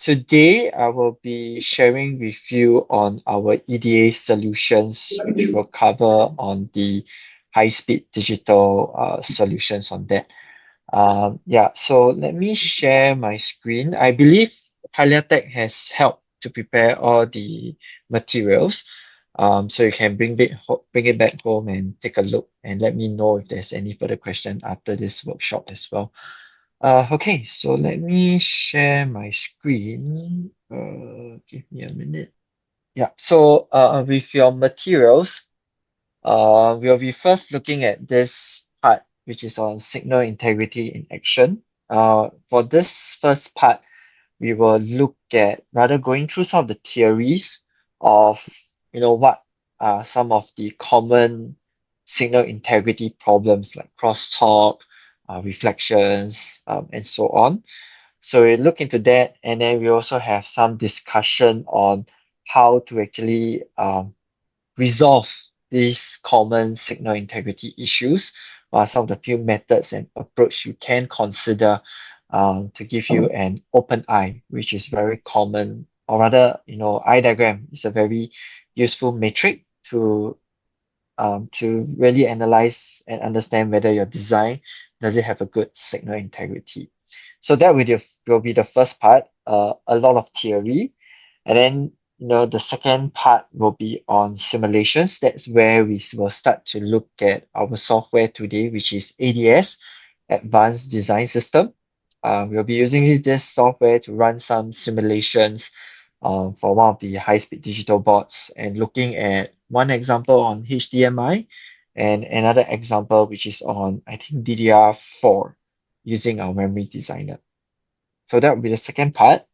Today I will be sharing with you on our EDA solutions, which will cover on the high-speed digital solutions on that. Yeah, so let me share my screen. I believe Haliatech has helped to prepare all the materials. So you can bring it back home and take a look and let me know if there's any further question after this workshop as well. Okay, so let me share my screen. Give me a minute. Yeah, so with your materials, we'll be first looking at this part, which is on signal integrity in action. For this first part, we will look at rather going through some of the theories of, what are some of the common signal integrity problems like crosstalk, reflections, and so on. So we look into that, and then we also have some discussion on how to actually resolve these common signal integrity issues. Some of the few methods and approach you can consider to give you an open eye, which is very common, or rather, eye diagram is a very useful metric to really analyze and understand whether your design does it have a good signal integrity. So that will be the first part, a lot of theory. And then, the second part will be on simulations. That's where we will start to look at our software today, which is ADS, Advanced Design System. We'll be using this software to run some simulations for one of the high-speed digital boards and looking at one example on HDMI and another example which is on, I think, DDR4 using our memory designer. So that will be the second part.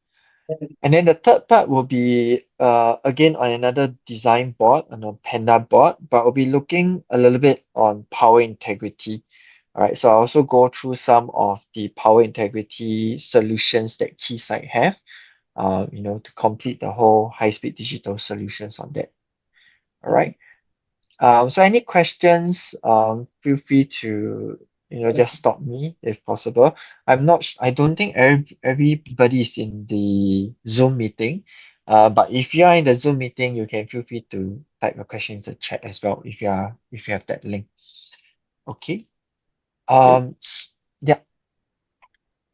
And then the third part will be again on another design board, on a Panda board, but we'll be looking a little bit on power integrity. All right, so I'll also go through some of the power integrity solutions that Keysight have, to complete the whole high-speed digital solutions on that. All right. So any questions, feel free to, just stop me if possible. I don't think everybody is in the Zoom meeting. But if you are in the Zoom meeting, you can feel free to type your questions in the chat as well if you have that link. Okay. Um, yeah.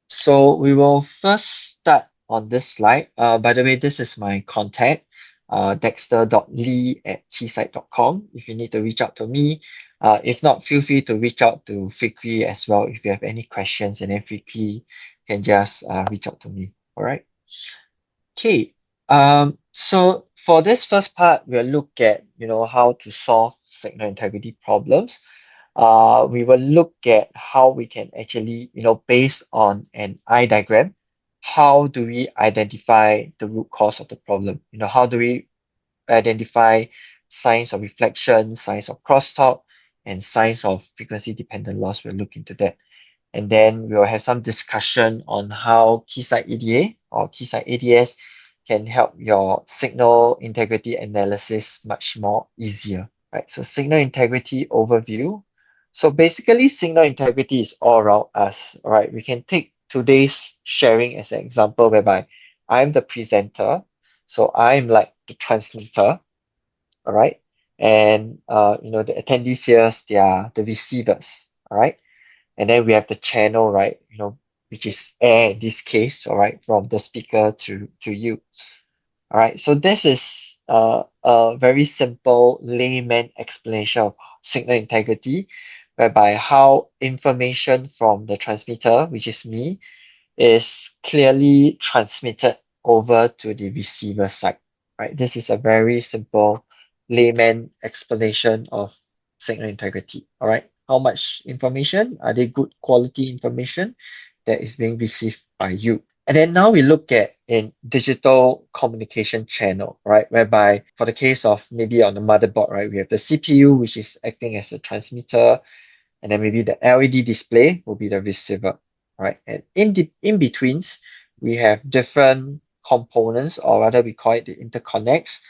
So we will first start on this slide. By the way, this is my contact, dexter.lee@keysight.com if you need to reach out to me. If not, feel free to reach out to Fikri as well if you have any questions, and then Fikri can just reach out to me. All right. Okay. So for this first part, we'll look at, how to solve signal integrity problems. We will look at how we can actually, based on an eye diagram, how do we identify the root cause of the problem? How do we identify signs of reflection, signs of crosstalk, and signs of frequency dependent loss? We'll look into that. And then we'll have some discussion on how Keysight EDA or Keysight ADS can help your signal integrity analysis much more easier, right? So signal integrity overview. So basically, signal integrity is all around us, all right? We can take today's sharing as an example whereby I'm the presenter, so I'm like the transmitter, all right? And the attendees here, they are the receivers, all right? And then we have the channel, right? Which is air in this case, all right, from the speaker to you. All right, so this is a very simple layman explanation of signal integrity, whereby how information from the transmitter, which is me, is clearly transmitted over to the receiver side, right? This is a very simple layman explanation of signal integrity, all right? How much information? Are they good quality information that is being received by you? And then now we look at in digital communication channel, right? Whereby for the case of maybe on the motherboard, right, we have the CPU, which is acting as a transmitter, and then maybe the LED display will be the receiver, right? And in betweens, we have different components, or rather we call it the interconnects,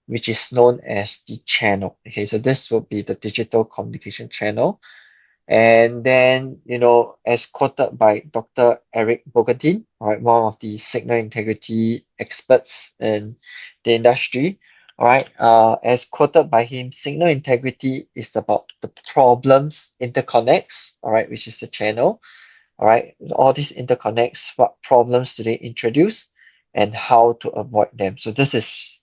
which is known as the channel. Okay, so this will be the digital communication channel. And then, as quoted by Dr. Eric Bogantin, all right, one of the signal integrity experts in the industry, all right, as quoted by him, signal integrity is about the problems interconnects, all right, which is the channel, all right, all these interconnects, what problems do they introduce and how to avoid them. So this is,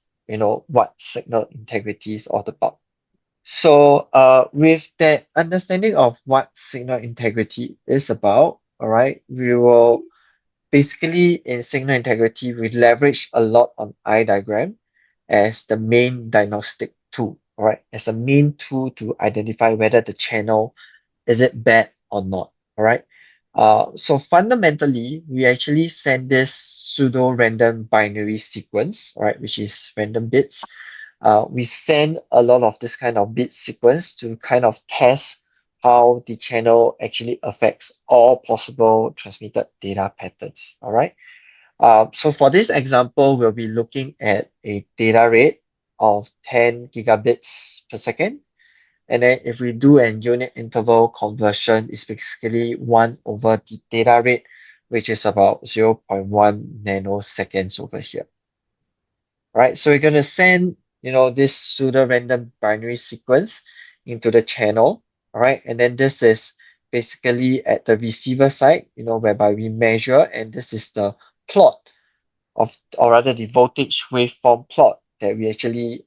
what signal integrity is all about. So, with that understanding of what signal integrity is about, all right, we will basically in signal integrity, we leverage a lot on eye diagram as the main diagnostic tool, all right, as a main tool to identify whether the channel is it bad or not, all right. So fundamentally, we actually send this pseudo-random binary sequence, all right, which is random bits. We send a lot of this kind of bit sequence to kind of test how the channel actually affects all possible transmitted data patterns. All right. So for this example, we'll be looking at a data rate of 10 gigabits per second. And then if we do an unit interval conversion, it's basically 1 over the data rate, which is about 0.1 nanoseconds over here. Right? So we're going to send, this pseudo-random binary sequence into the channel, all right? And then this is basically at the receiver side, whereby we measure, and this is the plot of, or rather the voltage waveform plot that we actually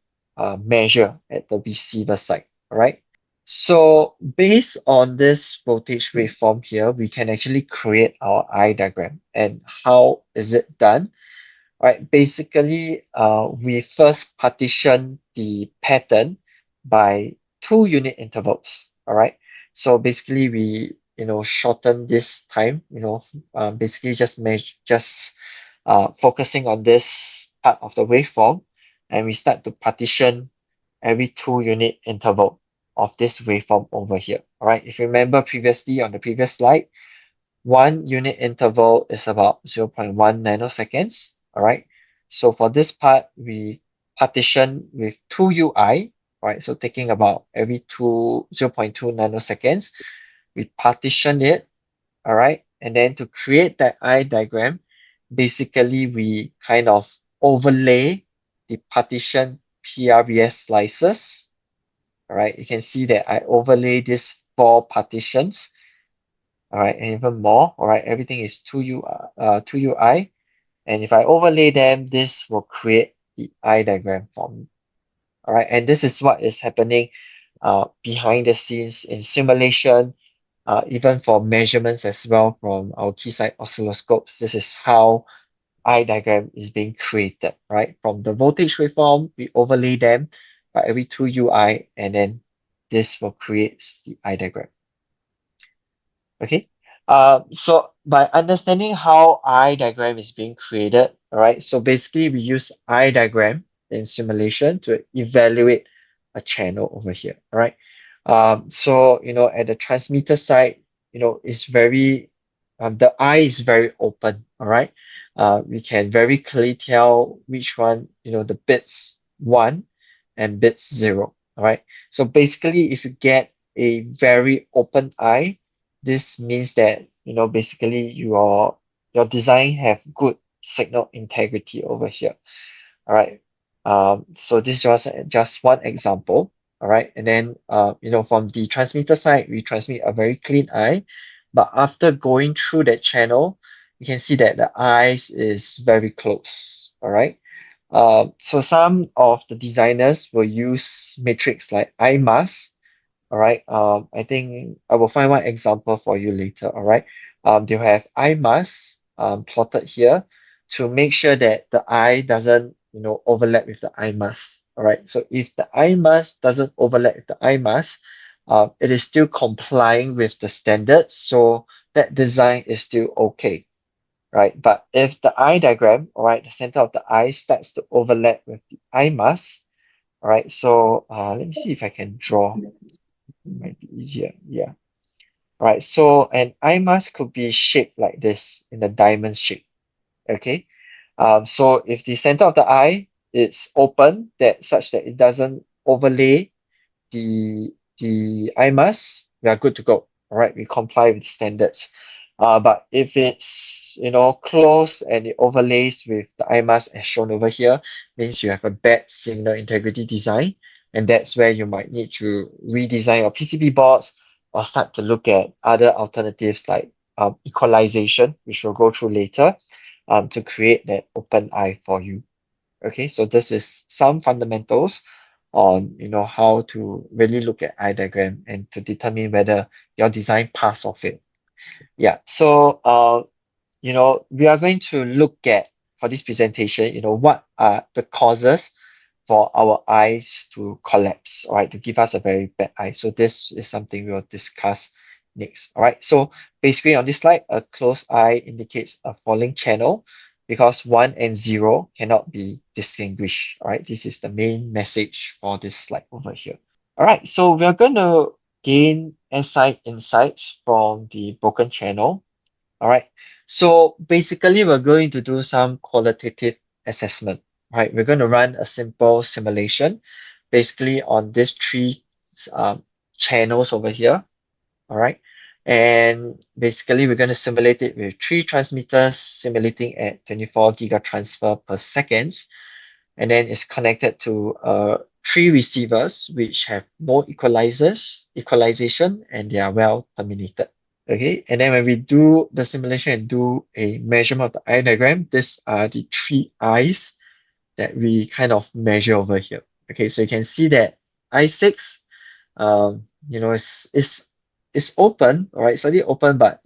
measure at the receiver side, all right? So based on this voltage waveform here, we can actually create our eye diagram. And how is it done? Right, basically, we first partition the pattern by 2 unit intervals. All right. So basically, we shorten this time. Basically just focusing on this part of the waveform, and we start to partition every 2 unit interval of this waveform over here. All right. If you remember previously on the previous slide, 1 unit interval is about 0.1 nanoseconds. All right. So for this part, we partition with 2 UI. All right. So taking about every 0.2 nanoseconds, we partition it. All right. And then to create that eye diagram, basically we kind of overlay the partition PRBS slices. All right. You can see that I overlay these 4 partitions. All right, and even more. All right, everything is 2UI. And if I overlay them, this will create the eye diagram for me. All right, and this is what is happening behind the scenes in simulation, even for measurements as well from our Keysight oscilloscopes. This is how eye diagram is being created, right? From the voltage waveform, we overlay them by every 2UI, and then this will create the eye diagram. Okay. So by understanding how eye diagram is being created, all right, so basically we use eye diagram in simulation to evaluate a channel over here, all right. So, at the transmitter side, it's very, the eye is very open, all right. We can very clearly tell which one, the bits 1 and bits 0, all right. So basically, if you get a very open eye, this means that, basically your design have good signal integrity over here. All right. So this was just one example. All right. And then, from the transmitter side, we transmit a very clean eye. But after going through that channel, you can see that the eyes is very close. All right. So some of the designers will use matrix like eye mask. All right. I think I will find one example for you later. All right. They'll have eye mask plotted here to make sure that the eye doesn't, overlap with the eye mask. All right. So if the eye mask doesn't overlap with the eye mask, it is still complying with the standards. So that design is still okay. Right. But if the eye diagram, all right, the center of the eye starts to overlap with the eye mask, all right. So let me see if I can draw. Might be easier. Yeah. All right. So an eye mask could be shaped like this in a diamond shape. Okay. So if the center of the eye is open, that such that it doesn't overlay the eye mask, we are good to go. All right, we comply with standards. But if it's, close and it overlays with the IMAS as shown over here, means you have a bad signal integrity design, and that's where you might need to redesign your PCB boards or start to look at other alternatives like equalization, which we'll go through later, to create that open eye for you. Okay, so this is some fundamentals on how to really look at eye diagram and to determine whether your design pass or fail. Yeah, so we are going to look at for this presentation, what are the causes for our eyes to collapse, all right, to give us a very bad eye. So this is something we'll discuss next. All right. So basically on this slide, a closed eye indicates a falling channel because 1 and 0 cannot be distinguished. All right. This is the main message for this slide over here. All right. So we're going to gain SI insights from the broken channel. All right. So basically, we're going to do some qualitative assessment. Right. We're going to run a simple simulation basically on these three um, channels over here. All right. And basically, we're going to simulate it with three transmitters simulating at 24 gigatransfer per seconds. And then it's connected to three receivers which have no equalization, and they are well terminated. Okay, and then when we do the simulation and do a measurement of the eye diagram, these are the three eyes that we kind of measure over here. Okay, so you can see that I6, it's open, all right, slightly open, but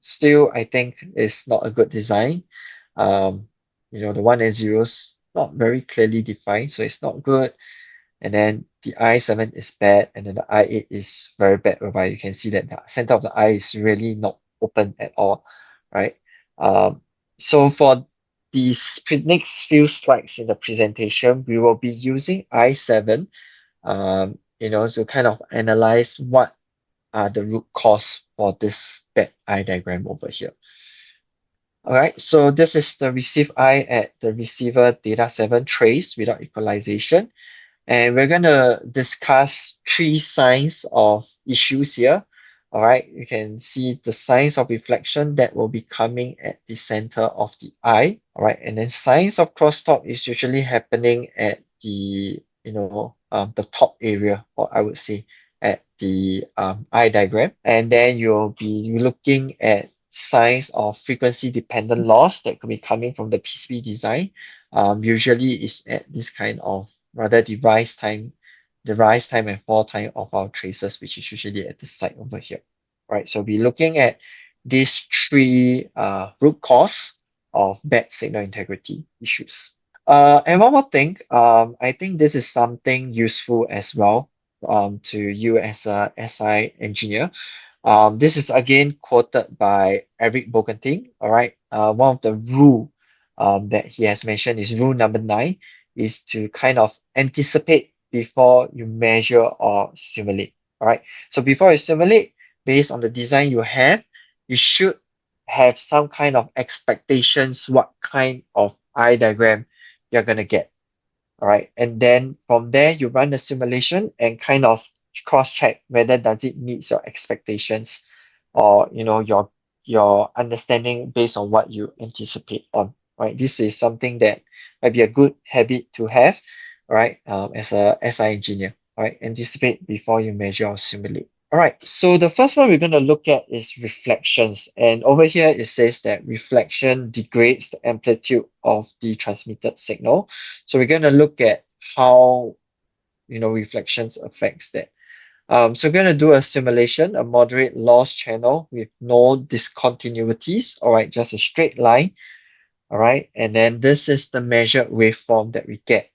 still I think it's not a good design. The 1 and 0's not very clearly defined, so it's not good. And then the I7 is bad, and then the I8 is very bad, whereby you can see that the center of the eye is really not open at all, right? So for these next few slides in the presentation, we will be using I7, to kind of analyze what are the root cause for this bad eye diagram over here. All right, so this is the receive eye at the receiver data 7 trace without equalization. And we're going to discuss three signs of issues here. All right, you can see the signs of reflection that will be coming at the center of the eye. All right, and then signs of crosstalk is usually happening at the top area, or I would say at the eye diagram. And then you'll be looking at signs of frequency dependent loss that could be coming from the PCB design. Usually is at this kind of rather the rise time and fall time of our traces, which is usually at the site over here. Right, so we're looking at these three root cause of bad signal integrity issues. And one more thing, I think this is something useful as well to you as a SI engineer. This is again quoted by Eric Bogenting. All right, one of the rule that he has mentioned is rule number 9 is to kind of anticipate before you measure or simulate. All right, so before you simulate, based on the design you have, you should have some kind of expectations what kind of eye diagram you're gonna get. All right, and then from there you run the simulation and kind of cross check whether does it meet your expectations or your understanding based on what you anticipate on. Right, this is something that might be a good habit to have, right? As a SI engineer, right? Anticipate before you measure or simulate. All right, so the first one we're going to look at is reflections. And over here, it says that reflection degrades the amplitude of the transmitted signal. So we're going to look at how, reflections affects that. So we're going to do a simulation, a moderate loss channel with no discontinuities. All right, just a straight line. All right, and then this is the measured waveform that we get.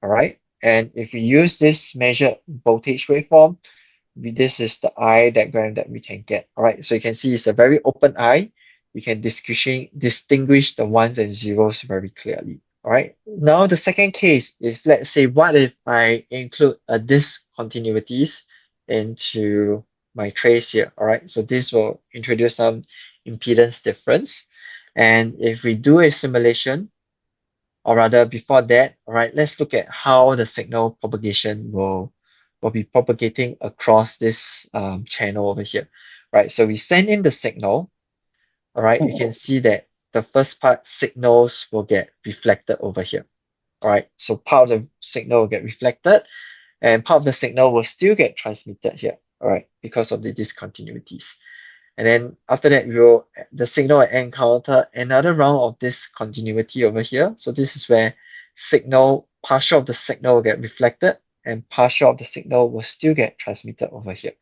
All right, and if we use this measured voltage waveform, this is the eye diagram that we can get. All right, so you can see it's a very open eye. We can distinguish the ones and zeros very clearly. All right, now the second case is, let's say, what if I include a discontinuities into my trace here? All right, so this will introduce some impedance difference. And if we do a simulation, or rather before that, all right, let's look at how the signal propagation will be propagating across this channel over here. right? So we send in the signal, all right? You can see that the first part signals will get reflected over here, all right? So part of the signal will get reflected, and part of the signal will still get transmitted here, all right, because of the discontinuities. And then after that, the signal will encounter another round of this continuity over here. So this is where partial of the signal will get reflected and partial of the signal will still get transmitted over here.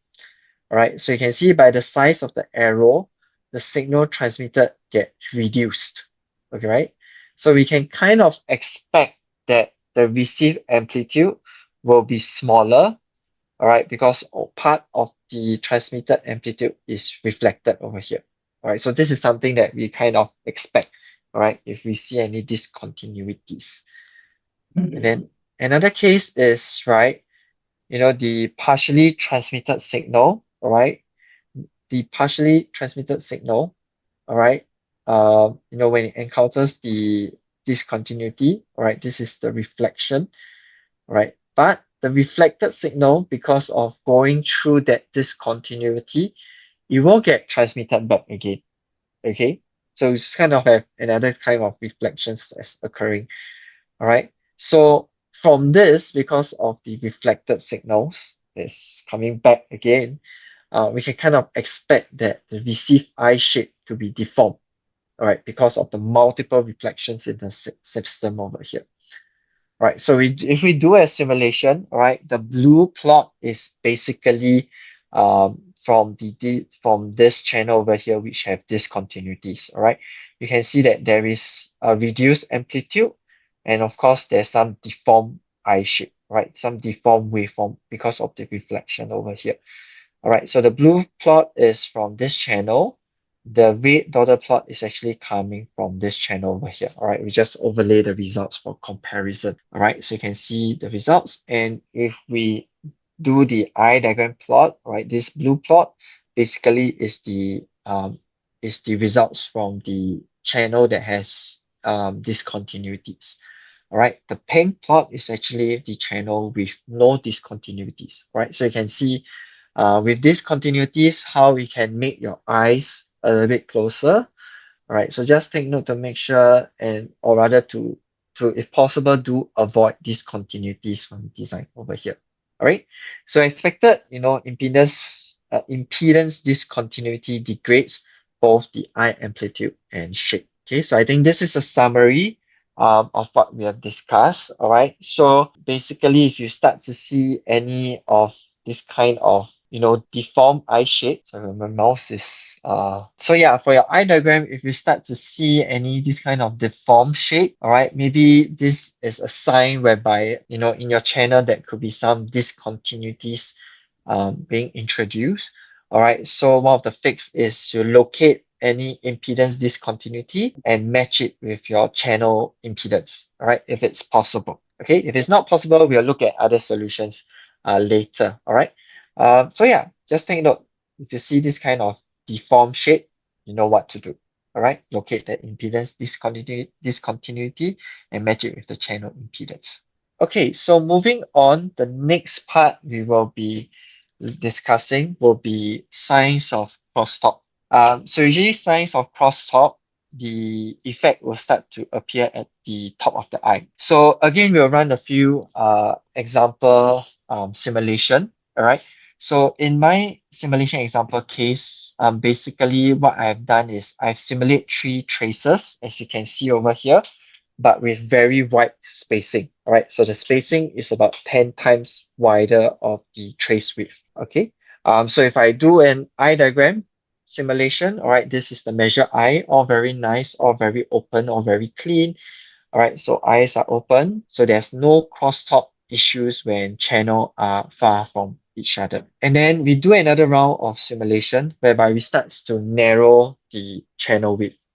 All right, so you can see by the size of the arrow, the signal transmitted get reduced. Okay, right? So we can kind of expect that the received amplitude will be smaller, all right, because part of the transmitted amplitude is reflected over here. All right, so this is something that we kind of expect, all right, if we see any discontinuities. And then another case is, right, the partially transmitted signal, all right, the partially transmitted signal, all right, when it encounters the discontinuity, all right, this is the reflection, right? But the reflected signal, because of going through that discontinuity, it will get transmitted back again. Okay, so it's kind of have another kind of reflections that's occurring. All right. So from this, because of the reflected signals that's coming back again, we can kind of expect that the received eye shape to be deformed. All right, because of the multiple reflections in the system over here. Right, so if we do a simulation, all right, the blue plot is basically from this channel over here, which have discontinuities. All right, you can see that there is a reduced amplitude, and of course, there's some deformed eye shape, right? Some deformed waveform because of the reflection over here. All right, so the blue plot is from this channel. The red dotted plot is actually coming from this channel over here. All right, we just overlay the results for comparison. All right, so you can see the results. And if we do the eye diagram plot, all right, this blue plot basically is the results from the channel that has discontinuities. All right, the pink plot is actually the channel with no discontinuities. Right, so you can see with these continuities, how we can make your eyes a little bit closer. All right, so just take note to make sure, or rather to if possible, do avoid these continuities from design over here. All right, so expected, impedance discontinuity degrades both the eye amplitude and shape. Okay, so I think this is a summary of what we have discussed. All right, so basically, if you start to see any of this kind of deformed eye shape. So my mouse is so yeah, for your eye diagram, if you start to see any this kind of deformed shape, all right, maybe this is a sign whereby in your channel there could be some discontinuities being introduced. All right, so one of the fix is to locate any impedance discontinuity and match it with your channel impedance. All right, if it's possible. Okay, if it's not possible, we'll look at other solutions later. All right. So yeah, just take note. If you see this kind of deformed shape, you know what to do. All right, locate the impedance discontinuity and match it with the channel impedance. Okay, so moving on, the next part we will be discussing will be signs of crosstalk. So usually signs of crosstalk, the effect will start to appear at the top of the eye. So again, we'll run a few example simulation. All right. So in my simulation example case, basically what I've done is I've simulated 3 traces, as you can see over here, but with very wide spacing. All right. So the spacing is about 10 times wider of the trace width. Okay. So if I do an eye diagram simulation, all right, this is the measure eye, all very nice, all very open, all very clean. All right, so eyes are open, so there's no crosstalk issues when channel are far from each other. And then we do another round of simulation whereby we start to narrow the channel width,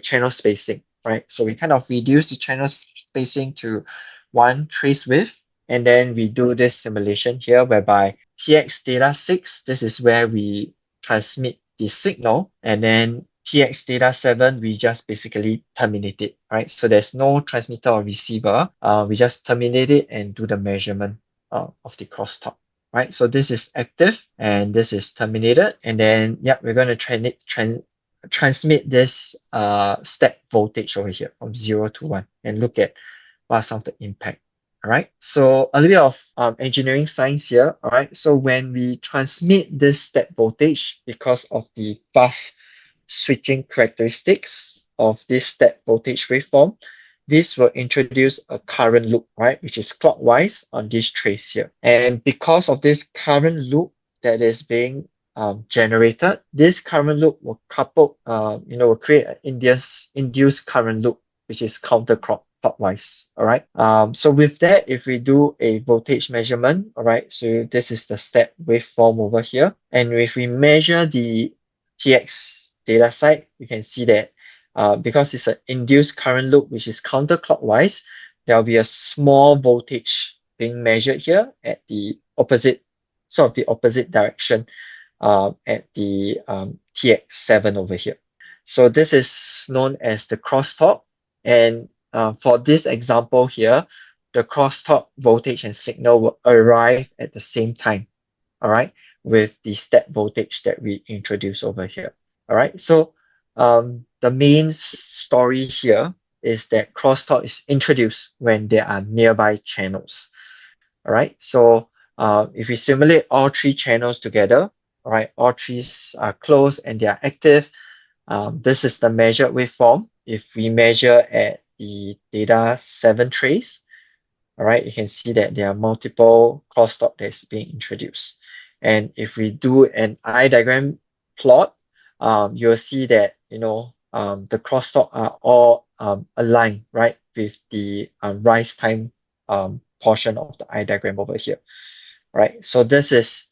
channel spacing, right? So we kind of reduce the channel spacing to 1 trace width, and then we do this simulation here whereby TX data 6, this is where we transmit the signal, and then TX data 7, we just basically terminate it, right? So there's no transmitter or receiver. We just terminate it and do the measurement of the crosstalk. right? So this is active and this is terminated. And then, yeah, we're going to transmit this step voltage over here from 0 to 1 and look at what's some of the impact. All right. So a little bit of engineering science here. All right. So when we transmit this step voltage because of the fast switching characteristics of this step voltage waveform, this will introduce a current loop, right, which is clockwise on this trace here. And because of this current loop that is being generated, this current loop will will create an induced current loop, which is counterclockwise. All right. So with that, if we do a voltage measurement, all right, so this is the step waveform over here. And if we measure the TX data side, you can see that because it's an induced current loop, which is counterclockwise, there will be a small voltage being measured here at the opposite, sort of the opposite direction at the TX7 over here. So this is known as the crosstalk. And for this example here, the crosstalk voltage and signal will arrive at the same time, all right, with the step voltage that we introduce over here. All right, so the main story here is that crosstalk is introduced when there are nearby channels. All right, so if we simulate all three channels together, all right, all three are closed and they are active. This is the measured waveform. If we measure at the data 7 trace, all right, you can see that there are multiple crosstalk that's being introduced. And if we do an eye diagram plot, you'll see that, the crosstalk are all aligned, right, with the rise time portion of the eye diagram over here, right? So this is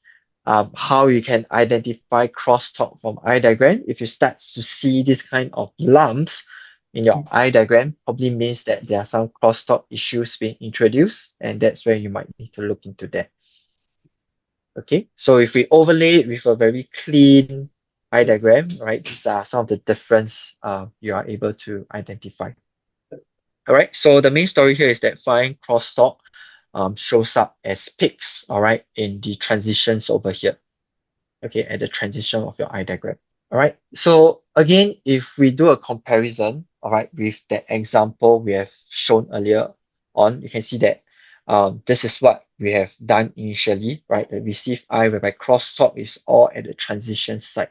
how you can identify crosstalk from eye diagram. If you start to see this kind of lumps in your eye diagram, probably means that there are some crosstalk issues being introduced, and that's where you might need to look into that. Okay, so if we overlay it with a very clean eye diagram, right, these are some of the difference you are able to identify. All right, so the main story here is that fine crosstalk shows up as peaks, all right, in the transitions over here. Okay, at the transition of your eye diagram. All right, so again, if we do a comparison, all right, with the example we have shown earlier on, you can see that this is what we have done initially, right? The receive eye whereby crosstalk is all at the transition side.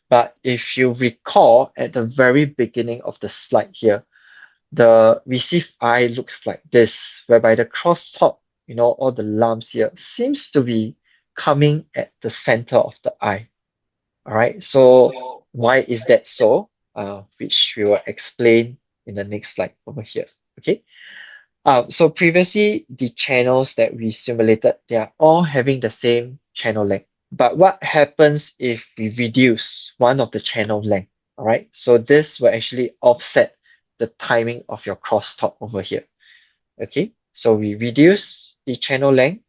But if you recall at the very beginning of the slide here, the receive eye looks like this, whereby the crosstalk, all the lumps here seems to be coming at the center of the eye. All right, so why is that so? Which we will explain in the next slide over here. Okay. So previously the channels that we simulated, they are all having the same channel length. But what happens if we reduce one of the channel length? All right, so this will actually offset the timing of your crosstalk over here. Okay, so we reduce the channel length.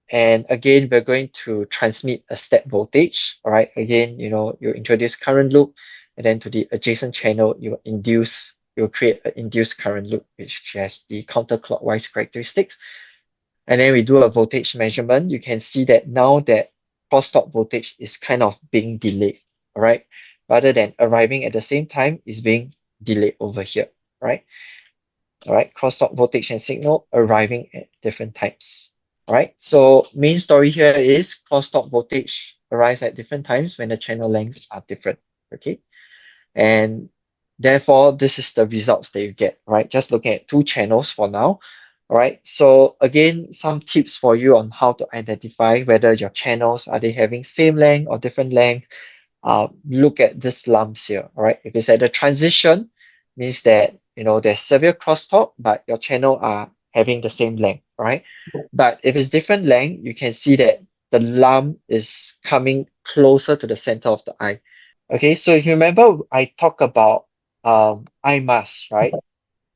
And again, we're going to transmit a step voltage. All right, again, you introduce current loop, and then to the adjacent channel, you'll create an induced current loop, which has the counterclockwise characteristics. And then we do a voltage measurement. You can see that now that crosstalk voltage is kind of being delayed. All right, rather than arriving at the same time, is being delayed over here. Right. All right, crosstalk voltage and signal arriving at different times. All right, so main story here is crosstalk voltage arrives at different times when the channel lengths are different. Okay, and therefore this is the results that you get. Right, just looking at two channels for now. All right, so again, some tips for you on how to identify whether your channels are they having same length or different length. Look at this lumps here. All right, if it's at the transition, means that there's severe crosstalk, but your channel are having the same length, right? But if it's different length, you can see that the lump is coming closer to the center of the eye. Okay, so if you remember, I talked about eye masks, right?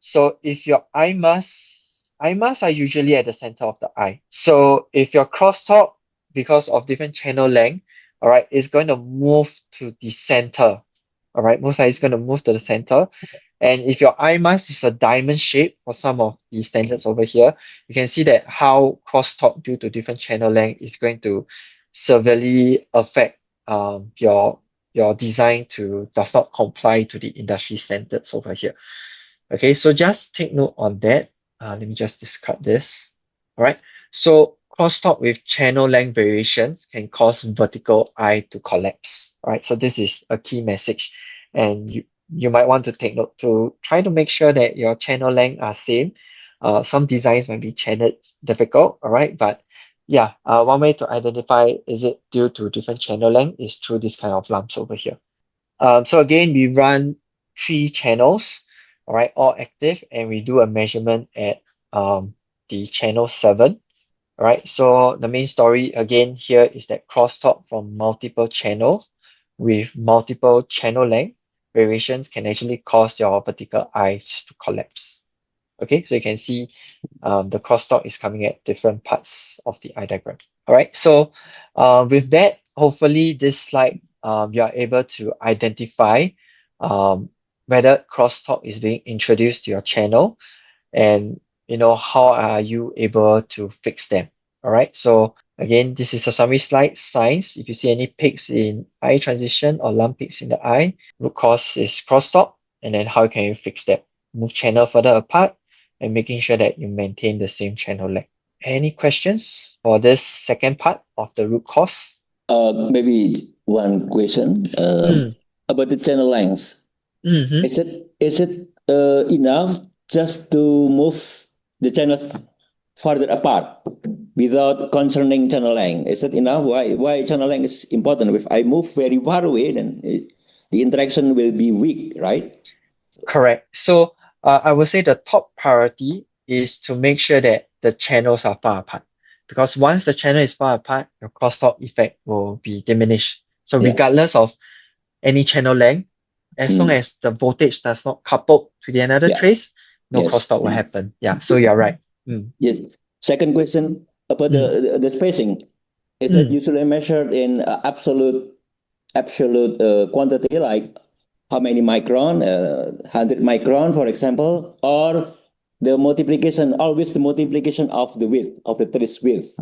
So if your eye masks are usually at the center of the eye. So if your crosstalk, because of different channel length, all right, is going to move to the center, All right, most likely it's going to move to the center. And if your eye mask is a diamond shape for some of the standards over here, you can see that how crosstalk due to different channel length is going to severely affect your design to does not comply to the industry standards over here. Okay, so just take note on that. Let me just discard this. All right. So crosstalk with channel length variations can cause vertical eye to collapse. All right. So this is a key message, and you might want to take note to try to make sure that your channel length are same. Some designs might be channeled difficult. All right, but yeah, one way to identify is it due to different channel length is through this kind of lumps over here. So again, we run 3 channels, all right, all active, and we do a measurement at the channel 7. All right, so the main story again here is that crosstalk from multiple channels with multiple channel length variations can actually cause your vertical eyes to collapse. Okay, so you can see the crosstalk is coming at different parts of the eye diagram. All right, so with that, hopefully this slide you are able to identify whether crosstalk is being introduced to your channel, and how are you able to fix them. All right, so again, this is a summary slide. Signs: if you see any peaks in eye transition or lump peaks in the eye, root cause is crosstalk, and then how can you fix that? Move channel further apart and making sure that you maintain the same channel length. Any questions for this second part of the root cause? Maybe one question about the channel length. Mm-hmm. Is it enough just to move the channels farther apart without concerning channel length? Is it enough? Why channel length is important? If I move very far away, then the interaction will be weak, right? Correct. So I would say the top priority is to make sure that the channels are far apart. Because once the channel is far apart, your crosstalk effect will be diminished. So Yeah. regardless of any channel length, as long Mm. as the voltage does not couple to the another Yeah. trace, no Yes. crosstalk will happen. Yeah, so you're right. Mm, Yes. Second question about mm, the spacing. Is that mm. usually measured in absolute quantity, like how many micron, 100 micron, for example, or the multiplication, always the multiplication of the width, of the trace width?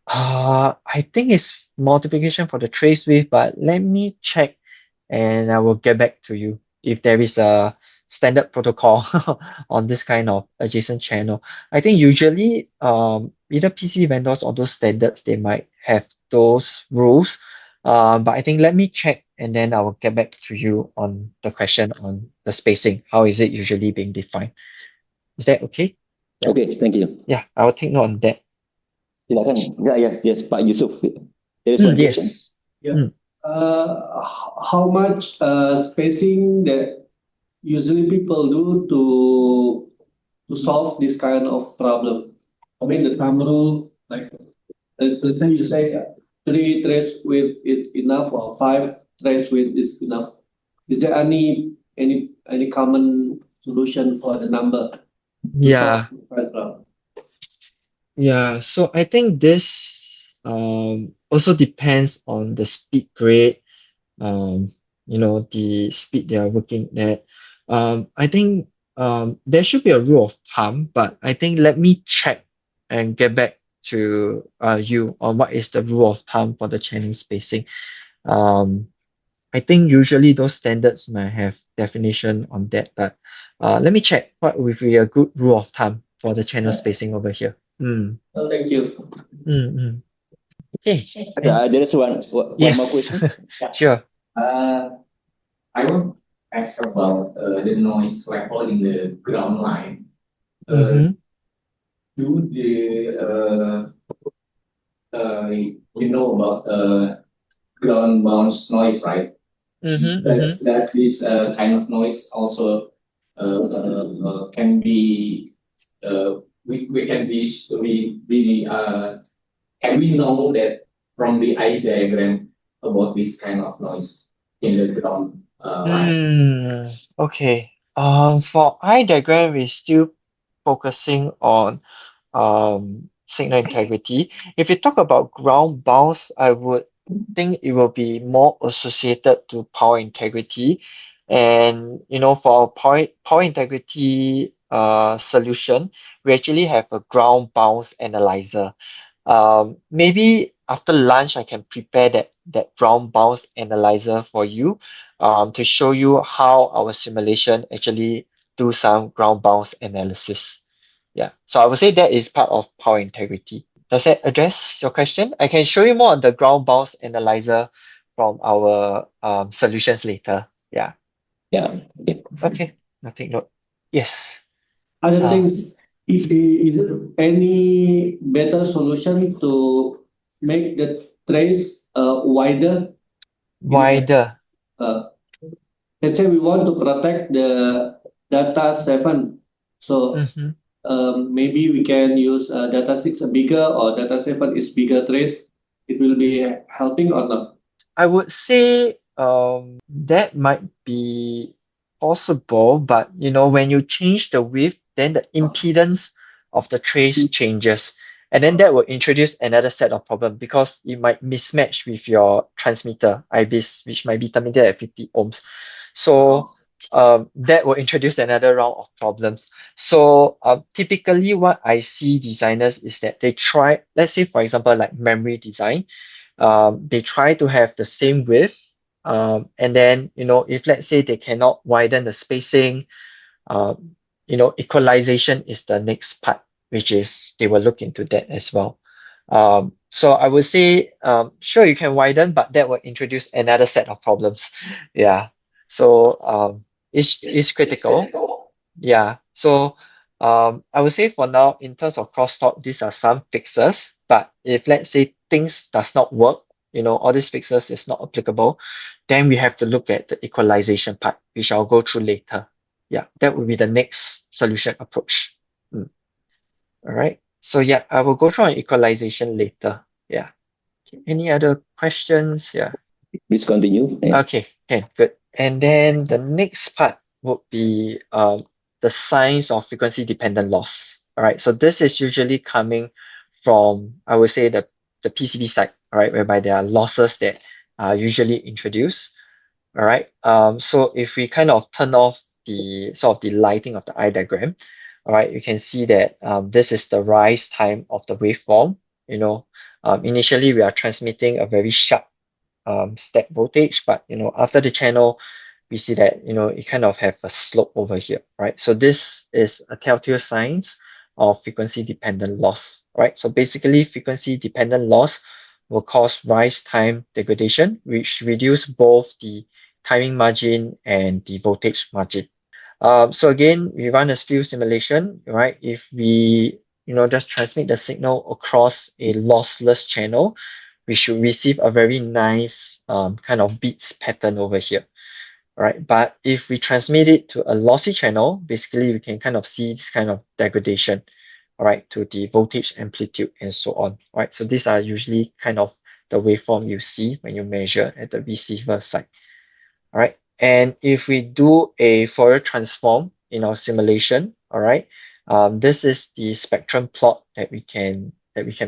I think it's multiplication for the trace width, but let me check and I will get back to you if there is a standard protocol on this kind of adjacent channel. I think usually either PCB vendors or those standards they might have those rules. But I think let me check and then I will get back to you on the question on the spacing. How is it usually being defined? Is that okay? Yeah. Okay, thank you. Yeah, I will take note on that. Silakan. Yeah, yes, Pak Yusuf. There is one question. Yes. Yeah. How much spacing that usually people do to solve this kind of problem? I mean, the thumb rule, like let's say you say 3 trace width is enough or 5 trace width is enough. Is there any common solution for the number to solve Yeah. this kind of problem? Yeah, so I think this also depends on the speed grade, the speed they are working at. I think there should be a rule of thumb, but I think let me check and get back to you on what is the rule of thumb for the channel spacing. Um, I think usually those standards might have definition on that, but let me check what would be a good rule of thumb for the channel spacing over here. Oh, thank you. Mm, mm. Okay. There is one more Yes. question. Sure. I want to ask about the noise level in the ground line. Mm-hmm. Do the you know about ground bounce noise, right? Mm-hmm. Does this kind of noise also can be we can be can we know that from the eye diagram about this kind of noise in the ground line? Okay. For eye diagram, we're still focusing on signal integrity. If you talk about ground bounce, I would think it will be more associated to power integrity. And for our power integrity solution, we actually have a ground bounce analyzer. Maybe after lunch, I can prepare that ground bounce analyzer for you, to show you how our simulation actually do some ground bounce analysis. Yeah. So I would say that is part of power integrity. Does that address your question? I can show you more on the ground bounce analyzer from our solutions later. Yeah. Yeah. Okay. Okay. Nothing. Note. Yes. Other Uh, things, is there any better solution to make the trace wider in a, Wider. uh, let's say we want to protect the data 7. So Mm-hmm. maybe we can use data 6 a bigger or data 7 is bigger trace. It will be helping or not? I would say that might be possible, but when you change the width, then the impedance of the trace changes. And then that will introduce another set of problem because it might mismatch with your transmitter IBIS, which might be terminated at 50 ohms. So that will introduce another round of problems. So typically what I see designers is that they try, let's say for example, like memory design, they try to have the same width. And then, if let's say they cannot widen the spacing, equalization is the next part, which is they will look into that as well. So I would say, sure, you can widen, but that will introduce another set of problems. Yeah. So it's critical. Yeah. So I would say for now, in terms of crosstalk, these are some fixes. But if let's say things does not work, all these fixes is not applicable, then we have to look at the equalization part, which I'll go through later. Yeah, that would be the next solution approach. Mm. All right. So yeah, I will go through on equalization later. Yeah. Okay. Any other questions? Yeah. Please continue. Yeah. Okay, okay, good. And then the next part would be the signs of frequency dependent loss. All right, so this is usually coming from, I would say, the PCB side, all right, whereby there are losses that are usually introduced. All right. So if we kind of turn off the sort of the lighting of the eye diagram, all right, you can see that this is the rise time of the waveform. Initially we are transmitting a very sharp step voltage, but after the channel, we see that it kind of have a slope over here, right? So this is a telltale signs of frequency dependent loss, right? So basically, frequency dependent loss will cause rise time degradation, which reduce both the timing margin and the voltage margin. So again, we run a slew simulation, right? If we just transmit the signal across a lossless channel, we should receive a very nice kind of beats pattern over here, right? But if we transmit it to a lossy channel, basically we can kind of see this kind of degradation, all right, to the voltage amplitude and so on, right? So these are usually kind of the waveform you see when you measure at the receiver side, all right? And if we do a Fourier transform in our simulation, all right, this is the spectrum plot that we can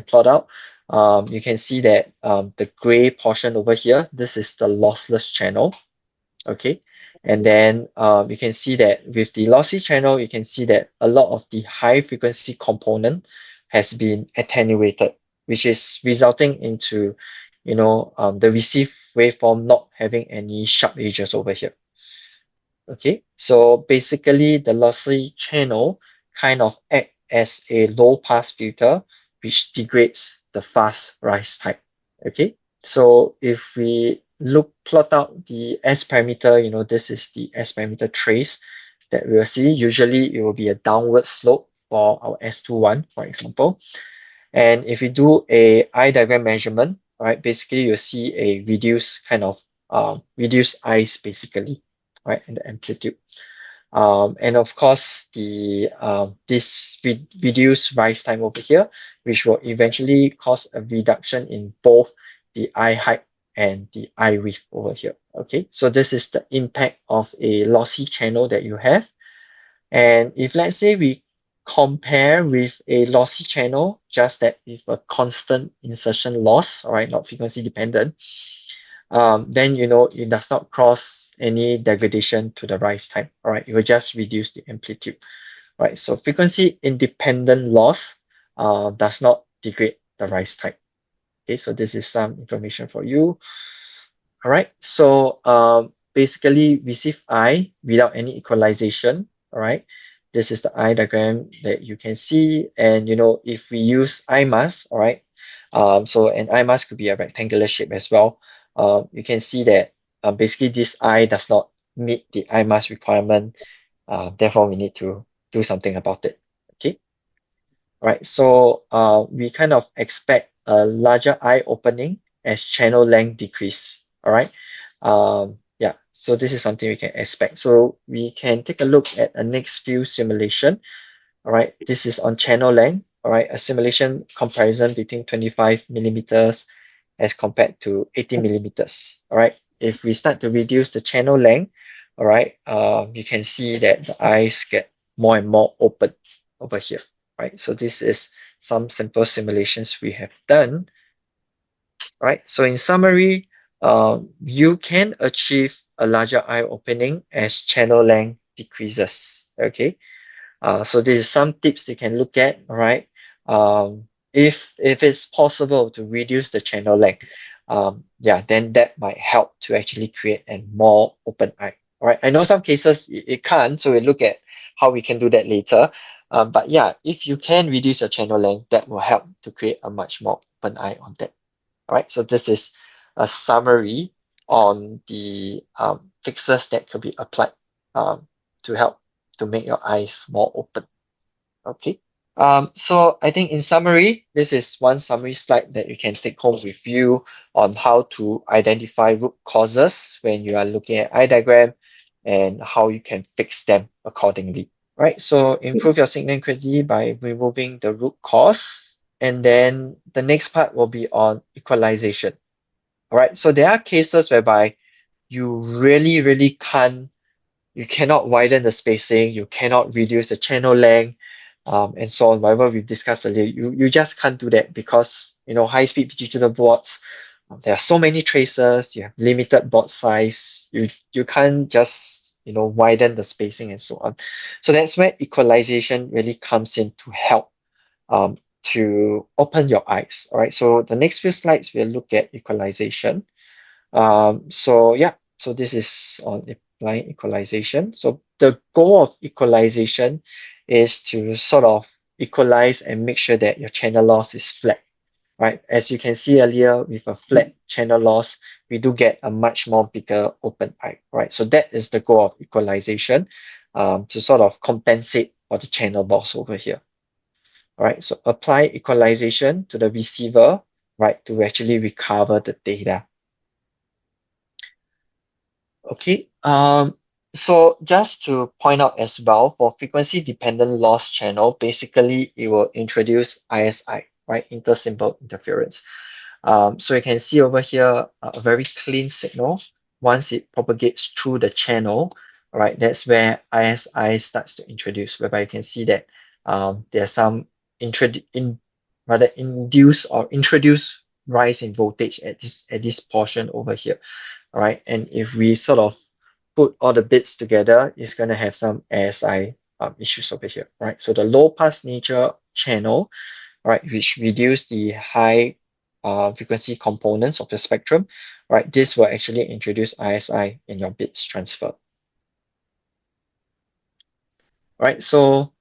plot out. You can see that the gray portion over here, this is the lossless channel, okay? And then you can see that with the lossy channel, you can see that a lot of the high frequency component has been attenuated, which is resulting into, the received waveform not having any sharp edges over here. Okay, so basically the lossy channel kind of act as a low pass filter, which degrades the fast rise type. Okay, so if we plot out the S parameter, this is the S parameter trace that we'll see. Usually it will be a downward slope for our S21, for example. And if we do a eye diagram measurement, right, basically you'll see a reduced kind of reduced eyes basically, right, and the amplitude. And of course, the this reduced rise time over here, which will eventually cause a reduction in both the eye height and the eye width over here. Okay, so this is the impact of a lossy channel that you have. And if let's say we compare with a lossy channel, just that with a constant insertion loss, all right, not frequency dependent, then it does not cross any degradation to the rise time, all right? It will just reduce the amplitude, right? So frequency independent loss does not degrade the rise time. Okay, so this is some information for you. All right, so basically receive I without any equalization. All right, this is the I diagram that you can see. And if we use I mask, all right, so an I mask could be a rectangular shape as well. You can see that basically this I does not meet the I mask requirement. Therefore, we need to do something about it. Okay. Right, so we kind of expect a larger eye opening as channel length decrease. All right, yeah, so this is something we can expect. So we can take a look at a next few simulation. All right, this is on channel length. All right, a simulation comparison between 25 millimeters as compared to 80 millimeters. All right, if we start to reduce the channel length, all right, you can see that the eyes get more and more open over here. Right, so this is some simple simulations we have done. Right, so in summary, you can achieve a larger eye opening as channel length decreases. Okay, so this is some tips you can look at. All right, if it's possible to reduce the channel length, yeah, then that might help to actually create a more open eye. All right, I know some cases it can't, so we look at how we can do that later. But yeah, if you can reduce your channel length, that will help to create a much more open eye on that. All right, so this is a summary on the fixes that could be applied to help to make your eyes more open. Okay. So I think in summary, this is one summary slide that you can take home with you on how to identify root causes when you are looking at eye diagram and how you can fix them accordingly. Right. So improve your signal integrity by removing the root cause. And then the next part will be on equalization. All right. So there are cases whereby you really, really you cannot widen the spacing, you cannot reduce the channel length, and so on, whatever we've discussed earlier. You just can't do that because, high-speed digital boards, there are so many traces, you have limited board size, you can't just, widen the spacing and so on. So that's where equalization really comes in to help to open your eyes. All right, so the next few slides, we'll look at equalization. So yeah, so this is on applying equalization. So the goal of equalization is to sort of equalize and make sure that your channel loss is flat, right? As you can see earlier, with a flat channel loss, we do get a much more bigger open eye, right? So that is the goal of equalization, to sort of compensate for the channel loss over here. All right, so apply equalization to the receiver, right, to actually recover the data. Okay, so just to point out as well, for frequency dependent loss channel, basically it will introduce ISI, right? Intersymbol interference. So you can see over here a very clean signal. Once it propagates through the channel, right, that's where ISI starts to introduce, whereby you can see that there's some induced or introduced rise in voltage at this portion over here. All right, and if we sort of put all the bits together, it's going to have some ASI issues over here, right? So the low pass nature channel, right, which reduce the high frequency components of the spectrum, right, this will actually introduce ISI in your bits transfer. Right, so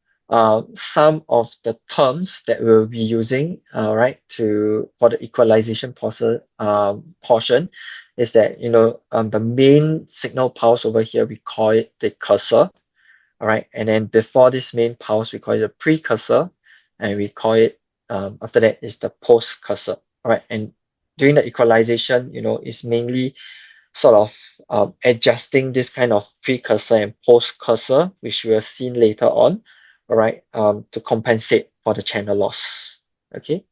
some of the terms that we'll be using, right, for the equalization portion is that, the main signal pulse over here, we call it the cursor, all right, and then before this main pulse, we call it a precursor, and we call it, after that is the post cursor, all right, and during the equalization, it's mainly sort of adjusting this kind of precursor and post cursor, which we'll see later on, all right, to compensate for the channel loss. Okay.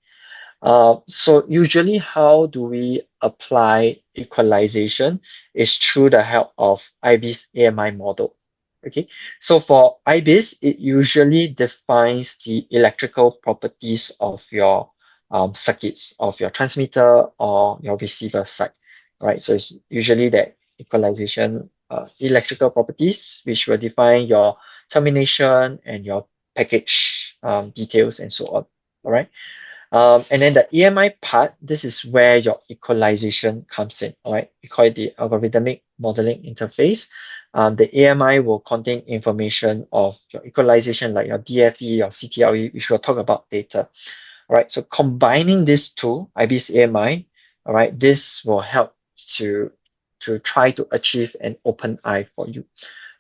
So usually how do we apply equalization is through the help of IB's AMI model. Okay, so for IBIS, it usually defines the electrical properties of your circuits, of your transmitter or your receiver side, right? So it's usually that equalization electrical properties, which will define your termination and your package details and so on, all right? And then the EMI part, this is where your equalization comes in, all right? We call it the algorithmic modeling interface. The AMI will contain information of your equalization, like your DFE, your CTLE, which we'll talk about later. All right, so combining these two, IBIS AMI, all right, this will help to try to achieve an open eye for you.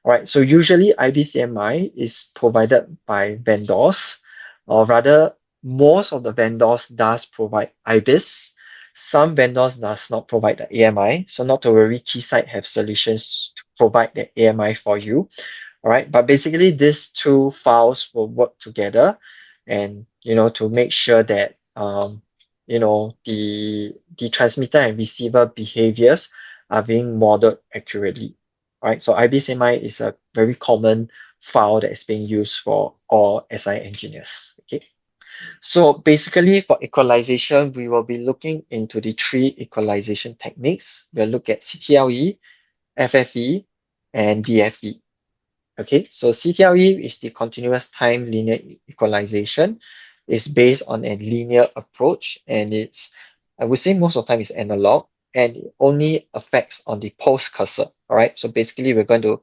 All right, so usually IBCMI is provided by vendors, or rather, most of the vendors does provide IBIS. Some vendors does not provide the AMI, so not to worry, Keysight have solutions to provide the AMI for you. All right, but basically these two files will work together, and to make sure that the transmitter and receiver behaviors are being modeled accurately. Right, so IBCMI is a very common file that is being used for all SI engineers. Okay, so basically for equalization, we will be looking into the three equalization techniques. We'll look at CTLE, FFE, and DFE. Okay, so CTLE is the continuous time linear equalization. It's based on a linear approach, and I would say most of the time it's analog, and it only affects on the post cursor. All right, so basically we're going to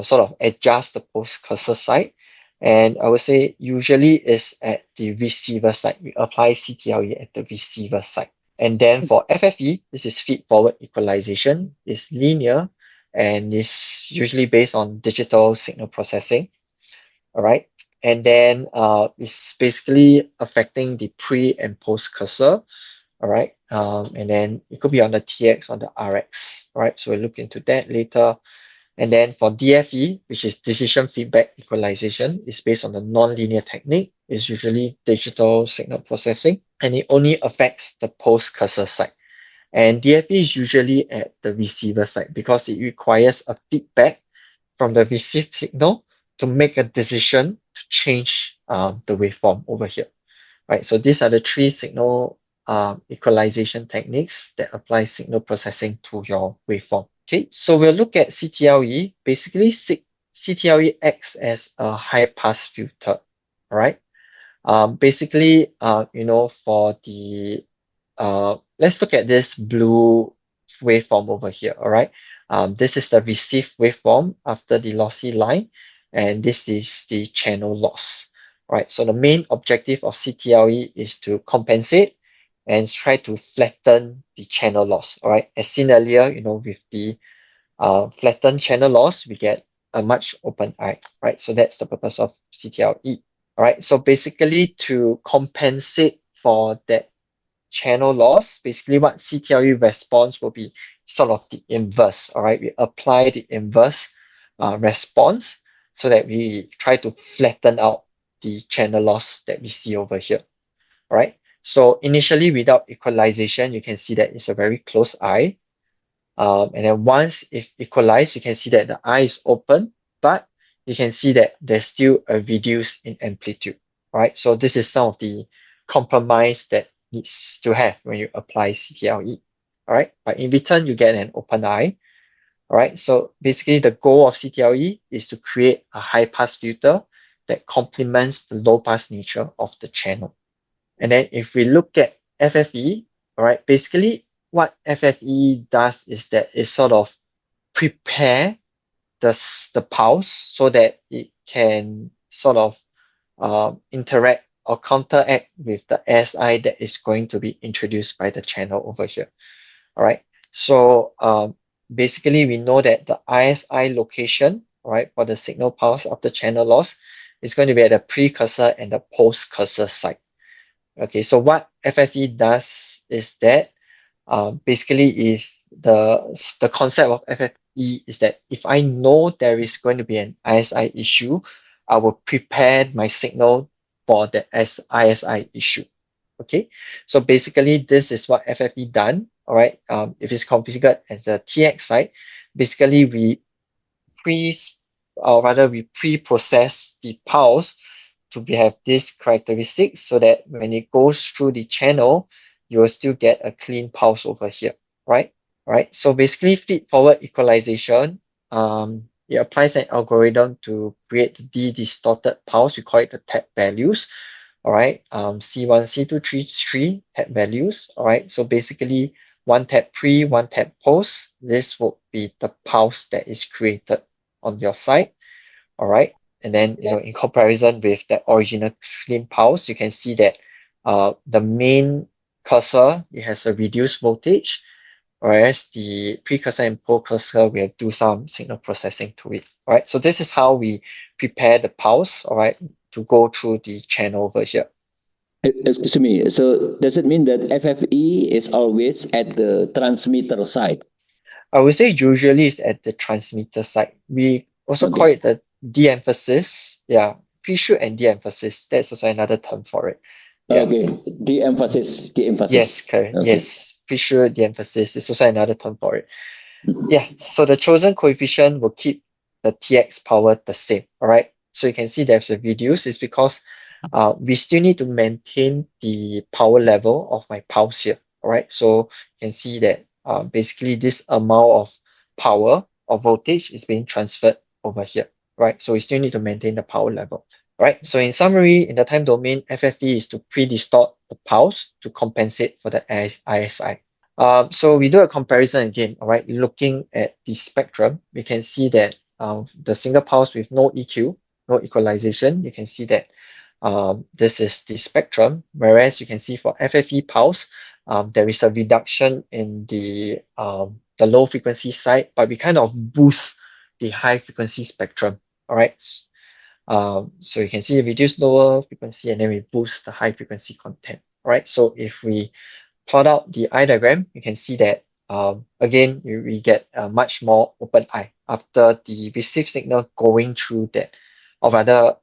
sort of adjust the post cursor side, and I would say usually is at the receiver side. We apply CTLE at the receiver side. And then for FFE, this is feed forward equalization. It's linear and is usually based on digital signal processing. All right. And then it's basically affecting the pre and post cursor. All right. And then it could be on the TX or the RX. All right. So we'll look into that later. And then for DFE, which is decision feedback equalization, is based on the nonlinear technique. It's usually digital signal processing, and it only affects the post cursor side. And DFE is usually at the receiver side because it requires a feedback from the received signal to make a decision to change the waveform over here. Right, so these are the three signal equalization techniques that apply signal processing to your waveform. Okay, so we'll look at CTLE. Basically, CTLE acts as a high pass filter. All right. Basically, for the let's look at this blue waveform over here. All right. This is the received waveform after the lossy line, and this is the channel loss. Right. So the main objective of CTLE is to compensate and try to flatten the channel loss. All right. As seen earlier, with the flattened channel loss, we get a much open eye. Right. So that's the purpose of CTLE. All right. So basically, to compensate for that channel loss, basically what CTLE response will be sort of the inverse. All right. We apply the inverse response so that we try to flatten out the channel loss that we see over here. All right. So initially, without equalization, you can see that it's a very close eye. And then once if equalized, you can see that the eye is open, but you can see that there's still a reduce in amplitude. Right. So this is some of the compromise that needs to have when you apply CTLE. All right. But in return, you get an open eye. All right. So basically, the goal of CTLE is to create a high pass filter that complements the low pass nature of the channel. And then if we look at FFE, all right, basically what FFE does is that it sort of prepare the pulse so that it can sort of interact or counteract with the SI that is going to be introduced by the channel over here. All right. So basically we know that the ISI location, right, for the signal pulse of the channel loss is going to be at the precursor and the post cursor side. Okay, so what FFE does is that basically if the concept of FFE is that if I know there is going to be an ISI issue, I will prepare my signal for the ISI issue. Okay, so basically this is what FFE done. All right, if it's configured as a TX side, basically we or rather we pre-process the pulse to have this characteristic so that when it goes through the channel, you will still get a clean pulse over here, right? Right. So basically feed-forward equalization, it applies an algorithm to create the distorted pulse. We call it the tap values. All right. C1, C2, C3 tap values. All right. So basically one tap pre, one tap post. This will be the pulse that is created on your side. All right. And then, in comparison with the original clean pulse, you can see that the main cursor, it has a reduced voltage, whereas the precursor and post-cursor will do some signal processing to it. All right. So this is how we prepare the pulse, all right, to go through the channel over here. Excuse me. So does it mean that FFE is always at the transmitter side? I would say usually it's at the transmitter side. We also call Okay. it the de-emphasis. Yeah, pre-shoot and de-emphasis. That's also another term for it. Yeah. Okay. De-emphasis. Yes, correct. Okay. Yes. Pre-shoot de-emphasis is also another term for it. Mhm. Yeah. So the chosen coefficient will keep the TX power the same. All right. So you can see there's a reduce. It's because we still need to maintain the power level of my pulse here. All right. So you can see that basically this amount of power or voltage is being transferred over here. Right. So we still need to maintain the power level. Right. So in summary, in the time domain, FFE is to pre-distort the pulse to compensate for the ISI. So we do a comparison again, all right? Looking at the spectrum, we can see that the single pulse with no EQ, no equalization, you can see that this is the spectrum, whereas you can see for FFE pulse, there is a reduction in the low frequency side, but we kind of boost the high frequency spectrum, all right? So you can see reduce lower frequency and then we boost the high frequency content, all right? So if we plot out the eye diagram, you can see that again, we get a much more open eye after the received signal going through that, or rather,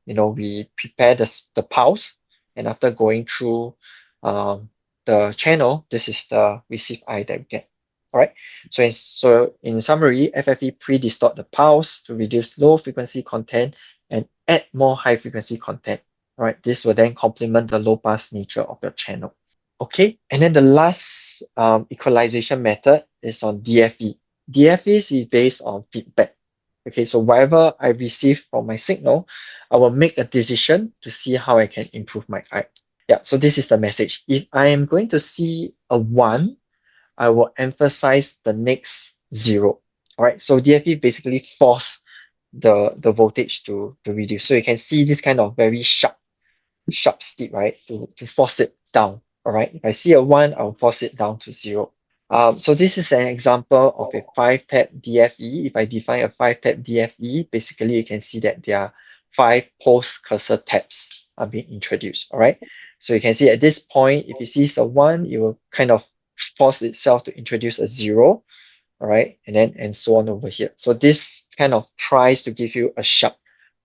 we prepare the pulse, and after going through the channel, this is the received eye that we get. All right. So in summary, FFE pre-distort the pulse to reduce low frequency content and add more high frequency content. All right. This will then complement the low pass nature of your channel. Okay, and then the last equalization method is on DFE. DFE is based on feedback. Okay, so whatever I receive from my signal, I will make a decision to see how I can improve my eye. Yeah, so this is the message. If I am going to see a 1, I will emphasize the next 0. All right, so DFE basically force the voltage to reduce. So you can see this kind of very sharp steep, right? To force it down. All right. If I see a 1, I'll force it down to 0. So this is an example of a 5-tap DFE. If I define a 5-tap DFE, basically you can see that there are 5 post-cursor taps are being introduced. All right. So you can see at this point, if it sees a 1, it will kind of force itself to introduce a 0. All right. And so on over here. So this kind of tries to give you a sharp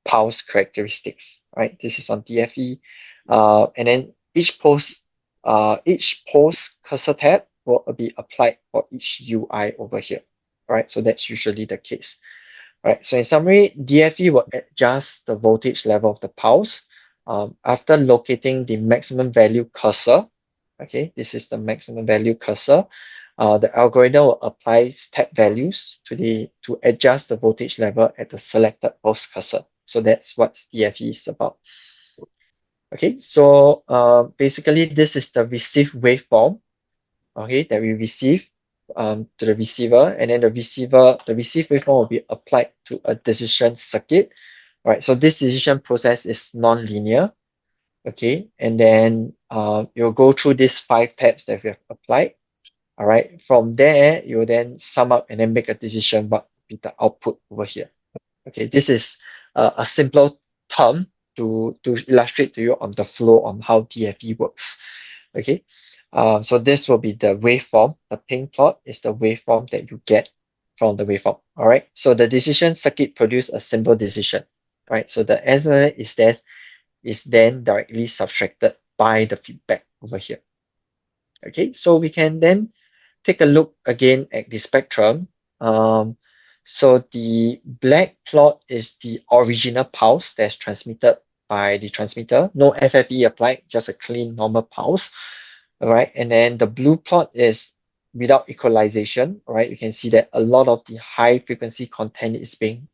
pulse characteristics, right? This is on DFE. And then each post cursor tab will be applied for each UI over here, right? So that's usually the case, right? So in summary, DFE will adjust the voltage level of the pulse after locating the maximum value cursor. Okay, this is the maximum value cursor. The algorithm will apply step values to adjust the voltage level at the selected post cursor. So that's what DFE is about. Okay, so basically this is the received waveform, okay, that we receive to the receiver, and then the received waveform will be applied to a decision circuit. All right, so this decision process is non-linear, okay, and then you'll go through these 5 tabs that we have applied. All right, from there you will then sum up and then make a decision what will be the output over here. Okay, this is a simpler term to illustrate to you on the flow on how DFE works. Okay, so this will be the waveform. The pink plot is the waveform that you get from the waveform. All right, so the decision circuit produce a simple decision. Right, so the answer is then directly subtracted by the feedback over here. Okay, so we can then take a look again at the spectrum. So the black plot is the original pulse that's transmitted by the transmitter. No FFE applied, just a clean normal pulse. All right. And then the blue plot is without equalization. All right. You can see that a lot of the high frequency content is being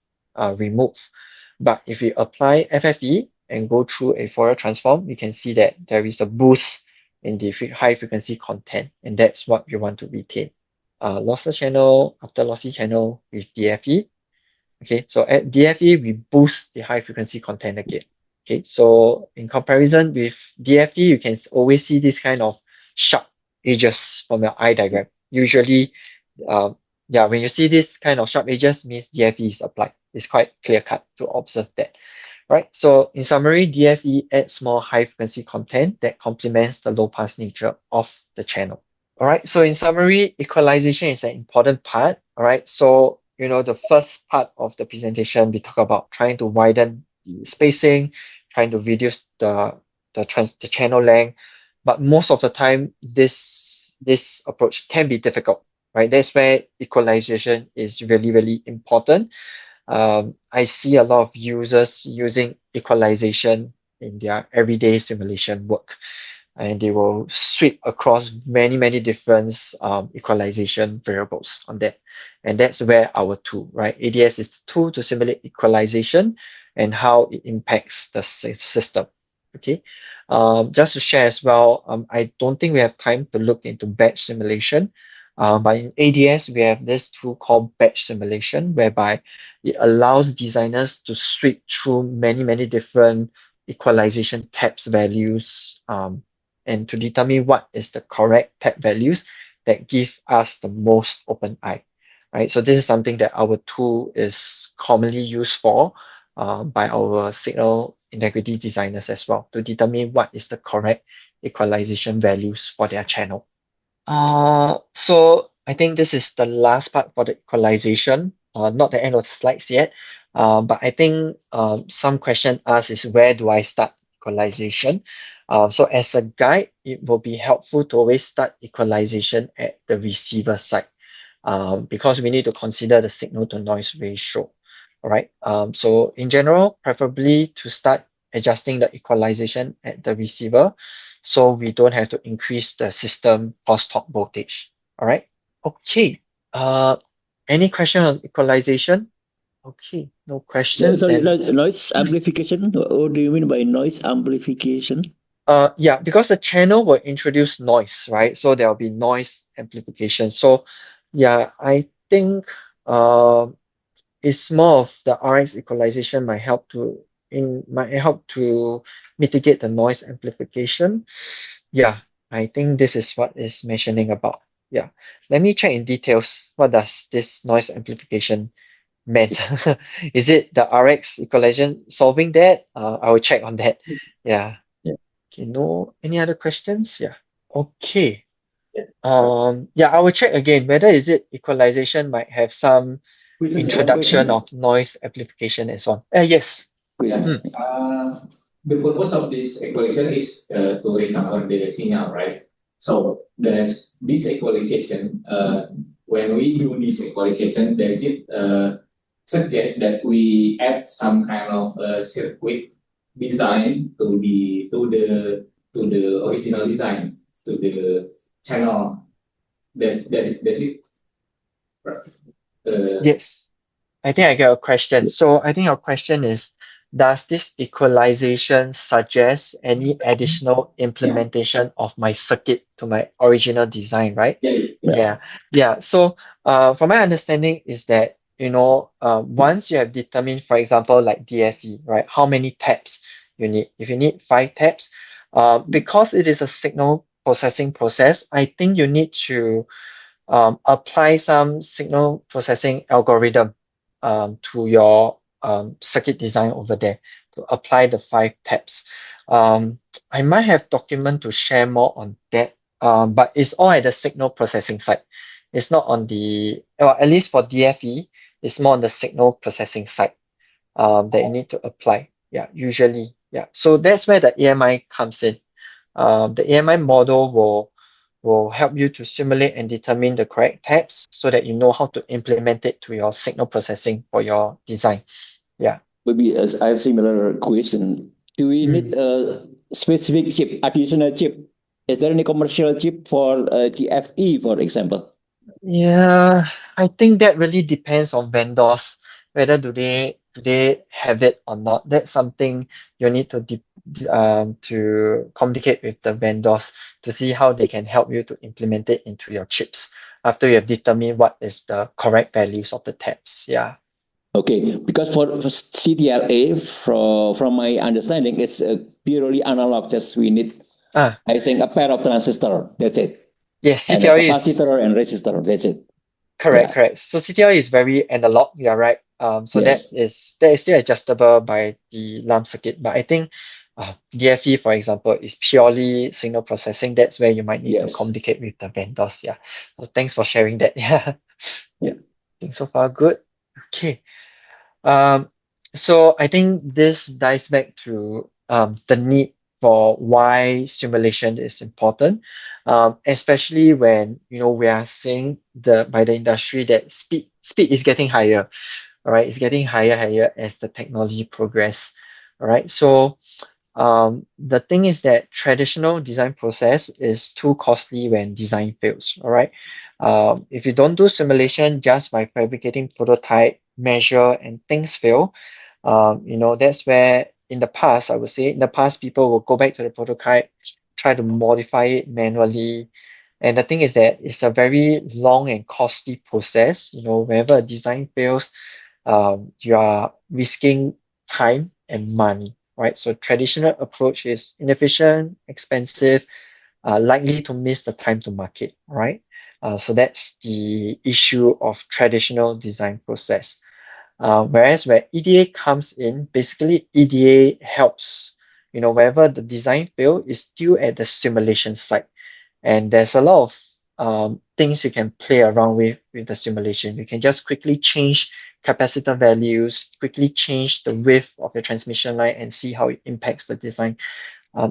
removed. But if you apply FFE and go through a Fourier transform, you can see that there is a boost in the high frequency content, and that's what you want to retain. Lossless channel after lossy channel with DFE. Okay, so at DFE, we boost the high frequency content again. Okay, so in comparison with DFE, you can always see this kind of sharp edges from your eye diagram. Usually, yeah, when you see this kind of sharp edges, means DFE is applied. It's quite clear cut to observe that. Right, so in summary, DFE adds more high frequency content that complements the low pass nature of the channel. All right, so in summary, equalization is an important part. All right, so the first part of the presentation, we talk about trying to widen the spacing, trying to reduce the channel length, but most of the time, this approach can be difficult. Right, that's where equalization is really, really important. I see a lot of users using equalization in their everyday simulation work, and they will sweep across many, many different equalization variables on that. And that's where our tool, right? ADS is the tool to simulate equalization and how it impacts the system. Okay. Just to share as well, I don't think we have time to look into batch simulation. But in ADS, we have this tool called batch simulation, whereby it allows designers to sweep through many, many different equalization tabs values and to determine what is the correct tab values that give us the most open eye. Right? So this is something that our tool is commonly used for by our signal integrity designers as well to determine what is the correct equalization values for their channel. So I think this is the last part for the equalization. Not the end of the slides yet. But I think some question asked is where do I start equalization? So as a guide, it will be helpful to always start equalization at the receiver side, because we need to consider the signal to noise ratio. All right. So in general, preferably to start adjusting the equalization at the receiver, so we don't have to increase the system crosstalk voltage. All right. Okay. Any question on equalization? Okay, no questions. Sorry, Then noise amplification. What do you mean by noise amplification? yeah, because the channel will introduce noise, right? So there will be noise amplification. So yeah, I think it's more of the RX equalization might help to mitigate the noise amplification. Yeah, I think this is what is mentioning about. Yeah, let me check in details. What does this noise amplification meant? Is it the RX equalization solving that? I will check on that. Yeah. Yeah. Okay, no, any other questions? Yeah. Okay. Yeah, I will check again whether is it equalization might have some introduction of noise amplification and so on. Yes. Question. The purpose of this equalization is to recover the signal, right? So does this equalization, when we do this equalization, does it suggest that we add some kind of circuit design to the original design to the channel? Does it? Yes. I think I get a question. So I think your question is, does this equalization suggest any additional implementation of my circuit to my original design, right? Yeah. So from my understanding is that, once you have determined, for example, like DFE, right, how many taps you need. If you need 5 taps, because it is a signal processing process, I think you need to apply some signal processing algorithm to your circuit design over there to apply the 5 taps. I might have document to share more on that, but it's all at the signal processing side. It's not on at least for DFE, it's more on the signal processing side that you need to apply. Yeah, usually. Yeah. So that's where the AMI comes in. The AMI model will will help you to simulate and determine the correct taps so that you know how to implement it to your signal processing for your design. Yeah. Maybe as I have similar question. Do we need a specific chip, additional chip? Is there any commercial chip for the FE, for example? Yeah, I think that really depends on vendors, whether do they have it or not. That's something you need to communicate with the vendors to see how they can help you to implement it into your chips after you have determined what is the correct values of the taps. Yeah. Okay, because for CDLA, from my understanding, it's purely analog. Just we need, Ah, I think, a pair of transistor. That's it, yes, and a CTLA is capacitor and resistor. That's it. correct, Yeah. correct. So CTLA is very analog, you're right. So Yes. that is still adjustable by the lump circuit, but I think DFE, for example, is purely signal processing. That's where you might need to Yes. communicate with the vendors. Yeah. So thanks for sharing that. Yeah. Yeah. I think so far good. Okay. Um, so I think this dives back to the need for why simulation is important, especially when we are seeing by the industry that speed is getting higher. All right, it's getting higher as the technology progress. All right, so the thing is that traditional design process is too costly when design fails. All right. If you don't do simulation just by fabricating prototype, measure, and things fail, that's where in the past, I would say, in the past, people will go back to the prototype, try to modify it manually. And the thing is that it's a very long and costly process. Whenever a design fails, you are risking time and money, right? So traditional approach is inefficient, expensive, likely to miss the time to market, right? So that's the issue of traditional design process. Whereas where EDA comes in, basically EDA helps, wherever the design fail is still at the simulation site. And there's a lot of things you can play around with the simulation. You can just quickly change capacitor values, quickly change the width of your transmission line and see how it impacts the design.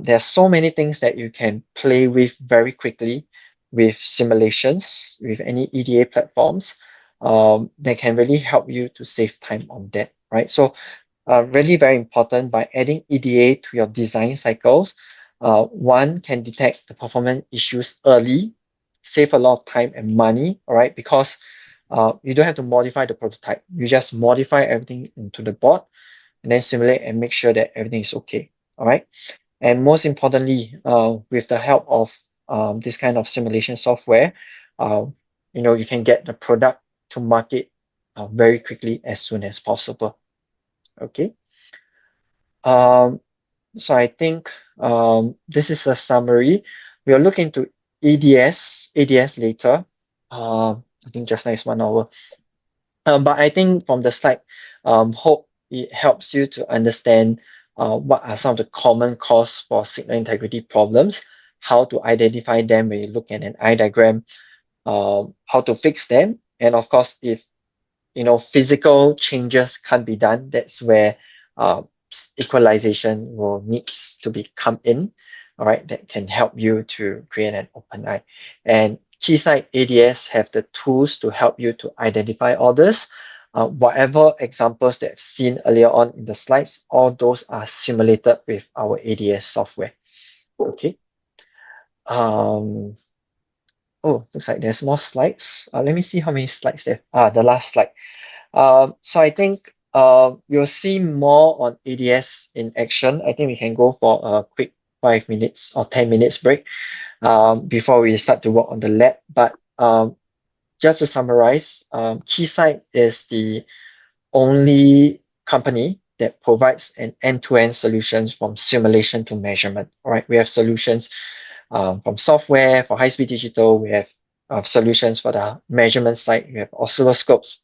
There are so many things that you can play with very quickly with simulations, with any EDA platforms, that can really help you to save time on that, right? So really very important by adding EDA to your design cycles. One can detect the performance issues early, save a lot of time and money, all right? Because you don't have to modify the prototype. You just modify everything into the board and then simulate and make sure that everything is okay, all right? And most importantly, with the help of this kind of simulation software, uh, you can get the product to market very quickly as soon as possible. Okay. Um, so I think this is a summary. We'll look into ADS later. I think just now is 1 hour. But I think from the slide, hope it helps you to understand what are some of the common causes for signal integrity problems, how to identify them when you look at an eye diagram, how to fix them, and of course, if physical changes can't be done, that's where uh, equalization will needs to be come in, all right, that can help you to create an open eye. And Keysight ADS have the tools to help you to identify all this. Whatever examples that I've seen earlier on in the slides, all those are simulated with our ADS software. Okay. Oh, looks like there's more slides. Let me see how many slides there. The last slide. So I think you'll see more on ADS in action. I think we can go for a quick 5 minutes or 10 minutes break before we start to work on the lab. But just to summarize, Keysight is the only company that provides an end-to-end solutions from simulation to measurement. All right, we have solutions from software for high-speed digital. We have solutions for the measurement side. We have oscilloscopes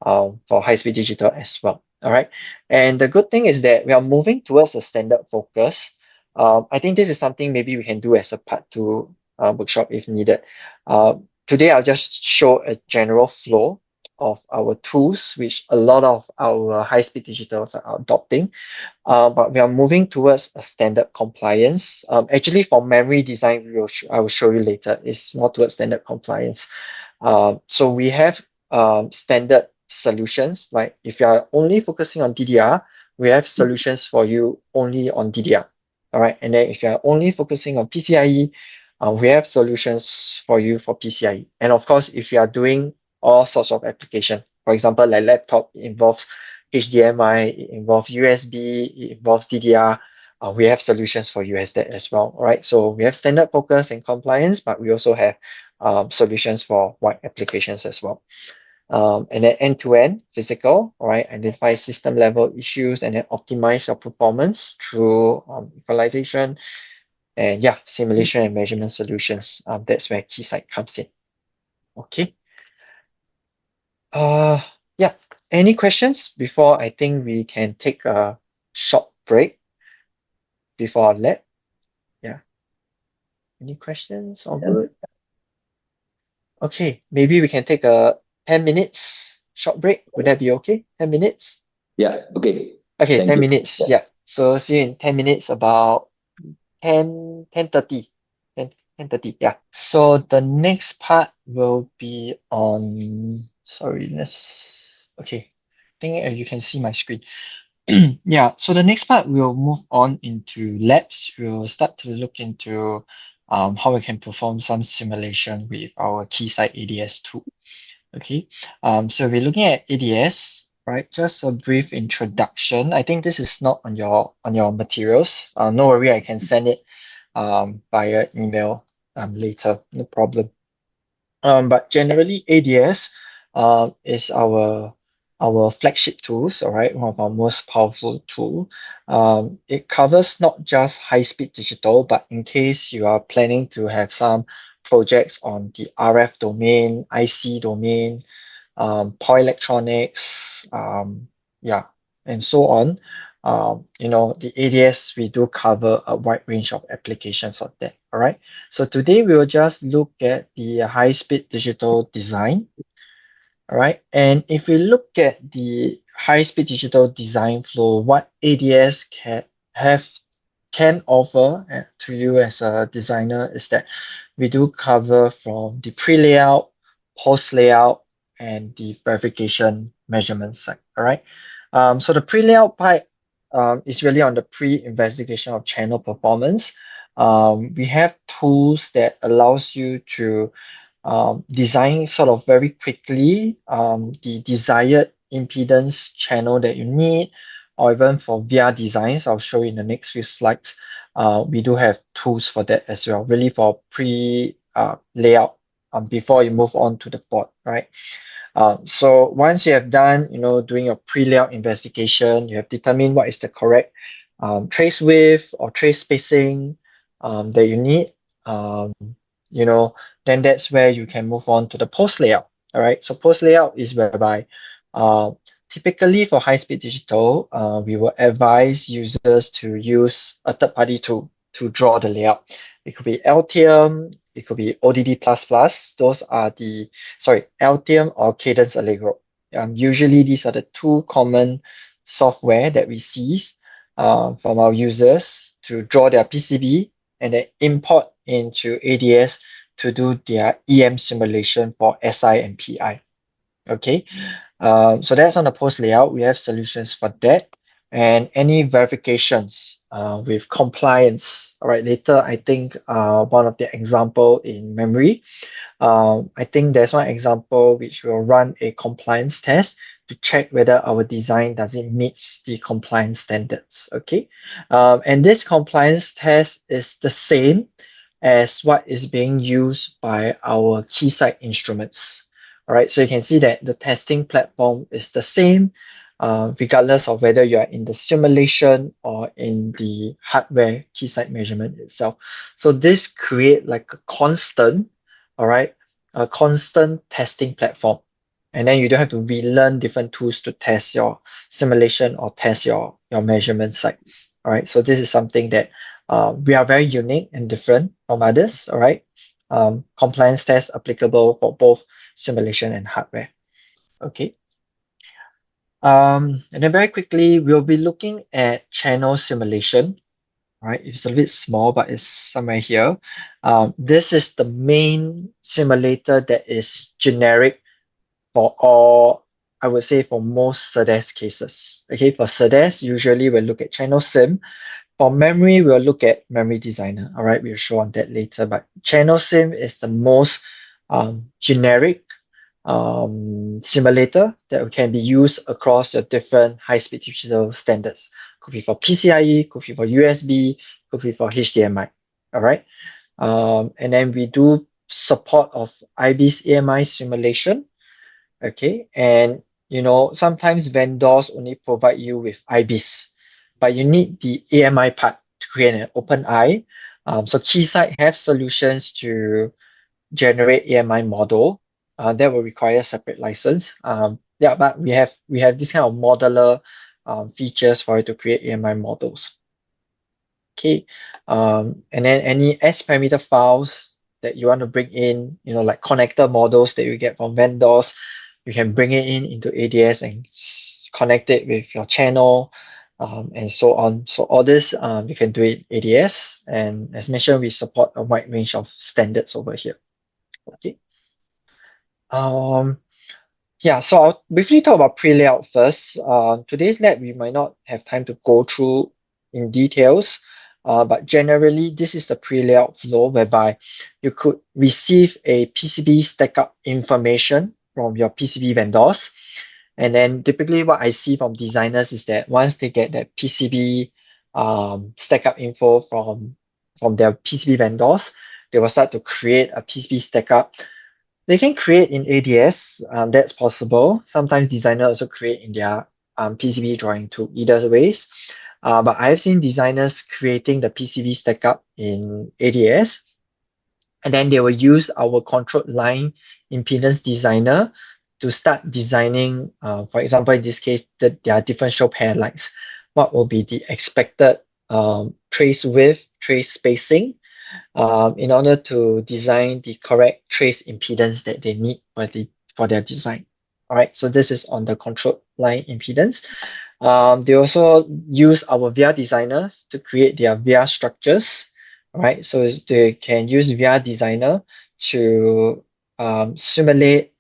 for high-speed digital as well. All right. And the good thing is that we are moving towards a standard focus. I think this is something maybe we can do as a part two workshop if needed. Today, I'll just show a general flow. of our tools, which a lot of our high-speed digitals are adopting. But we are moving towards a standard compliance. Actually, for memory design, I will show you later. It's more towards standard compliance. So we have standard solutions. Like if you are only focusing on DDR, we have solutions for you only on DDR. All right. And then if you are only focusing on PCIe, we have solutions for you for PCIe. And of course, if you are doing all sorts of application, for example, like laptop, it involves HDMI, it involves USB, it involves DDR. We have solutions for you as that as well. All right. So we have standard focus and compliance, but we also have solutions for wide applications as well. And then end-to-end physical, all right, identify system level issues and then optimize your performance through equalization and yeah, simulation and measurement solutions. That's where Keysight comes in. Okay. Yeah. Any questions before I think we can take a short break before our lab? Yeah. Any questions? All good? Okay, maybe we can take a 10 minutes short break. Would that be okay? 10 minutes? Yeah, okay. Okay, Thank 10 you. minutes. Yes. Yeah. So see you in 10 minutes, about 10:30. 10:30. Yeah. So the next part will be on, sorry, okay. I think you can see my screen. Yeah, so the next part we'll move on into labs. We'll start to look into how we can perform some simulation with our Keysight ADS tool. Okay, so we're looking at ADS, right? Just a brief introduction. I think this is not on your materials. No worry, I can send it via email later. No problem. But generally, ADS is our flagship tools, all right, one of our most powerful tool. It covers not just high-speed digital, but in case you are planning to have some projects on the RF domain, IC domain, power electronics, yeah, and so on. The ADS, we do cover a wide range of applications of that, all right? So today we will just look at the high-speed digital design. All right. And if we look at the high-speed digital design flow, what ADS can offer to you as a designer is that we do cover from the pre-layout, post-layout, and the verification measurement side. All right. So the pre-layout part is really on the pre-investigation of channel performance. We have tools that allows you to design sort of very quickly the desired impedance channel that you need, or even for VR designs, I'll show you in the next few slides. We do have tools for that as well, really for layout before you move on to the board, right? So once you have done, doing your pre-layout investigation, you have determined what is the correct trace width or trace spacing that you need. Then that's where you can move on to the post layout. All right. So post layout is whereby typically for high-speed digital, we will advise users to use a third-party tool to draw the layout. It could be Altium, it could be ODB++. Those are Altium or Cadence Allegro. Usually these are the two common software that we see from our users to draw their PCB and then import into ADS to do their EM simulation for SI and PI. Okay, so that's on the post layout. We have solutions for that and any verifications with compliance. All right, later I think one of the example in memory. I think there's one example which will run a compliance test to check whether our design does it meets the compliance standards. Okay, and this compliance test is the same as what is being used by our Keysight instruments. All right, so you can see that the testing platform is the same, regardless of whether you are in the simulation or in the hardware Keysight measurement itself. So this create like a constant, all right, a constant testing platform. And then you don't have to relearn different tools to test your simulation or test your measurement site. All right, so this is something that we are very unique and different from others. All right, compliance tests applicable for both simulation and hardware. Okay. And then very quickly, we'll be looking at channel simulation. Right, it's a bit small, but it's somewhere here. This is the main simulator that is generic for all, I would say for most SERDES cases. Okay, for SERDES, usually we'll look at channel sim. For memory, we'll look at memory designer. All right, we'll show on that later, but channel sim is the most generic simulator that can be used across the different high-speed digital standards. Could be for PCIe, could be for USB, could be for HDMI. All right. And then we do support of IBIS AMI simulation. Okay. And sometimes vendors only provide you with IBIS, but you need the AMI part to create an open eye. So Keysight have solutions to generate AMI model. That will require separate license. Yeah, but we have this kind of modular features for it to create AMI models. Okay. And then any S parameter files that you want to bring in, like connector models that you get from vendors, you can bring it in into ADS and connect it with your channel, and so on. So all this, you can do it ADS. And as mentioned, we support a wide range of standards over here. Okay. Yeah, so I'll briefly talk about pre-layout first. Today's lab, we might not have time to go through in details, but generally, this is the pre-layout flow whereby you could receive a PCB stack-up information from your PCB vendors. And then typically what I see from designers is that once they get that PCB stack-up info from their PCB vendors, they will start to create a PCB stack-up. They can create in ADS, that's possible. Sometimes designers also create in their PCB drawing too, either ways. But I've seen designers creating the PCB stack up in ADS, and then they will use our control line impedance designer to start designing, for example, in this case, there are differential pair lines. What will be the expected trace width, trace spacing, in order to design the correct trace impedance that they need for their design. All right, so this is on the control line impedance. They also use our VR designers to create their VR structures. All right, so they can use VR designer to simulate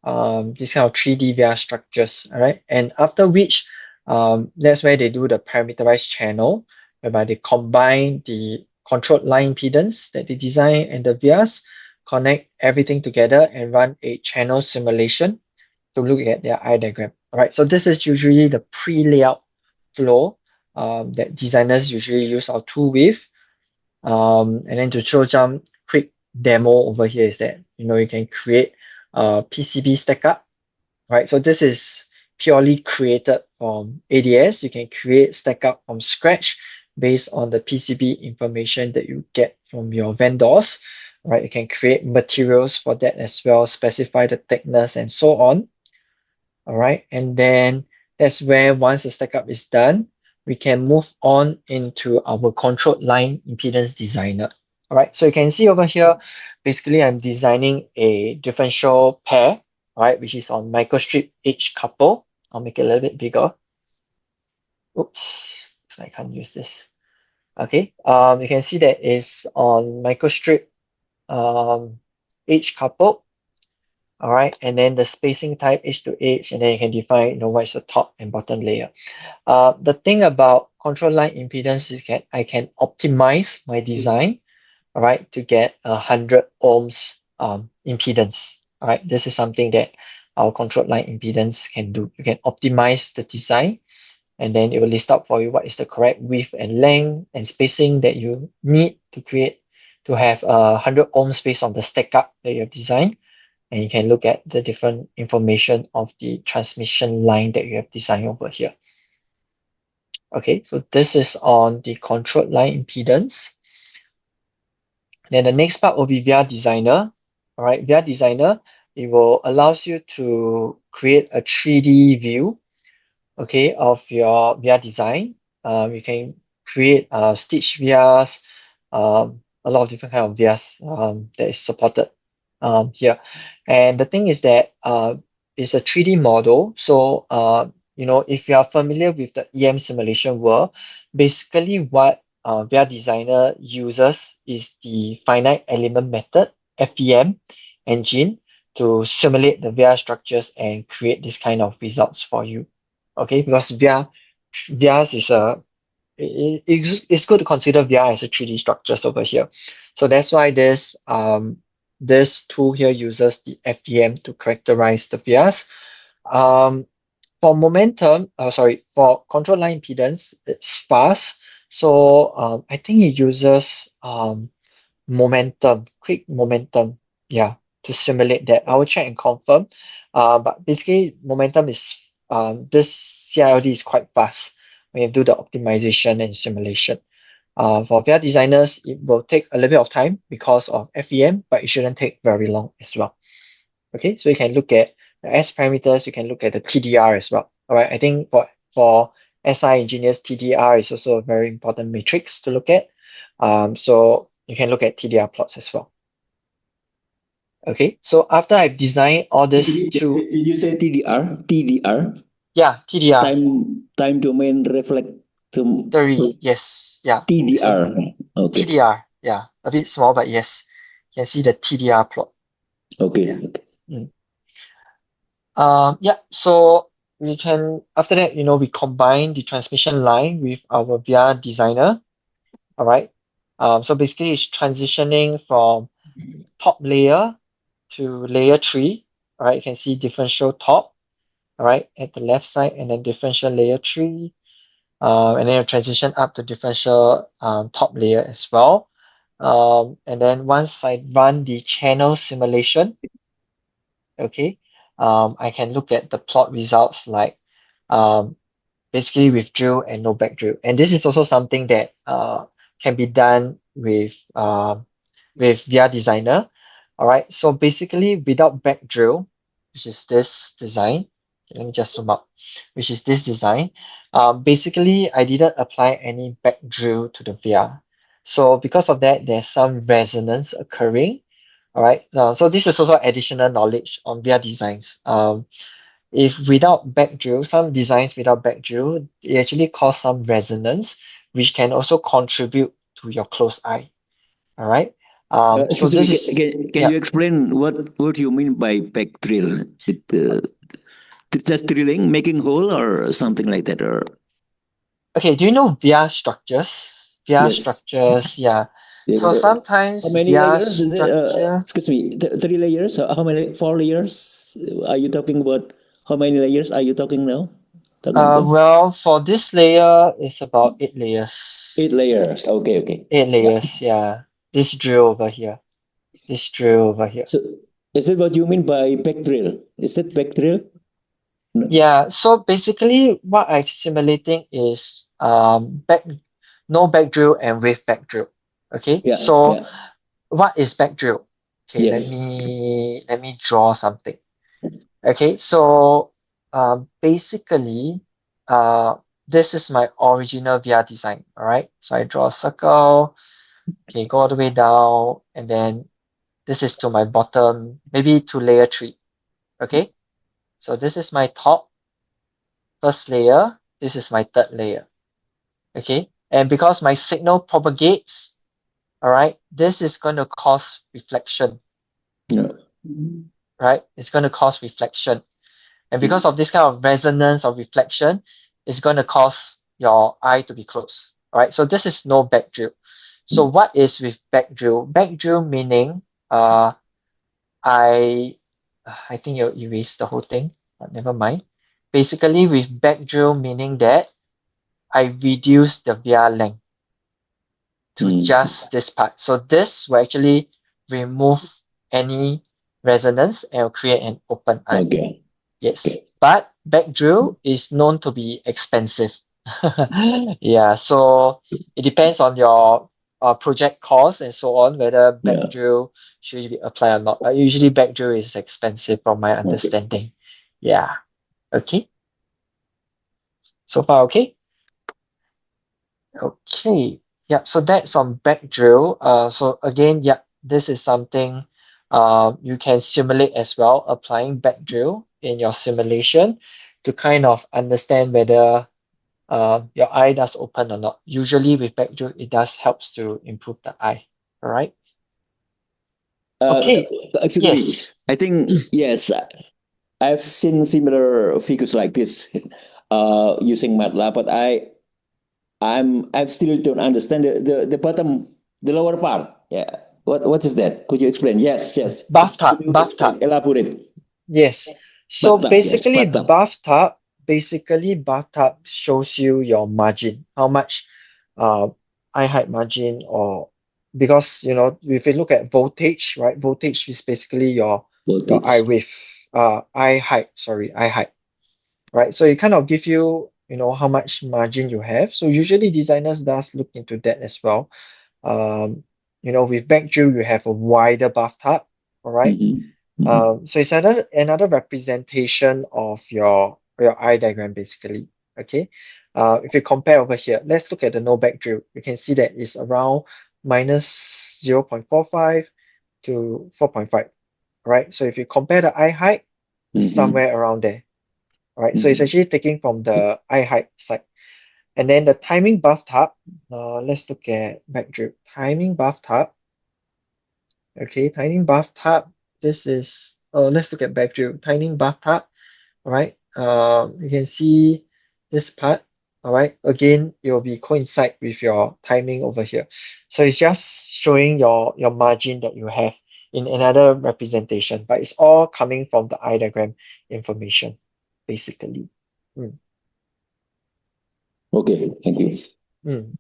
this kind of 3D VR structures. All right, and after which, that's where they do the parameterized channel, whereby they combine the control line impedance that they design and the VRs, connect everything together and run a channel simulation to look at their eye diagram. All right, so this is usually the pre-layout flow that designers usually use our tool with. And then to show some quick demo over here is that you can create a PCB stack up. Right, so this is purely created from ADS. You can create stack up from scratch based on the PCB information that you get from your vendors. Right, you can create materials for that as well, specify the thickness and so on. All right, and then that's where once the stack up is done, we can move on into our control line impedance designer. All right, so you can see over here, basically I'm designing a differential pair, right, which is on microstrip H couple. I'll make it a little bit bigger. Oops, looks like I can't use this. Okay, you can see that is on microstrip H couple. All right, and then the spacing type H to H, and then you can define what is the top and bottom layer. The thing about control line impedance is that I can optimize my design, all right, to get 100 ohms impedance. All right, this is something that our control line impedance can do. You can optimize the design, and then it will list out for you what is the correct width and length and spacing that you need to create to have 100 ohms based on the stack up that you have designed. And you can look at the different information of the transmission line that you have designed over here. Okay, so this is on the control line impedance. Then the next part will be VR Designer. All right, VR Designer, it will allows you to create a 3D view, okay, of your VR design. You can create stitch VRs, a lot of different kind of VRs that is supported here. And the thing is that is a 3D model. So, if you are familiar with the EM simulation world, basically what VR Designer uses is the finite element method, FEM engine, to simulate the VR structures and create this kind of results for you. Okay, because VR is it's good to consider VR as a 3D structures over here. So that's why this tool here uses the FEM to characterize the VRs. For momentum, for control line impedance, it's fast. So I think it uses quick momentum, yeah, to simulate that. I will check and confirm. But basically, momentum is this CILD is quite fast when you do the optimization and simulation. For VR designers, it will take a little bit of time because of FEM, but it shouldn't take very long as well. Okay, so you can look at the S parameters, you can look at the TDR as well. All right, I think for SI engineers, TDR is also a very important matrix to look at. So you can look at TDR plots as well. Okay, so after I've designed all this to Did you say TDR? TDR? yeah, TDR. Time domain reflect to yes, yeah. TDR. So, Okay. TDR, yeah, a bit small, but yes, you can see the TDR plot. Okay. Yeah, so we can, after that, we combine the transmission line with our VR designer. All right. So basically it's transitioning from top layer to layer 3. All right, you can see differential top, all right, at the left side, and then differential layer 3. And then you transition up to differential top layer as well. And then once I run the channel simulation, okay, I can look at the plot results like basically with drill and no back drill. And this is also something that can be done with VR Designer. All right, so basically without back drill, which is this design, okay, let me just zoom up, which is this design. Basically, I didn't apply any back drill to the VR. So because of that, there's some resonance occurring. All right, so this is also additional knowledge on VR designs. If without back drill, some designs without back drill, it actually cause some resonance, which can also contribute to your closed eye. All right. So Excuse me, this is can you explain what you mean by back drill? Just drilling, making hole, or something like that, or okay. Do you know VR structures? VR yes. structures, yeah. Yeah, So sometimes how many VR layers is it? structure. Excuse me, 3 layers? How many? 4 layers? Are you talking about? How many layers are you talking now? Talking about Well, for this layer, it's about 8 8 layers. layers. Okay, okay. Eight Yeah. layers, yeah. This drill over here. This drill over here. So, is that what you mean by back drill? Is that back drill? No. Yeah, so basically what I'm simulating is no back drill and with back drill. Okay, Yeah, so yeah. what is back drill? Okay, let Yes. me draw something. Okay, so basically this is my original VR design. All right, so I draw a circle. Okay, go all the way down, and then this is to my bottom, maybe to layer 3. Okay, so this is my top first layer, this is my third layer. Okay, and because my signal propagates, all right, this is going to cause reflection, Yeah. right? It's going to cause reflection. And because of this kind of resonance or reflection, it's going to cause your eye to be closed. All right, so this is no back drill. So what is with back drill? Back drill meaning I think you erased the whole thing, but never mind. Basically, with back drill meaning that I reduce the VR length to just this part. So this will actually remove any resonance and will create an open eye. Okay. Yes, but back drill is known to be expensive. Yeah, so it depends on your project cost and so on, whether back Yeah. drill should be applied or not. But usually back drill is expensive from my understanding. Yeah. Okay. So far, okay? Okay. Yeah, so that's on back drill. So again, yeah, this is something you can simulate as well, applying back drill. in your simulation to kind of understand whether your eye does open or not. Usually with backdrop, it does helps to improve the eye. All right. Okay. Excuse me. Yes. I think yes, I've seen similar figures like this using MATLAB, but I still don't understand the bottom, the lower part. Yeah. What is that? Could you explain? Yes, yes. Bathtub. Could you Bathtub. explain? Elaborate. Yes. So Bathtub, yes, basically, bathtub. bathtub shows you your margin, how much uh, eye height margin, or because if you look at voltage, right? Voltage is basically your eye Voltage. width, eye height, sorry, eye height, right? So it kind of give you, how much margin you have. So usually designers does look into that as well. With backdrop, you have a wider bathtub, all right? So it's another representation of your eye diagram basically. Okay. If you compare over here, let's look at the no back drill. You can see that it's around minus 0.45 to 4.5. Right. So if you compare the eye height, it's somewhere around there. Right. So it's actually taking from the eye height side. And then the timing bathtub, let's look at back drill. Timing bathtub. Okay, timing bathtub. This is let's look at back drill. Timing bathtub. All right. You can see this part. All right. Again, it will be coincide with your timing over here. So it's just showing your margin that you have in another representation, but it's all coming from the eye diagram information, basically. Mm. Okay, thank you. Mm.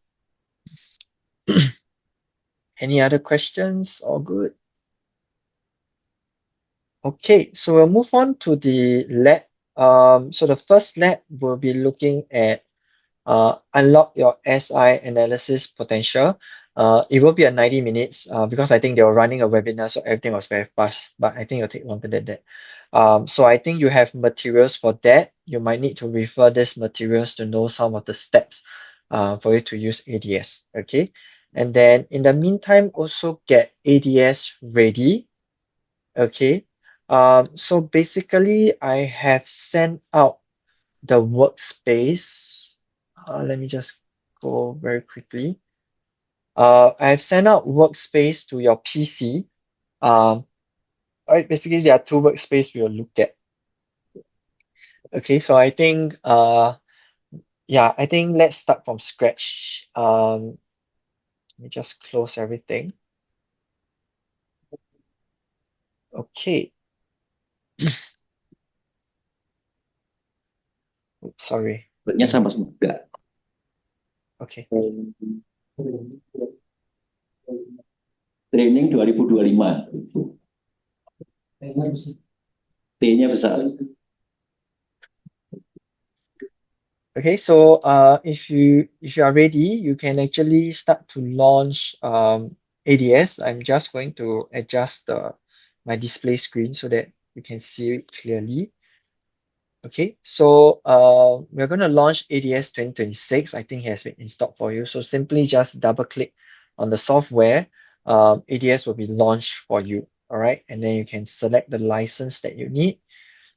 Any other questions? All good? Okay, so we'll move on to the lab. So the first lab will be looking at unlock your SI analysis potential. It will be at 90 minutes because I think they were running a webinar, so everything was very fast, but I think it'll take longer than that. So I think you have materials for that. You might need to refer these materials to know some of the steps for you to use ADS. Okay. And then in the meantime, also get ADS ready. Okay. So basically, I have sent out the workspace. Let me just go very quickly. I've sent out workspace to your PC. Basically, there are two workspace we'll look at. Okay, so I think I think let's start from scratch. Let me just close everything. Okay. Oops, sorry. Sebenarnya sama juga. Okay. Training 2025. T-nya besar. Okay, so if you are ready, you can actually start to launch ADS. I'm just going to adjust my display screen so that you can see it clearly. Okay, so we're going to launch ADS 2026. I think it has been installed for you. So simply just double click on the software. ADS will be launched for you. All right, and then you can select the license that you need.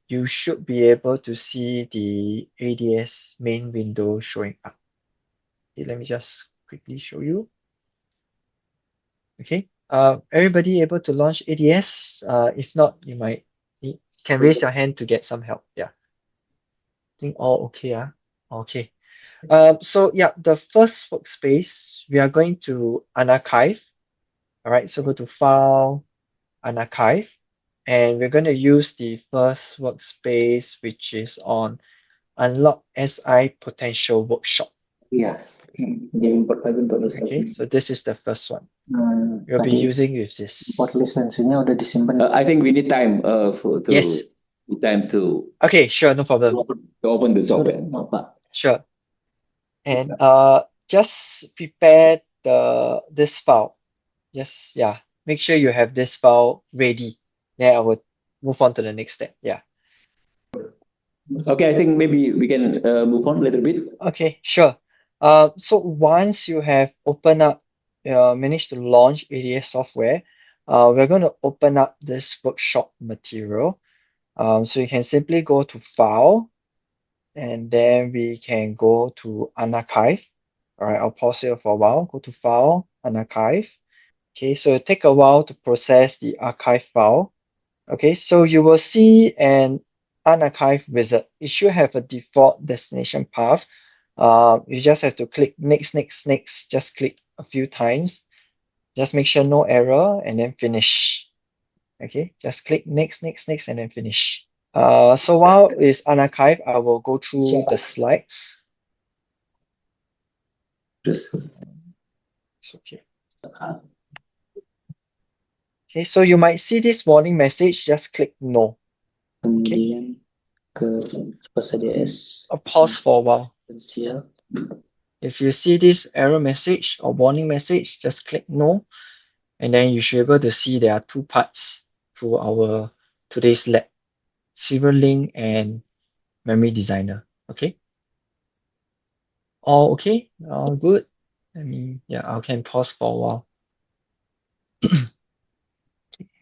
You should be able to see the ADS main window showing up. Okay, let me just quickly show you. Okay, everybody able to launch ADS? If not, you might can raise your hand to get some help. Yeah, I think all okay. Okay. So yeah, the first workspace we are going to unarchive. All right, so go to File, Unarchive, and we're going to use the first workspace, which is on Unlock SI Potential Workshop. Iya, yang import lagi untuk lisensi. Okay, so this is the first one. We'll be Tadi using with this. import lisensinya udah disimpan. I think we need time Yes. to Okay, sure, no problem. open the Sudah, software. Pak. Sure. And just prepare this file. Just make sure you have this file ready. Then I will move on to the next step. Yeah. Okay, I think maybe we can move on a little bit. Okay, sure. So once you have opened up, managed to launch ADS software, we're going to open up this workshop material. So you can simply go to File, and then we can go to Unarchive. All right, I'll pause here for a while. Go to File, Unarchive. Okay, so it take a while to process the archive file. Okay, so you will see an unarchive wizard. It should have a default destination path. You just have to click next, next, next. Just click a few times. Just make sure no error, and then finish. Okay, just click next, next, next, and then finish. So while it's unarchived, I will go through the slides. Terus It's okay. Okay, so you might see this warning message. Just click no. kemudian ke Keysight ADS I'll pause for a while. potensial. If you see this error message or warning message, just click no, and then you should be able to see there are two parts to our today's lab: Serial Link and Memory Designer. Okay, all okay, all good. I can pause for a while.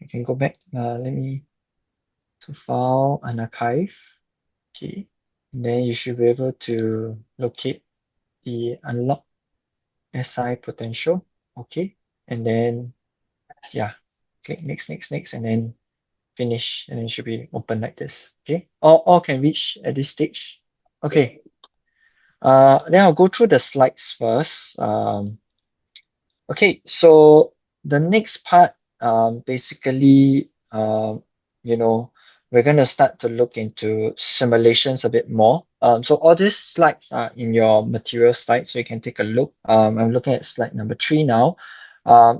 I can go back. Let me to File and Archive. Okay, and then you should be able to locate the unlock SI potential. Okay, and then click next, next, next, and then finish, and then it should be open like this. Okay, all can reach at this stage. Okay, then I'll go through the slides first. Okay, so the next part, basically, we're gonna start to look into simulations a bit more. So all these slides are in your material slides, so you can take a look. I'm looking at slide number 3 now.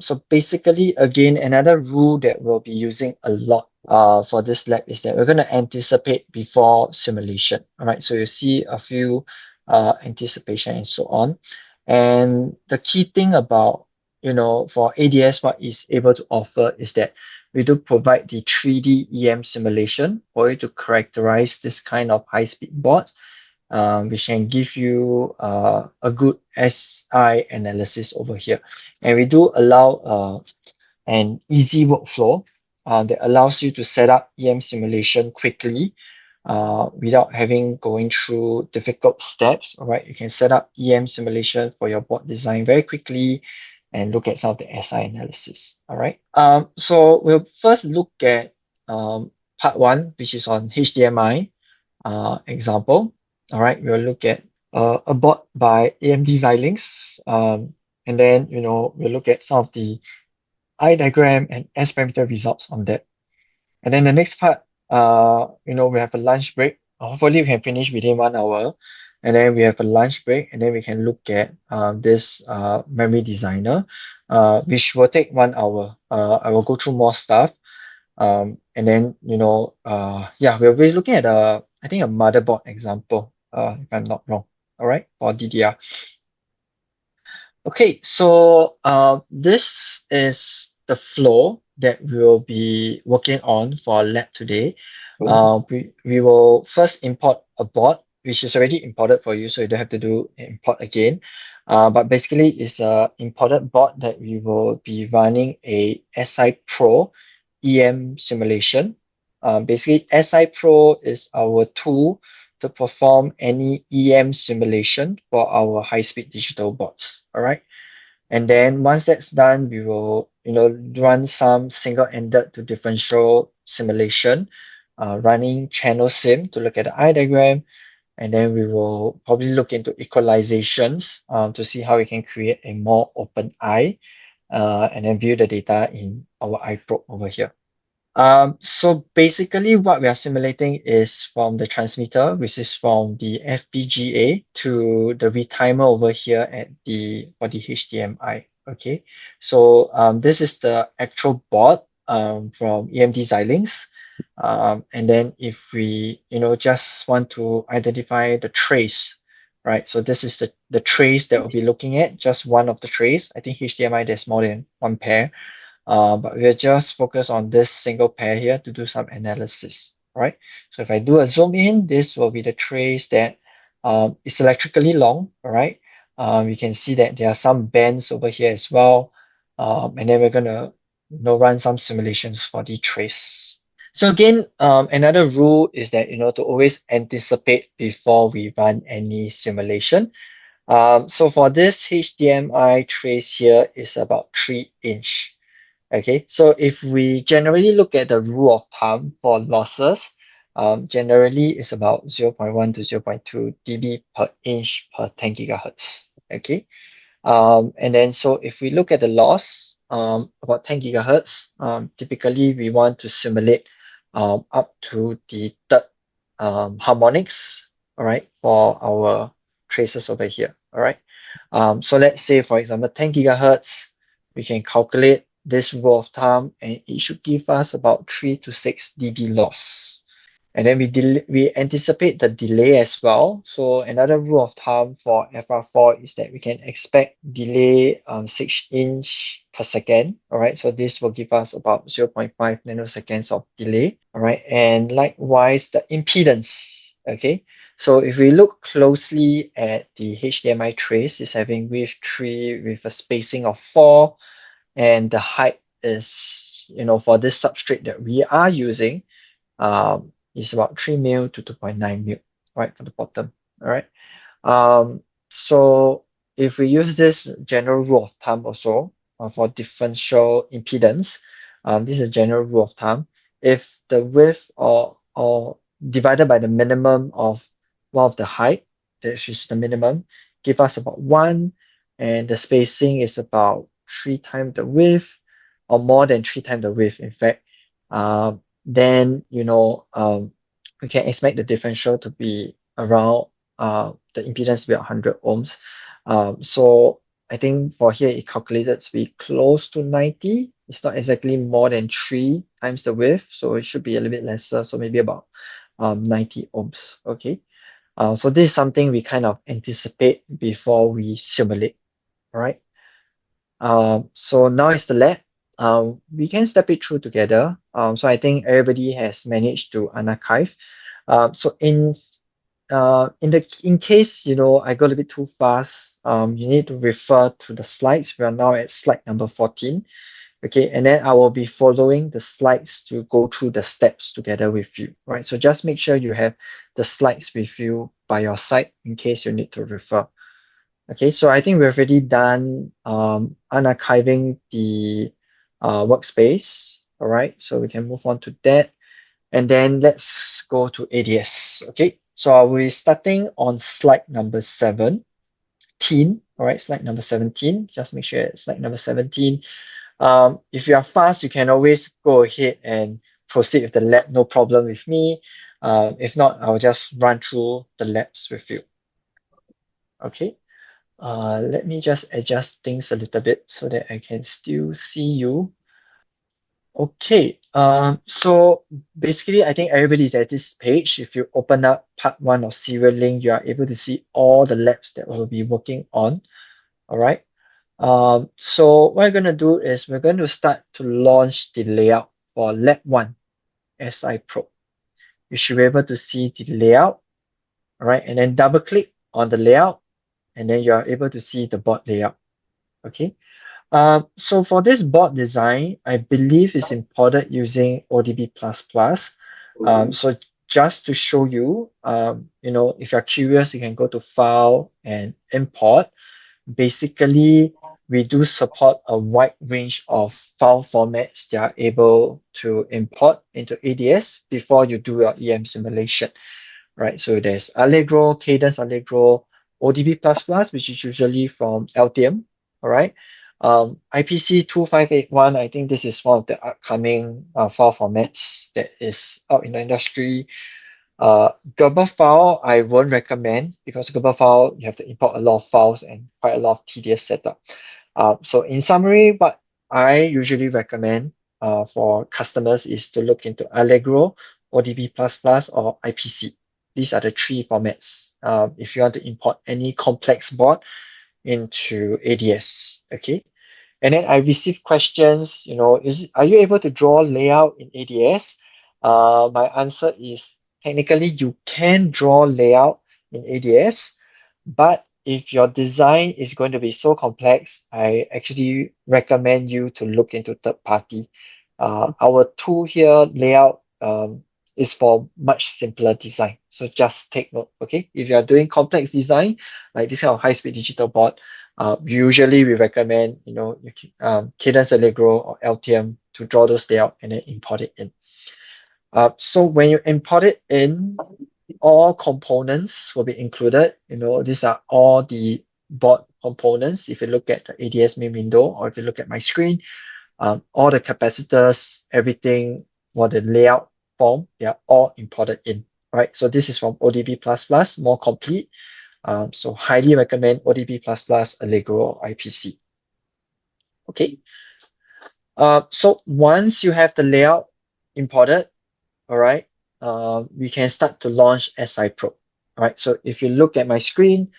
So basically, again, another rule that we'll be using a lot for this lab is that we're going to anticipate before simulation. All right, so you see a few anticipation and so on. And the key thing about, for ADS, what is able to offer is that we do provide the 3D EM simulation for you to characterize this kind of high-speed board, which can give you a good SI analysis over here. And we do allow an easy workflow that allows you to set up EM simulation quickly without going through difficult steps. All right, you can set up EM simulation for your board design very quickly and look at some of the SI analysis. All right. So we'll first look at part 1, which is on HDMI example. All right, we'll look at a board by AMD Xilinx, and then we'll look at some of the eye diagram and S parameter results on that. And then the next part, we have a lunch break. Hopefully, we can finish within 1 hour. And then we have a lunch break, and then we can look at this memory designer, which will take 1 hour. I will go through more stuff. And then, we'll be looking at I think a motherboard example, if I'm not wrong. All right, for DDR. Okay, so this is the flow that we'll be working on for our lab today. We will first import a board, which is already imported for you, so you don't have to do import again. But basically, it's a imported board that we will be running a SI Pro EM simulation. Basically, SI Pro is our tool to perform any EM simulation for our high-speed digital boards. All right. And then once that's done, we will, run some single-ended to differential simulation, running channel sim to look at the eye diagram. And then we will probably look into equalizations to see how we can create a more open eye, and then view the data in our eye probe over here. So basically what we are simulating is from the transmitter, which is from the FPGA to the retimer over here for the HDMI. Okay, so this is the actual board from AMD Xilinx. And then if we just want to identify the trace, right? So this is the trace that we'll be looking at, just one of the trace. I think HDMI there's more than one pair. But we're just focused on this single pair here to do some analysis, right? So if I do a zoom in, this will be the trace that is electrically long, all right? You can see that there are some bands over here as well. And then we're gonna run some simulations for the trace. So again, another rule is that, to always anticipate before we run any simulation. So for this HDMI trace here is about 3 inch. Okay, so if we generally look at the rule of thumb for losses, generally it's about 0.1 to 0.2 dB per inch per 10 gigahertz. Okay, and then so if we look at the loss, about 10 gigahertz, typically we want to simulate up to the third harmonics, all right, for our traces over here, all right. So let's say, for example, 10 gigahertz, we can calculate this rule of thumb, and it should give us about 3 to 6 dB loss. And then we anticipate the delay as well. So another rule of thumb for FR4 is that we can expect delay 6 inch per second. All right. So this will give us about 0.5 nanoseconds of delay. All right. And likewise, the impedance. Okay. So if we look closely at the HDMI trace, it's having width 3 with a spacing of 4, and the height is, for this substrate that we are using, is about 3 mil to 2.9 mil, right, for the bottom. All right. So if we use this general rule of thumb also for differential impedance, this is a general rule of thumb. If the width or divided by the minimum of one of the height, that is the minimum, give us about 1, and the spacing is about 3 times the width, or more than 3 times the width, in fact, then we can expect the differential to be around the impedance to be 100 ohms. So I think for here it calculated to be close to 90. It's not exactly more than 3 times the width, so it should be a little bit lesser, so maybe about 90 ohms. Okay. So this is something we kind of anticipate before we simulate. All right. So now is the lab. We can step it through together. So I think everybody has managed to unarchive. So in case I go a little bit too fast, you need to refer to the slides. We are now at slide number 14. Okay, and then I will be following the slides to go through the steps together with you. Right. So just make sure you have the slides with you by your side in case you need to refer. Okay, so I think we've already done unarchiving the workspace. All right, so we can move on to that. And then let's go to ADS. Okay, so I'll be starting on slide number 17. All right, slide number 17. Just make sure it's slide number 17. If you are fast, you can always go ahead and proceed with the lab, no problem with me. If not, I'll just run through the labs with you. Okay. Let me just adjust things a little bit so that I can still see you. Okay, so basically, I think everybody's at this page. If you open up part 1 of serial link, you are able to see all the labs that we'll be working on. All right. So what we're going to do is we're going to start to launch the layout for lab 1 SI Pro. You should be able to see the layout. All right, and then double click on the layout, and then you are able to see the board layout. Okay. So for this board design, I believe it's imported using ODB++. So just to show you, if you're curious, you can go to File and Import. Basically, we do support a wide range of file formats that are able to import into ADS before you do your EM simulation. Right, so there's Allegro, Cadence Allegro, ODB++, which is usually from Altium. All right. IPC 2581, I think this is one of the upcoming file formats that is out in the industry. Gerber file, I won't recommend, because Gerber file, you have to import a lot of files and quite a lot of tedious setup. So in summary, what I usually recommend for customers is to look into Allegro, ODB++, or IPC. These are the 3 formats if you want to import any complex board into ADS. Okay. And then I received questions, are you able to draw layout in ADS? My answer is technically you can draw layout in ADS, but if your design is going to be so complex, I actually recommend you to look into third party. Our tool here, layout, is for much simpler design. So just take note, okay? If you are doing complex design, like this kind of high-speed digital board, usually we recommend, Cadence Allegro or LTM to draw those layout and then import it in. So when you import it in, all components will be included. These are all the board components. If you look at the ADS main window, or if you look at my screen, all the capacitors, everything, or the layout form, they are all imported in, right? So this is from ODB++, more complete. So highly recommend ODB++, Allegro, IPC. Okay. So once you have the layout imported, all right, we can start to launch SI Pro. All right, so if you look at my screen,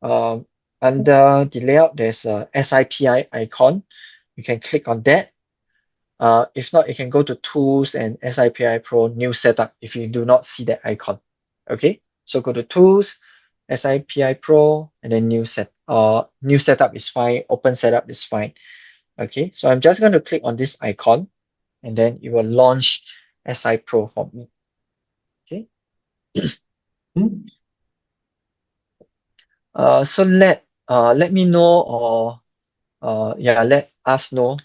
under the layout, there's a SIPI icon. You can click on that. If not, you can go to Tools and SIPI Pro New Setup if you do not see that icon. Okay, so go to Tools, SIPI Pro, and then New Setup is fine. Open Setup is fine. Okay, so I'm just going to click on this icon, and then it will launch SI Pro for me. Okay. So let me know, or let us know.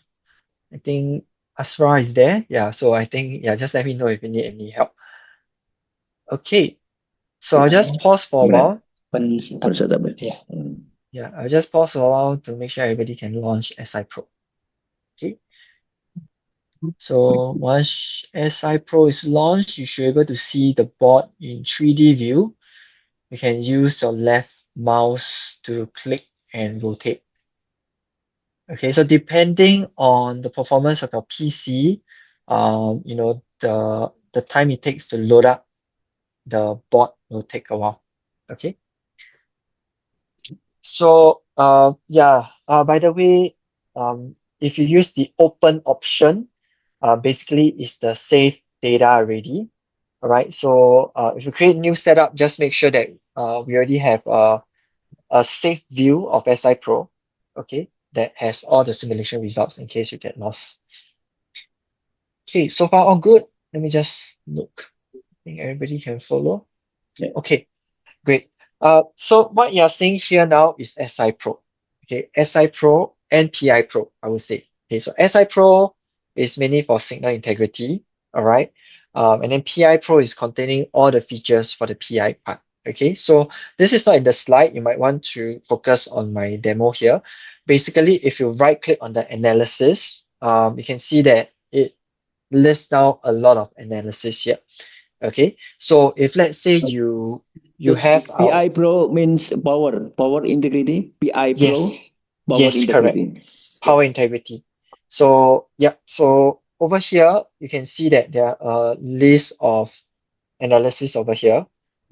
I think Asra is there. Yeah, so I think just let me know if you need any help. Okay, so I'll just pause for a while. Yeah. Yeah, I'll just pause for a while to make sure everybody can launch SI Pro. Okay. So once SI Pro is launched, you should be able to see the board in 3D view. You can use your left mouse to click and rotate. Okay, so depending on the performance of your PC, the time it takes to load up the board will take a while. Okay. So by the way, if you use the open option, basically it's the save data already. All right. So if you create new setup, just make sure that we already have a safe view of SI Pro. Okay, that has all the simulation results in case you get lost. Okay, so far all good. Let me just look. I think everybody can follow. Yeah. Okay, great. So what you're seeing here now is SI Pro. Okay, SI Pro and PI Pro, I would say. Okay, so SI Pro is mainly for signal integrity. All right. And then PI Pro is containing all the features for the PI part. Okay, so this is not in the slide. You might want to focus on my demo here. Basically, if you right click on the analysis, you can see that it lists down a lot of analysis here. Okay, so if let's say you have PI Pro means power integrity. PI Pro, yes, power yes, correct, integrity. power integrity. So so over here you can see that there are a list of analysis over here.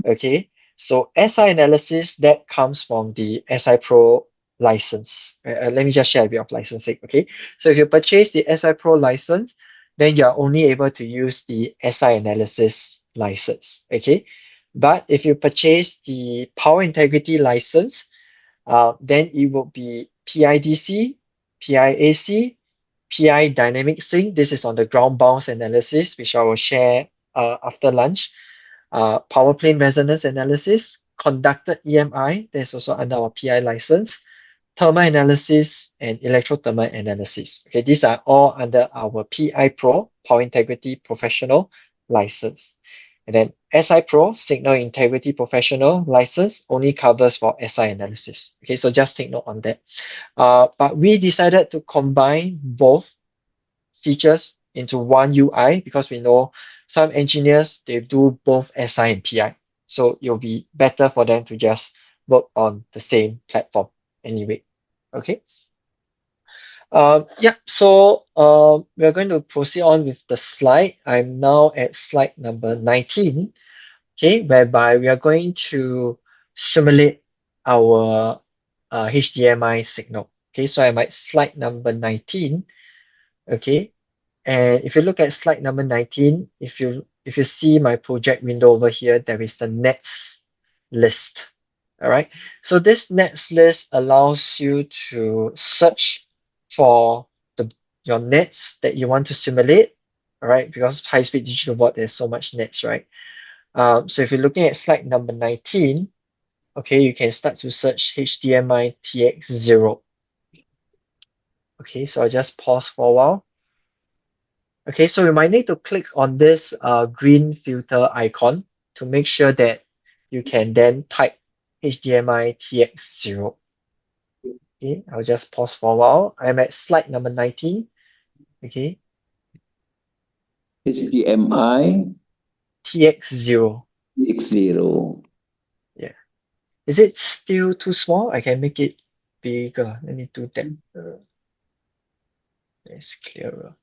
Okay, so SI analysis that comes from the SI Pro license. Let me just share a bit of licensing. Okay, so if you purchase the SI Pro license, then you're only able to use the SI analysis license. Okay, but if you purchase the power integrity license, then it will be PIDC, PIAC, PI dynamic sync. This is on the ground bounce analysis, which I will share after lunch. Power plane resonance analysis, conducted EMI, that's also under our PI license, thermal analysis, and electrothermal analysis. Okay, these are all under our PI Pro, Power Integrity Professional license. And then SI Pro, Signal Integrity Professional license, only covers for SI analysis. Okay, so just take note on that. But we decided to combine both features into one UI because we know some engineers, they do both SI and PI. So it'll be better for them to just work on the same platform anyway. Okay. So we're going to proceed on with the slide. I'm now at slide number 19, okay, whereby we are going to simulate our HDMI signal. Okay, so I'm at slide number 19. Okay, and if you look at slide number 19, if you see my project window over here, there is the nets list. All right. So this nets list allows you to search for your nets that you want to simulate. all right? Because high-speed digital board, there's so much nets, right? So if you're looking at slide number 19, okay, you can start to search HDMI TX0. Okay, so I'll just pause for a while. Okay, so you might need to click on this green filter icon to make sure that you can then type HDMI TX0. Okay, I'll just pause for a while. I'm at slide number 19. Okay, HDMI TX0. X0. Yeah. Is it still too small? I can make it bigger. Let me do that. It's clearer.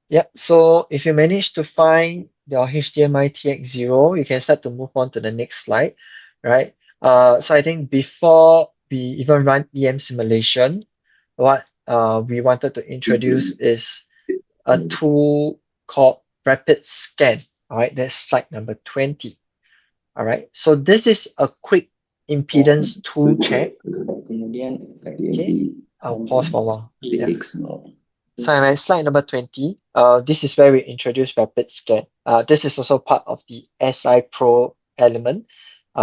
Yep. So if you manage to find your HDMI TX0, you can start to move on to the next slide, right? So I think before we even run EM simulation, what we wanted to introduce is a tool called Rapid Scan. All right, that's slide number 20. All right, so this is a quick impedance tool check. Kemudian Okay, I'll pause for a while. Yeah. TX0. So I'm at slide number 20. This is where we introduce Rapid Scan. This is also part of the SI Pro element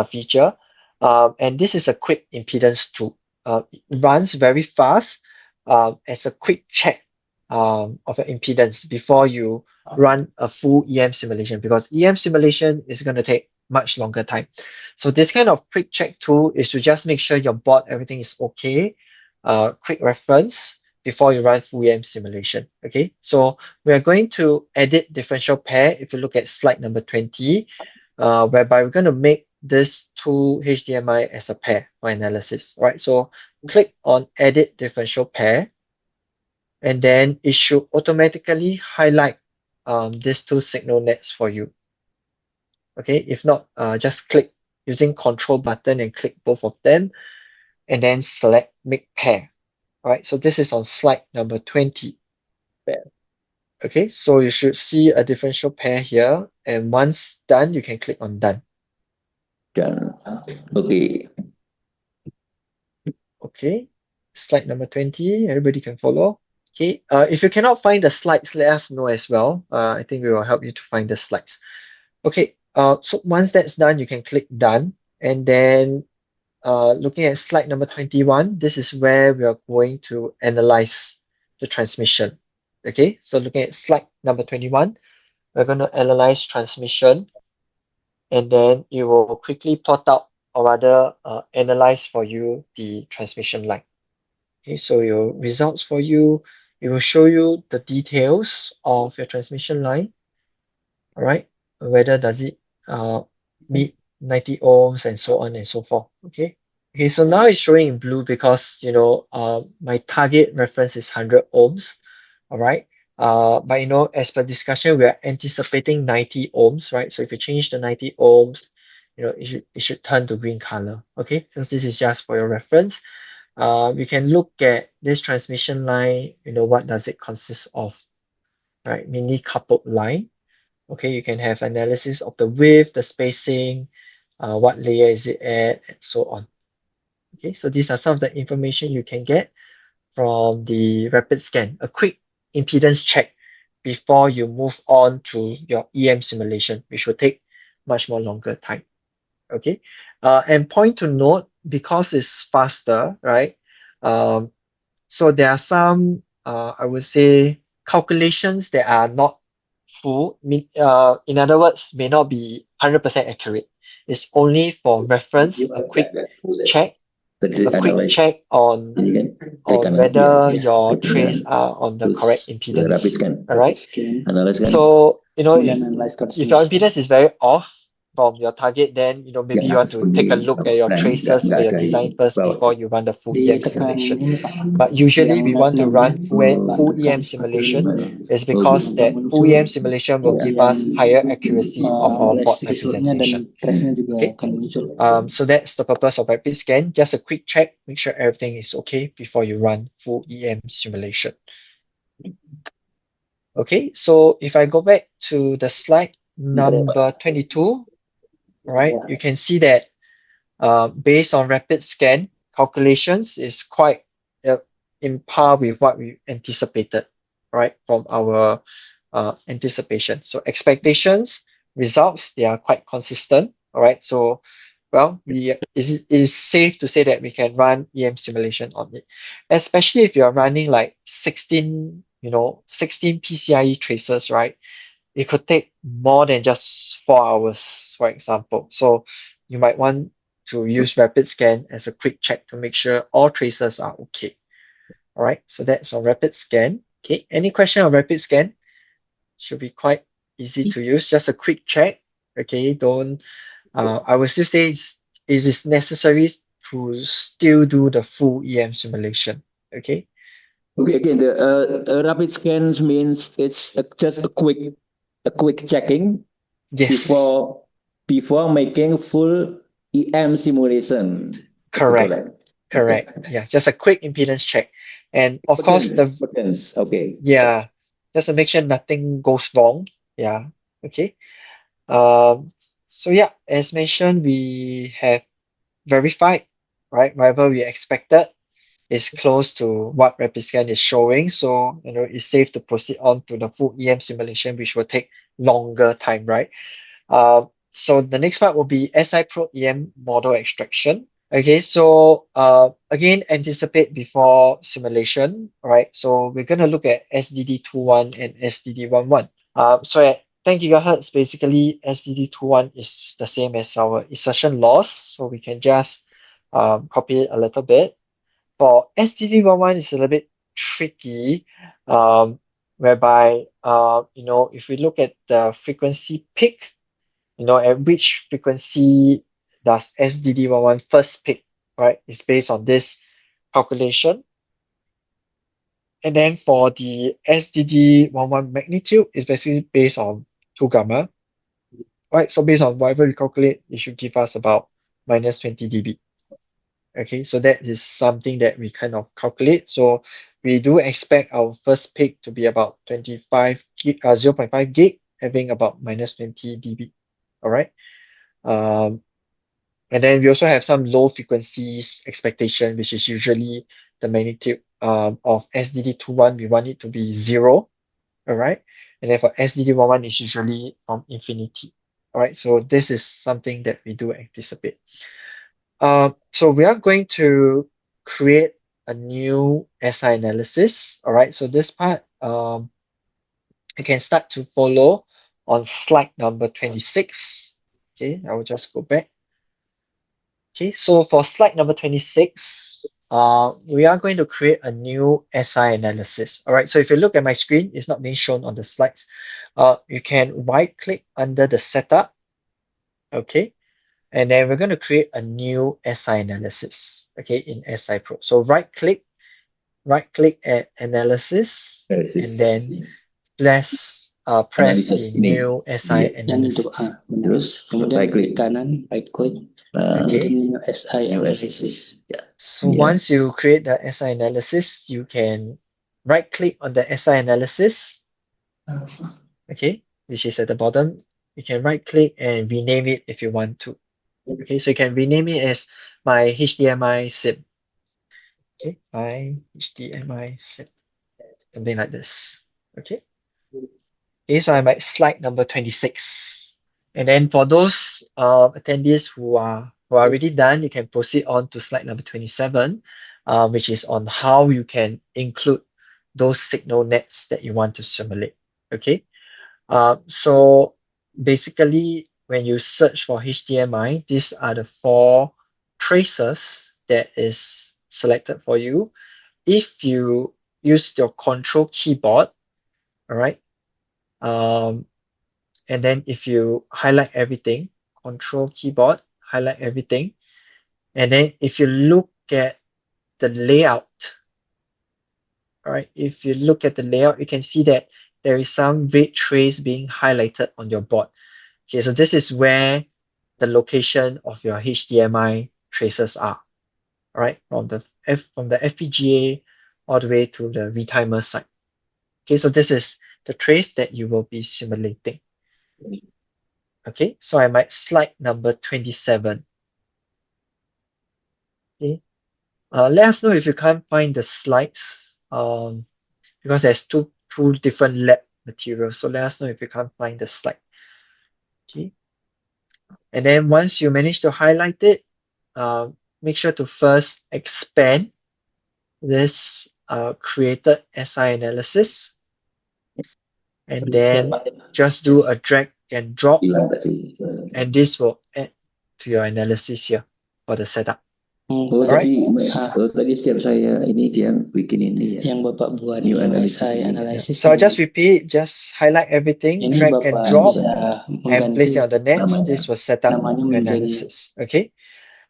feature. And this is a quick impedance tool. It runs very fast as a quick check of an impedance before you run a full EM simulation, because EM simulation is going to take much longer time. So this kind of quick check tool is to just make sure your board, everything is okay. Quick reference before you run full EM simulation. Okay, so we are going to edit differential pair. If you look at slide number 20, whereby we're going to make this two HDMI as a pair for analysis. All right, so click on edit differential pair, and then it should automatically highlight these two signal nets for you. Okay, if not, just click using control button and click both of them, and then select make pair. All right, so this is on slide number 20. Okay, so you should see a differential pair here, and once done, you can click on done. Done. Okay. Okay, slide number 20, everybody can follow. Okay, if you cannot find the slides, let us know as well. I think we will help you to find the slides. Okay, so once that's done, you can click done, and then looking at slide number 21, this is where we are going to analyze the transmission. Okay, so looking at slide number 21, we're going to analyze transmission, and then it will quickly plot out, or rather analyze for you the transmission line. Okay, so your results for you, it will show you the details of your transmission line. All right, whether does it meet 90 ohms and so on and so forth. Okay. Okay, so now it's showing in blue because my target reference is 100 ohms. All right. But as per discussion, we are anticipating 90 ohms, right? So if you change the 90 ohms, it should turn to green color. Okay, so this is just for your reference. We can look at this transmission line, what does it consist of, right? Mainly coupled line. Okay, you can have analysis of the width, the spacing, what layer is it at, and so on. Okay, so these are some of the information you can get from the rapid scan, a quick impedance check before you move on to your EM simulation, which will take much more longer time. Okay, and point to note, because it's faster, right? So there are some, I would say, calculations that are not full. In other words, may not be 100% accurate. It's only for reference, a quick check, on whether your trays are on the correct impedance. All right. So if your impedance is very off from your target, then maybe you want to take a look at your traces for your design first before you run the full EM simulation. But usually we want to run full EM simulation is because that full EM simulation will give us higher accuracy of our board representation. Okay. So that's the purpose of rapid scan. Just a quick check, make sure everything is okay before you run full EM simulation. Okay, so if I go back to the slide number 22, right, you can see that based on rapid scan, calculations is quite in par with what we anticipated, right, from our anticipation. So expectations, results, they are quite consistent. All right. So, well, it is safe to say that we can run EM simulation on it, especially if you are running like 16, 16 PCIe traces, right? It could take more than just 4 hours, for example. So you might want to use rapid scan as a quick check to make sure all traces are okay. All right, so that's on rapid scan. Okay, any question on rapid scan? Should be quite easy to use. Just a quick check. Okay, don't. I will still say it is necessary to still do the full EM simulation. Okay. Okay, again, the rapid scans means it's just a quick checking Yes. before making full EM simulation. Correct. Correct. Okay. Yeah, just a quick impedance check, and of course Potence. Okay. yeah, just to make sure nothing goes wrong. Yeah. Okay. Um. So yeah, as mentioned, we have verified, right? Whatever we expected is close to what RapidScan is showing. So, it's safe to proceed on to the full EM simulation, which will take longer time, right? So the next part will be SI Pro EM model extraction. Okay, so again, anticipate before simulation, right? So we're gonna look at SDD21 and SDD11. So at 10 gigahertz, basically SDD21 is the same as our insertion loss, so we can just copy it a little bit. For SDD11 is a little bit tricky, whereby if we look at the frequency peak, at which frequency does SDD11 first peak, right? It's based on this calculation. And then for the SDD11 magnitude, it's basically based on 2 gamma, right? So based on whatever we calculate, it should give us about minus 20 dB. Okay, so that is something that we kind of calculate. So we do expect our first peak to be about 25 gig, 0.5 gig, having about minus 20 dB. All right. Um, and then we also have some low frequencies expectation, which is usually the magnitude of SDD21. We want it to be 0. All right. And then for SDD11, it's usually from infinity. All right. So this is something that we do anticipate. So we are going to create a new SI analysis. All right. So this part, you can start to follow on slide number 26. Okay. I will just go back. Okay. So for slide number 26, we are going to create a new SI analysis. All right. So if you look at my screen, it's not being shown on the slides. You can right click under the setup. Okay. And then we're going to create a new SI analysis, okay, in SI Pro. So right click at analysis, and then press Analysis the new SI Yang untuk analysis. terus kemudian Right click. klik kanan, right click, Okay. kemudian SI analysis. Yeah. So Yeah. once you create the SI analysis, you can right click on the SI analysis, okay, which is at the bottom. You can right click and rename it if you want to. Okay, so you can rename it as my HDMI SIM. Okay, my HDMI SIM. Something like this. Okay. Okay, so I'm at slide number 26. And then for those attendees who are already done, you can proceed on to slide number 27, which is on how you can include those signal nets that you want to simulate. Okay. So basically, when you search for HDMI, these are the 4 traces that is selected for you. If you use your control keyboard, all right, and then if you highlight everything, control keyboard, highlight everything, and then if you look at the layout, all right, if you look at the layout, you can see that there is some red trace being highlighted on your board. Okay, so this is where the location of your HDMI traces are. All right, from the FPGA all the way to the retimer side. Okay, so this is the trace that you will be simulating. Okay, so I'm at slide number 27. Okay, let us know if you can't find the slides, because there's two different material. So let us know if you can't find the slide. Okay. And then once you manage to highlight it, make sure to first expand this created SI analysis, and then just do a drag and drop, and this will add to your analysis here for the setup. Alright. Tadi setiap saya ini dia bikin ini ya. Yang Bapak buat New yang analysis SI ini. analysis. So I'll just repeat, just highlight everything, Ini drag and Bapak drop, bisa and place it on the net. namanya- This will set up namanya your menjadi analysis. Okay.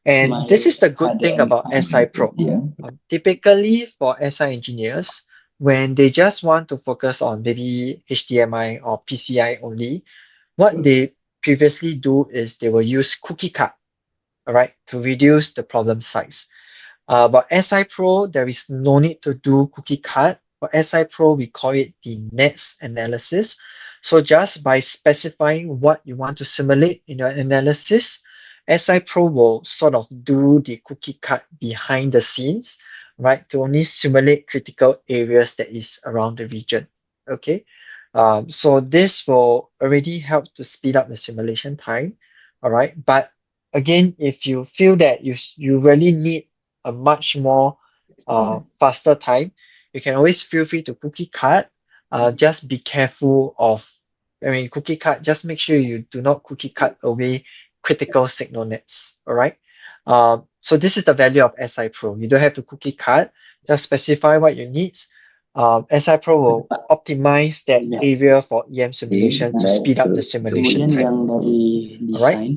And my this is the good thing about SI Pro. Ya. Typically for SI engineers, when they just want to focus on maybe HDMI or PCI only, what they previously do is they will use cookie cut, all right, to reduce the problem size. But SI Pro, there is no need to do cookie cut. For SI Pro, we call it the nets analysis. So just by specifying what you want to simulate in your analysis, SI Pro will sort of do the cookie cut behind the scenes, right, to only simulate critical areas that is around the region. Okay. So this will already help to speed up the simulation time. All right. But again, if you feel that you really need a much more faster time, you can always feel free to cookie cut. Just be careful of, cookie cut, just make sure you do not cookie cut away critical signal nets. All right. So this is the value of SI Pro. You don't have to cookie cut, just specify what you need. SI Pro will optimize that area for EM simulation to speed up the simulation Kemudian time. yang dari desain.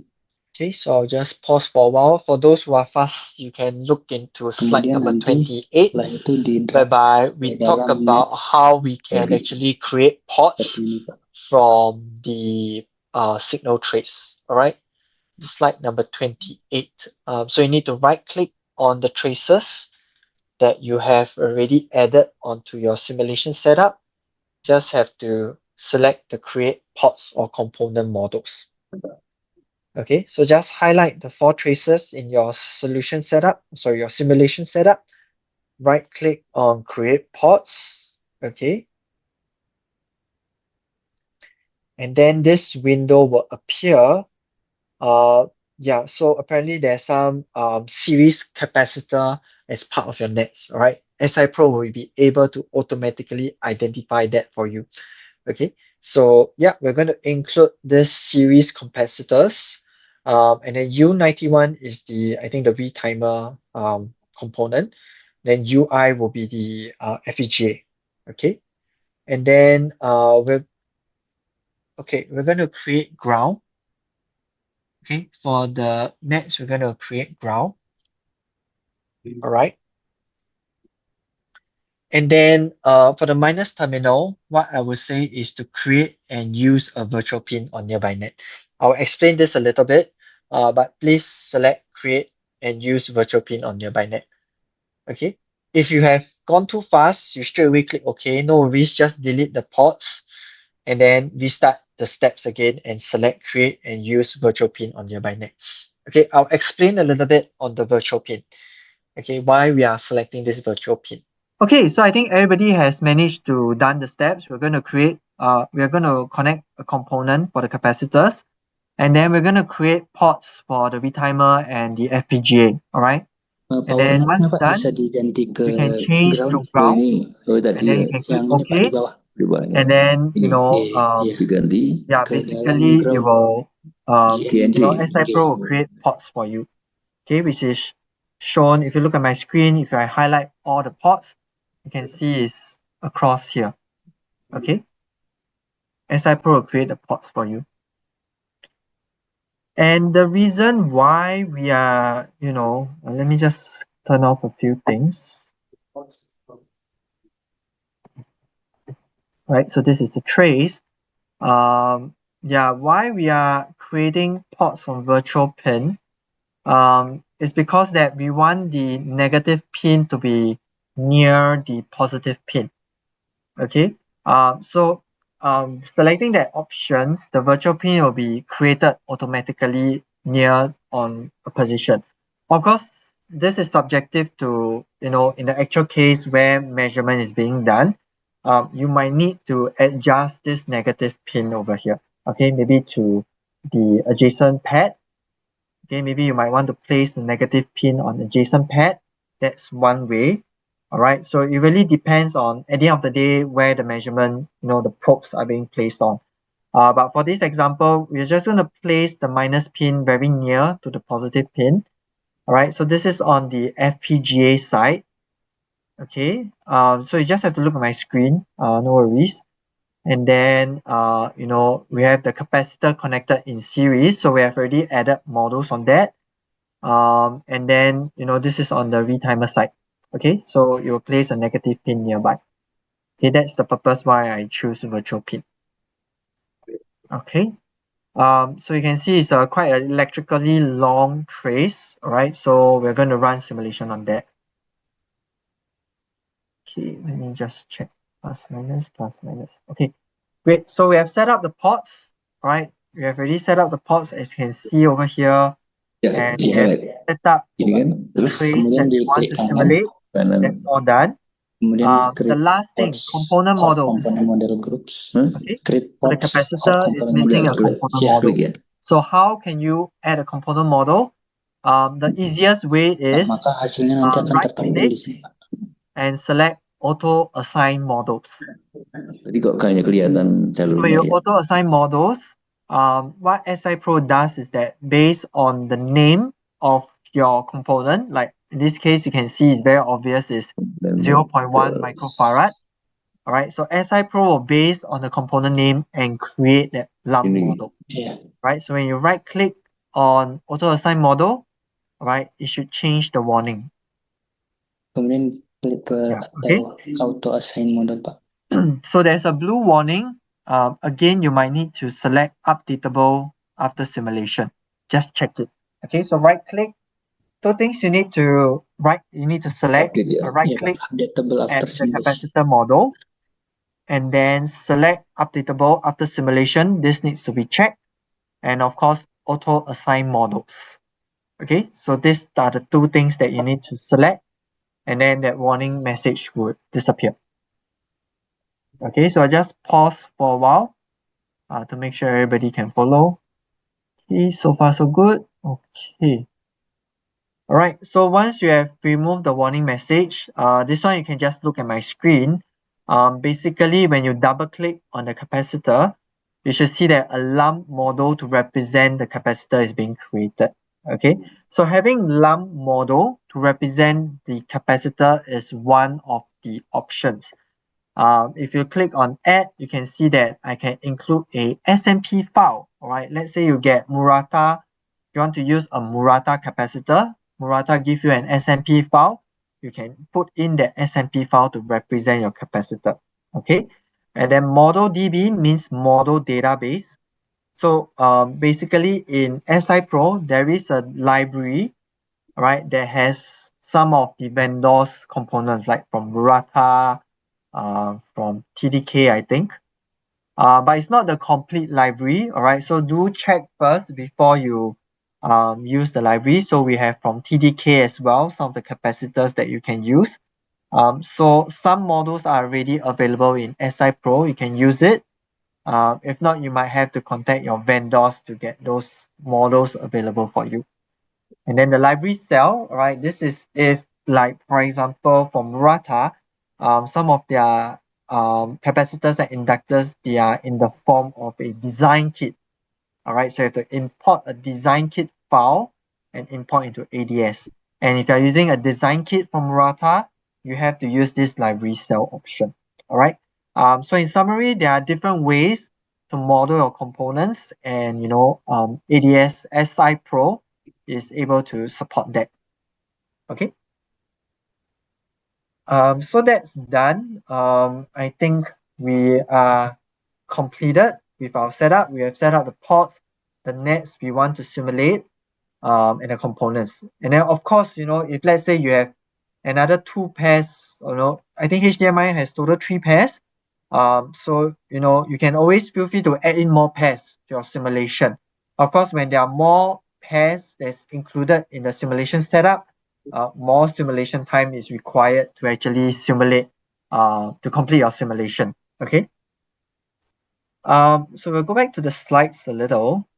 Okay, so I'll just pause for a while. For those who are fast, you can look into slide Kemudian number nanti 28, setelah itu di drop whereby we ke talk dalam about nets how we can actually create pods seperti ini, Pak. from the signal trace. All right, slide number 28. So you need to right click on the traces that you have already added onto your simulation setup. Just have to select the create pods or component models. Okay, so just highlight the 4 traces in your solution setup, sorry, your simulation setup. Right click on create pods. Okay. And then this window will appear. Yeah, so apparently there's some series capacitor as part of your nets. All right. SI Pro will be able to automatically identify that for you. Okay. So yeah, we're going to include this series capacitors. And then U91 is I think the retimer component. Then UI will be the FPGA. Okay. And then we're going to create ground. Okay, for the nets, we're going to create ground. All right. And then for the minus terminal, what I would say is to create and use a virtual pin on nearby net. I'll explain this a little bit, but please select create and use virtual pin on nearby net. Okay. If you have gone too fast, you straight away click OK. No worries, just delete the ports and then restart the steps again and select create and use virtual pin on nearby nets. Okay, I'll explain a little bit on the virtual pin. Okay, why we are selecting this virtual pin. Okay, so I think everybody has managed to done the steps. We're going to connect a component for the capacitors, and then we're going to create ports for the retimer and the FPGA. All right. And then once Pak, done, bisa diganti ke you can change to ground. ground, tadi and then you can click Yang ini Pak OK, di bawah. and then diganti. yeah, ke basically dalam you will TNT. SI Pro will create ports for you. Okay, which is shown if you look at my screen. If I highlight all the ports, you can see it's across here. Okay, SI Pro will create the ports for you. And the reason why we are, let me just turn off a few things. Right, so this is the trace. Why we are creating ports on virtual pin is because that we want the negative pin to be near the positive pin. Okay, selecting that options, the virtual pin will be created automatically near on a position. Of course, this is subjective to, in the actual case where measurement is being done. you might need to adjust this negative pin over here. Okay, maybe to the adjacent pad. Okay, maybe you might want to place the negative pin on the adjacent pad. That's one way. All right, so it really depends on, at the end of the day, where the measurement, the probes are being placed on. But for this example, we're just going to place the minus pin very near to the positive pin. All right, so this is on the FPGA side. Okay, so you just have to look at my screen, no worries. And then, we have the capacitor connected in series. So we have already added models on that. And then, this is on the retimer side. Okay, so you will place a negative pin nearby. Okay, that's the purpose why I choose virtual pin. Okay, so you can see it's quite an electrically long trace. All right, so we're going to run simulation on that. Okay, let me just check. Plus minus, plus minus. Okay, great. So we have set up the ports. All right, we have already set up the ports, as you can see over here. Ya, And we iya, have right. set up Gini kan. Terus trace kemudian that we want diklik to kanan, simulate. kanan. That's all done. Kemudian The create last thing, pods, component hot models. component model groups. Okay, Create so the pods, hot capacitor is component missing a model. component Ya, model. begini. So how can you add a component model? The easiest way is Maka hasilnya nanti akan right tertampil click di sini, Pak. and select auto assign models. Jadi kok kayaknya kelihatan So jalurnya your ya. auto assign models, what SI Pro does is that based on the name of your component, like in this case, you can see it's very obvious is 0.1 microfarad. All right, so SI Pro will base on the component name and create that lump Ini. model. Iya. Right, so when you right click on auto assign model, right, it should change the warning. Kemudian klik ke Yeah, okay. auto assign model, Pak. So there's a blue warning. Again, you might need to select updatable after simulation. Just check it. Okay, so right click. Two things you need to select Update ya. a right Iya, click Pak. Updatable after at the simulation. capacitor model and then select updatable after simulation. This needs to be checked. And of course, auto assign models. Okay, so these are the two things that you need to select, and then that warning message would disappear. Okay, so I just pause for a while to make sure everybody can follow. Okay, so far so good. Okay. All right, so once you have removed the warning message, this one you can just look at my screen. Basically, when you double click on the capacitor, you should see that a lump model to represent the capacitor is being created. Okay, so having lump model to represent the capacitor is one of the options. If you click on add, you can see that I can include a SMP file. All right, let's say you get Murata, you want to use a Murata capacitor. Murata give you an SMP file. You can put in the SMP file to represent your capacitor. Okay, and then model DB means model database. So basically in SI Pro, there is a library, right, that has some of the vendors components like from Murata, from TDK, I think. But it's not the complete library, all right? So do check first before you use the library. So we have from TDK as well, some of the capacitors that you can use. So some models are already available in SI Pro. You can use it. If not, you might have to contact your vendors to get those models available for you. And then the library cell, right? This is if, like, for example, for Murata, some of their capacitors and inductors, they are in the form of a design kit. All right, so you have to import a design kit file and import into ADS. And if you're using a design kit from Murata, you have to use this library cell option. All right. So in summary, there are different ways to model your components, and ADS SI Pro is able to support that. Okay. So that's done. I think we are completed with our setup. We have set up the ports, the nets we want to simulate, and the components. And then of course, if let's say you have another 2 pairs, I think HDMI has total 3 pairs. So you can always feel free to add in more pairs to your simulation. Of course, when there are more pairs that's included in the simulation setup, more simulation time is required to actually simulate to complete your simulation. Okay. So we'll go back to the slides a little.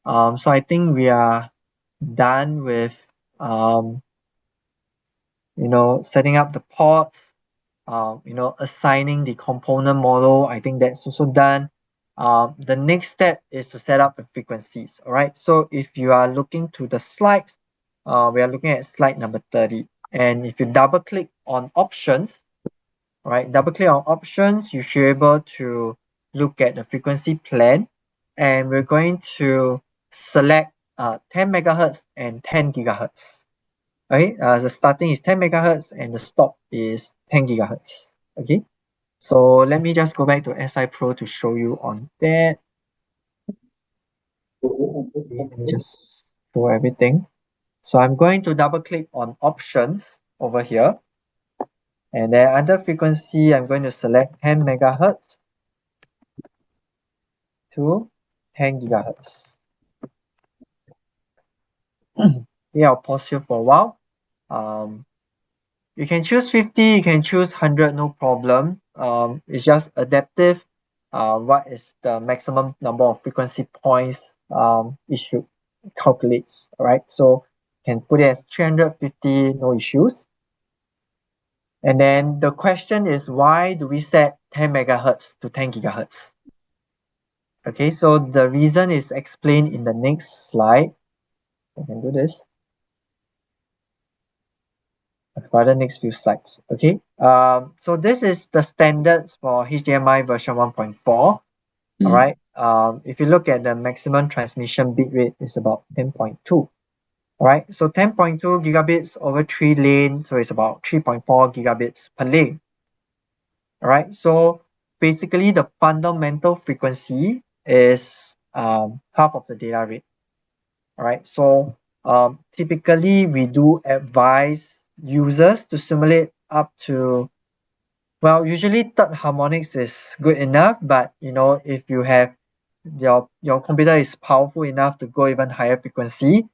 So I think we are done with setting up the ports, assigning the component model. I think that's also done. The next step is to set up the frequencies. All right. So if you are looking to the slides, we are looking at slide number 30. And if you double click on options, all right, double click on options, you should be able to look at the frequency plan. And we're going to select 10 megahertz and 10 gigahertz. Okay, the starting is 10 megahertz and the stop is 10 gigahertz. Okay, so let me just go back to SI Pro to show you on that. Let me just show everything. So I'm going to double click on options over here. And then under frequency, I'm going to select 10 megahertz to 10 gigahertz. Okay, I'll pause here for a while. You can choose 50, you can choose 100, no problem. It's just adaptive. What is the maximum number of frequency points it should calculates, all right? So you can put it as 350, no issues. And then the question is, why do we set 10 megahertz to 10 gigahertz? Okay, so the reason is explained in the next slide. I can do this. For the next few slides. Okay. So this is the standards for HDMI version 1.4. All right. If you look at the maximum transmission bit rate is about 10.2. All right. So 10.2 gigabits over 3 lanes, so it's about 3.4 gigabits per lane. All right. So basically, the fundamental frequency is half of the data rate. All right. So typically, we do advise users to simulate up to, well, usually third harmonics is good enough, but if you have your computer is powerful enough to go even higher frequency,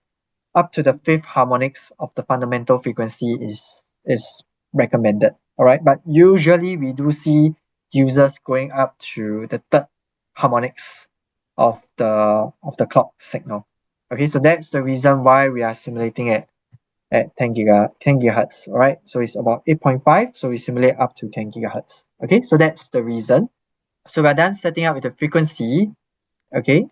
up to the fifth harmonics of the fundamental frequency is recommended. All right, but usually we do see users going up to the third harmonics of the clock signal. Okay, so that's the reason why we are simulating it at 10 gigahertz. All right, so it's about 8.5, so we simulate up to 10 gigahertz. Okay, so that's the reason. So we're done setting up with the frequency. Okay,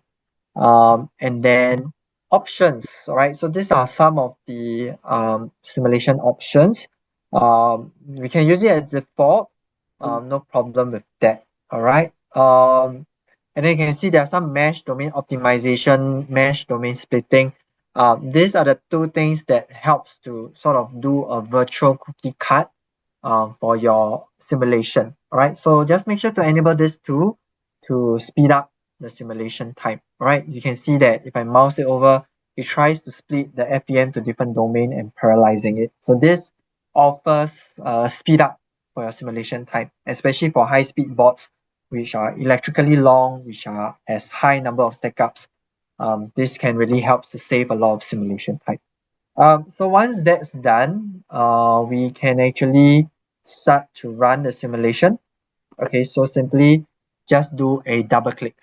and then options. All right, so these are some of the simulation options. We can use it as default. No problem with that. All right. And then you can see there are some mesh domain optimization, mesh domain splitting. These are the two things that helps to sort of do a virtual cookie cut for your simulation. All right. So just make sure to enable this two to speed up the simulation time. All right. You can see that if I mouse it over, it tries to split the FEM to different domain and parallelizing it. So this offers speed up for your simulation time, especially for high-speed boards, which are electrically long, which has high number of stackups. This can really help to save a lot of simulation time. So once that's done, we can actually start to run the simulation. Okay, so simply just do a double click.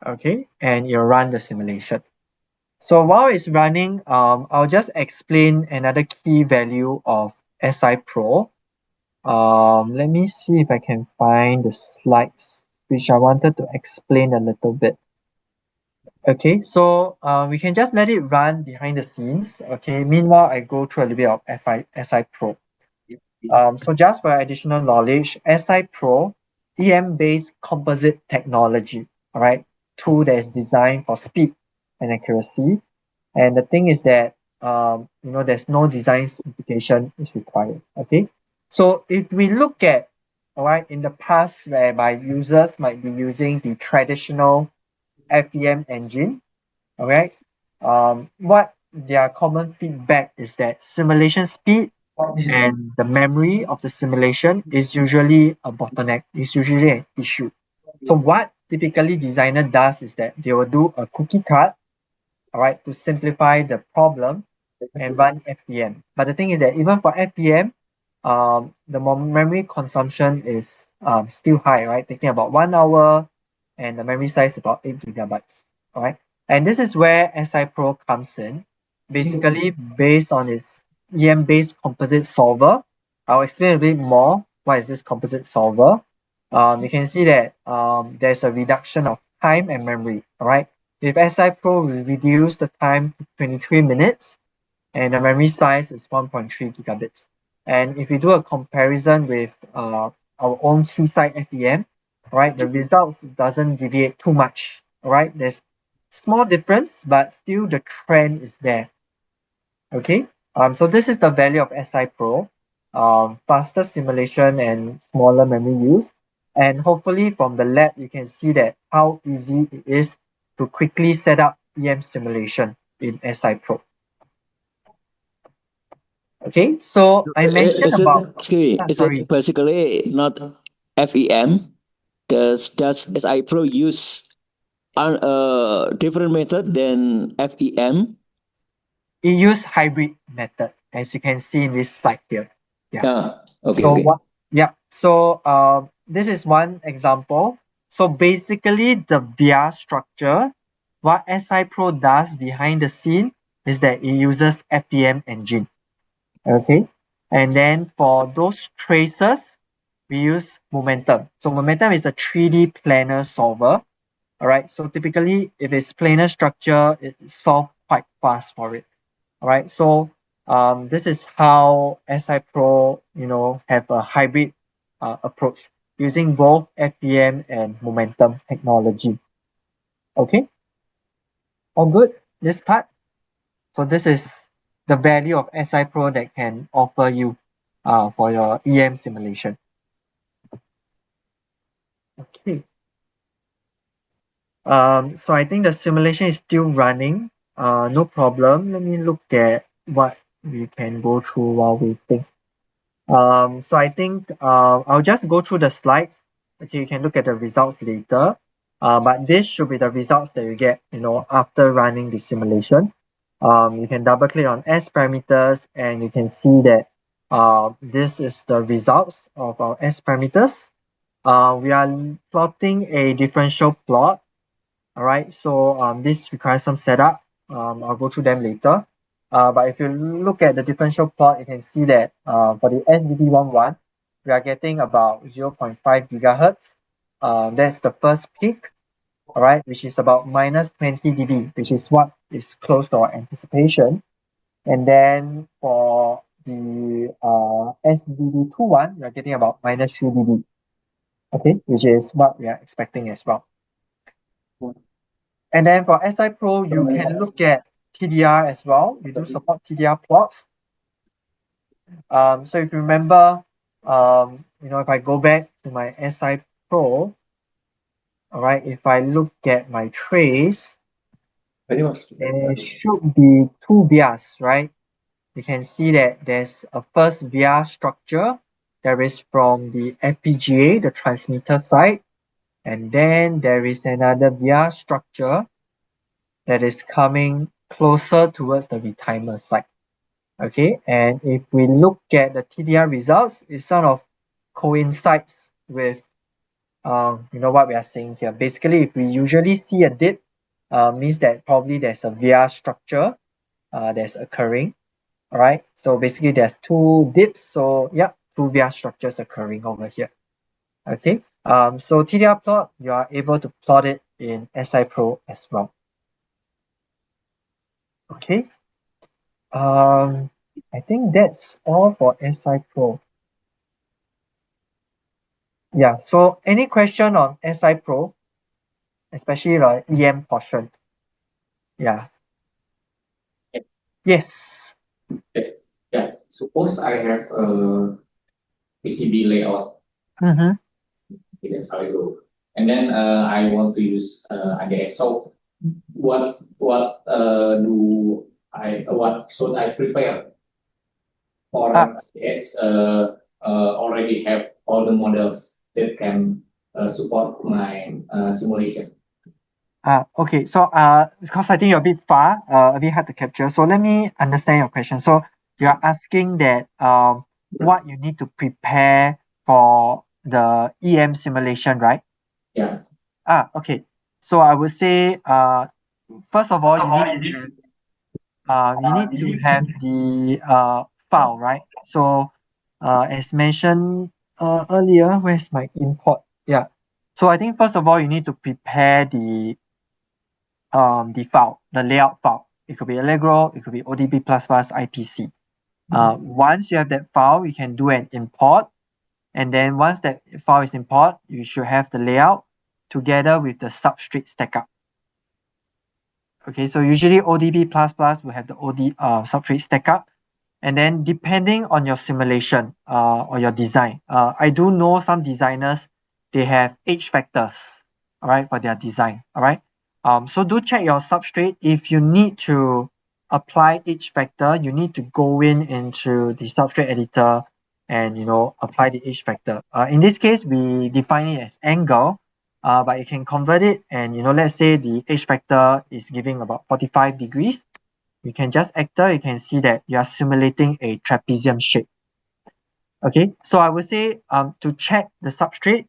Okay, and you'll run the simulation. So while it's running, I'll just explain another key value of SI Pro. Let me see if I can find the slides which I wanted to explain a little bit. Okay, so we can just let it run behind the scenes. Okay, meanwhile, I go through a little bit of SI Pro. So just for additional knowledge, SI Pro, EM-based composite technology, all right, tool that is designed for speed and accuracy. And the thing is that, there's no design simplification is required, okay? So if we look at, all right, in the past whereby users might be using the traditional FEM engine, all right, what their common feedback is that simulation speed and the memory of the simulation is usually a bottleneck, is usually an issue. So what typically designer does is that they will do a cookie cut, all right, to simplify the problem and run FEM. But the thing is that even for FEM, the memory consumption is still high, right? Taking about 1 hour, and the memory size about 8 gigabytes, all right? And this is where SI Pro comes in, basically based on its EM-based composite solver. I'll explain a bit more what is this composite solver. You can see that there's a reduction of time and memory, all right? With SI Pro, we reduce the time to 23 minutes, and the memory size is 1.3 gigabits. And if we do a comparison with our own Keysight FEM, right, the results doesn't deviate too much. All right, there's small difference, but still the trend is there. Okay, so this is the value of SI Pro, faster simulation and smaller memory use. And hopefully from the lab, you can see that how easy it is to quickly set up EM simulation in SI Pro. Okay, so I mentioned Is it, about. excuse me, is Sorry. it basically not FEM? Does SI Pro use a different method than FEM? It use hybrid method, as you can see in this slide here. Yeah. Yeah. Okay. So Okay. what? Yeah. So this is one example. So basically, the VR structure, what SI Pro does behind the scene is that it uses FEM engine. Okay. And then for those traces, we use Momentum. So Momentum is a 3D planar solver. All right. So typically, if it's planar structure, it solves quite fast for it. All right. So this is how SI Pro, have a hybrid approach using both FPM and momentum technology. Okay. All good. This part. So this is the value of SI Pro that can offer you for your EM simulation. Okay. So I think the simulation is still running. No problem. Let me look at what we can go through while waiting. So I think I'll just go through the slides. Okay, you can look at the results later. But this should be the results that you get, after running the simulation. You can double click on S parameters and you can see that this is the results of our S parameters. We are plotting a differential plot. All right, so this requires some setup. I'll go through them later. But if you look at the differential plot, you can see that for the SDD11, we are getting about 0.5 gigahertz. That's the first peak, all right, which is about minus 20 dB, which is what is close to our anticipation. And then for the SDD21, we are getting about minus 3 dB, okay, which is what we are expecting as well. And then for SI Pro, you can look at TDR as well. We do support TDR plots. So if you remember, if I go back to my SI Pro, all right, if I look at my trace, there should be two vias, right? You can see that there's a first via structure that is from the FPGA, the transmitter side, and then there is another via structure that is coming closer towards the retimer side. Okay, and if we look at the TDR results, it sort of coincides with what we are saying here. Basically, if we usually see a dip, means that probably there's a via structure that's occurring. All right, so basically there's two dips, so yeah, two via structures occurring over here. Okay, so TDR plot, you are able to plot it in SI Pro as well. Okay. I think that's all for SI Pro. Yeah, so any question on SI Pro, especially the EM portion? Yeah. Yes. Yeah. Suppose I have a PCB layout. Mm-hmm. Okay, that's how I go. And then I want to use ADS. So what should I prepare for ADS? Already have all the models that can support my simulation. Okay, so because I think you're a bit far, a bit hard to capture. So let me understand your question. So you're asking that what you need to prepare for the EM simulation, right? Yeah. Okay. So I would say, first of all, you need to have the file, right? So, as mentioned earlier, where's my import? Yeah. So I think first of all, you need to prepare the file, the layout file. It could be Allegro, it could be ODB++, IPC. Once you have that file, you can do an import. And then once that file is import, you should have the layout together with the substrate stack-up. Okay, so usually ODB++ will have the substrate stack-up. And then depending on your simulation or your design, I do know some designers, they have H factors, all right, for their design, all right. So do check your substrate. If you need to apply H factor, you need to go into the substrate editor and apply the H factor. In this case, we define it as angle, but you can convert it and let's say the H factor is giving about 45 degrees. You can just enter, you can see that you are simulating a trapezium shape. Okay, so I would say to check the substrate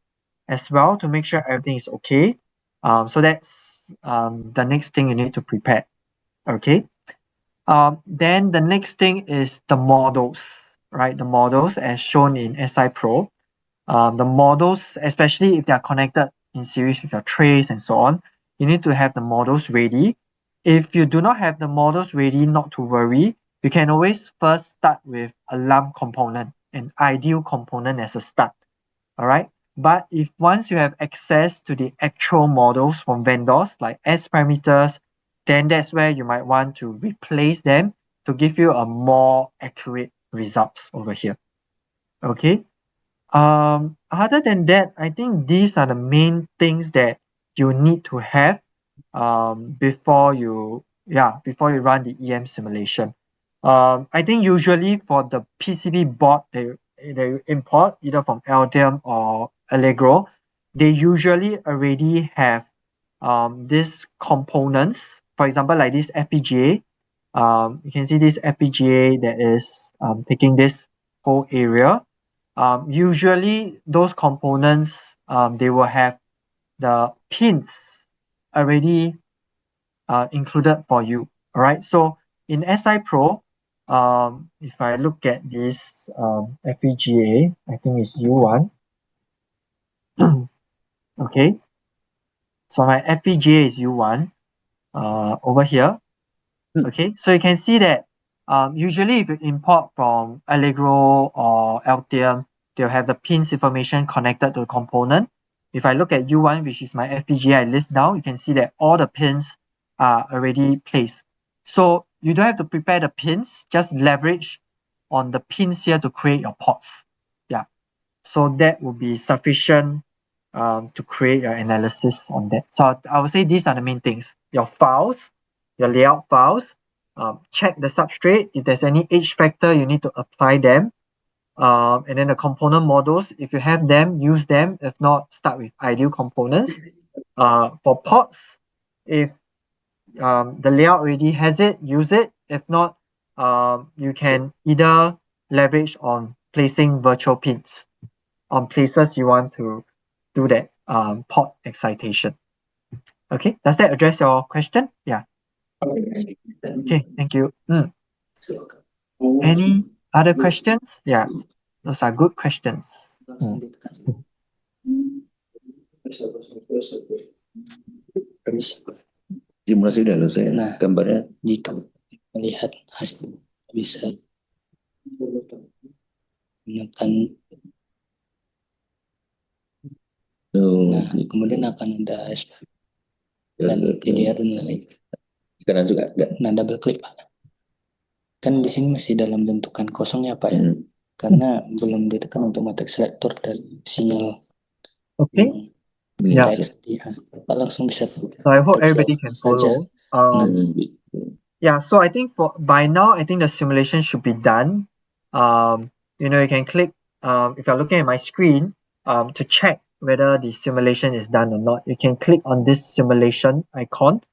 as well to make sure everything is okay. So that's the next thing you need to prepare. Okay. Then the next thing is the models, right? The models as shown in SI Pro. The models, especially if they are connected in series with your trays and so on, you need to have the models ready. If you do not have the models ready, not to worry. You can always first start with a lump component, an ideal component as a start. All right. But if once you have access to the actual models from vendors like S parameters, then that's where you might want to replace them to give you a more accurate results over here. Okay. Other than that, I think these are the main things that you need to have before you run the EM simulation. I think usually for the PCB board they import either from Altium or Allegro, they usually already have these components. For example, like this FPGA. You can see this FPGA that is taking this whole area. Usually those components they will have the pins already included for you. All right. So in SI Pro, if I look at this FPGA, I think it's U1. Okay. So my FPGA is U1 over here. Okay. So you can see that usually if you import from Allegro or Altium, they'll have the pins information connected to the component. If I look at U1, which is my FPGA I list down, you can see that all the pins are already placed. So you don't have to prepare the pins, just leverage on the pins here to create your ports. Yeah. So that will be sufficient to create your analysis on that. So I would say these are the main things. Your files, your layout files, check the substrate. If there's any H factor, you need to apply them. And then the component models, if you have them, use them. If not, start with ideal components. For ports, if the layout already has it, use it. If not, you can either leverage on placing virtual pins on places you want to do that port excitation. Okay, does that address your question? Yeah. Okay, thank you. Any other questions? Yeah, those are good questions. Simulasi udah selesai. Nah, Gambarnya jika melihat hasil bisa menekan. Nah, kemudian akan ada dan DDR dan lain-lain. kanan juga enggak. Nah, double klik Pak. Kan di sini masih dalam bentukan kosong ya Pak ya. Karena belum ditekan untuk matrix selector dari sinyal. Okay. Yeah. Pak langsung bisa. So I hope everybody can follow. Yeah, so I think by now, I think the simulation should be done. You can click, if you're looking at my screen, to check whether the simulation is done or not. You can click on this simulation icon.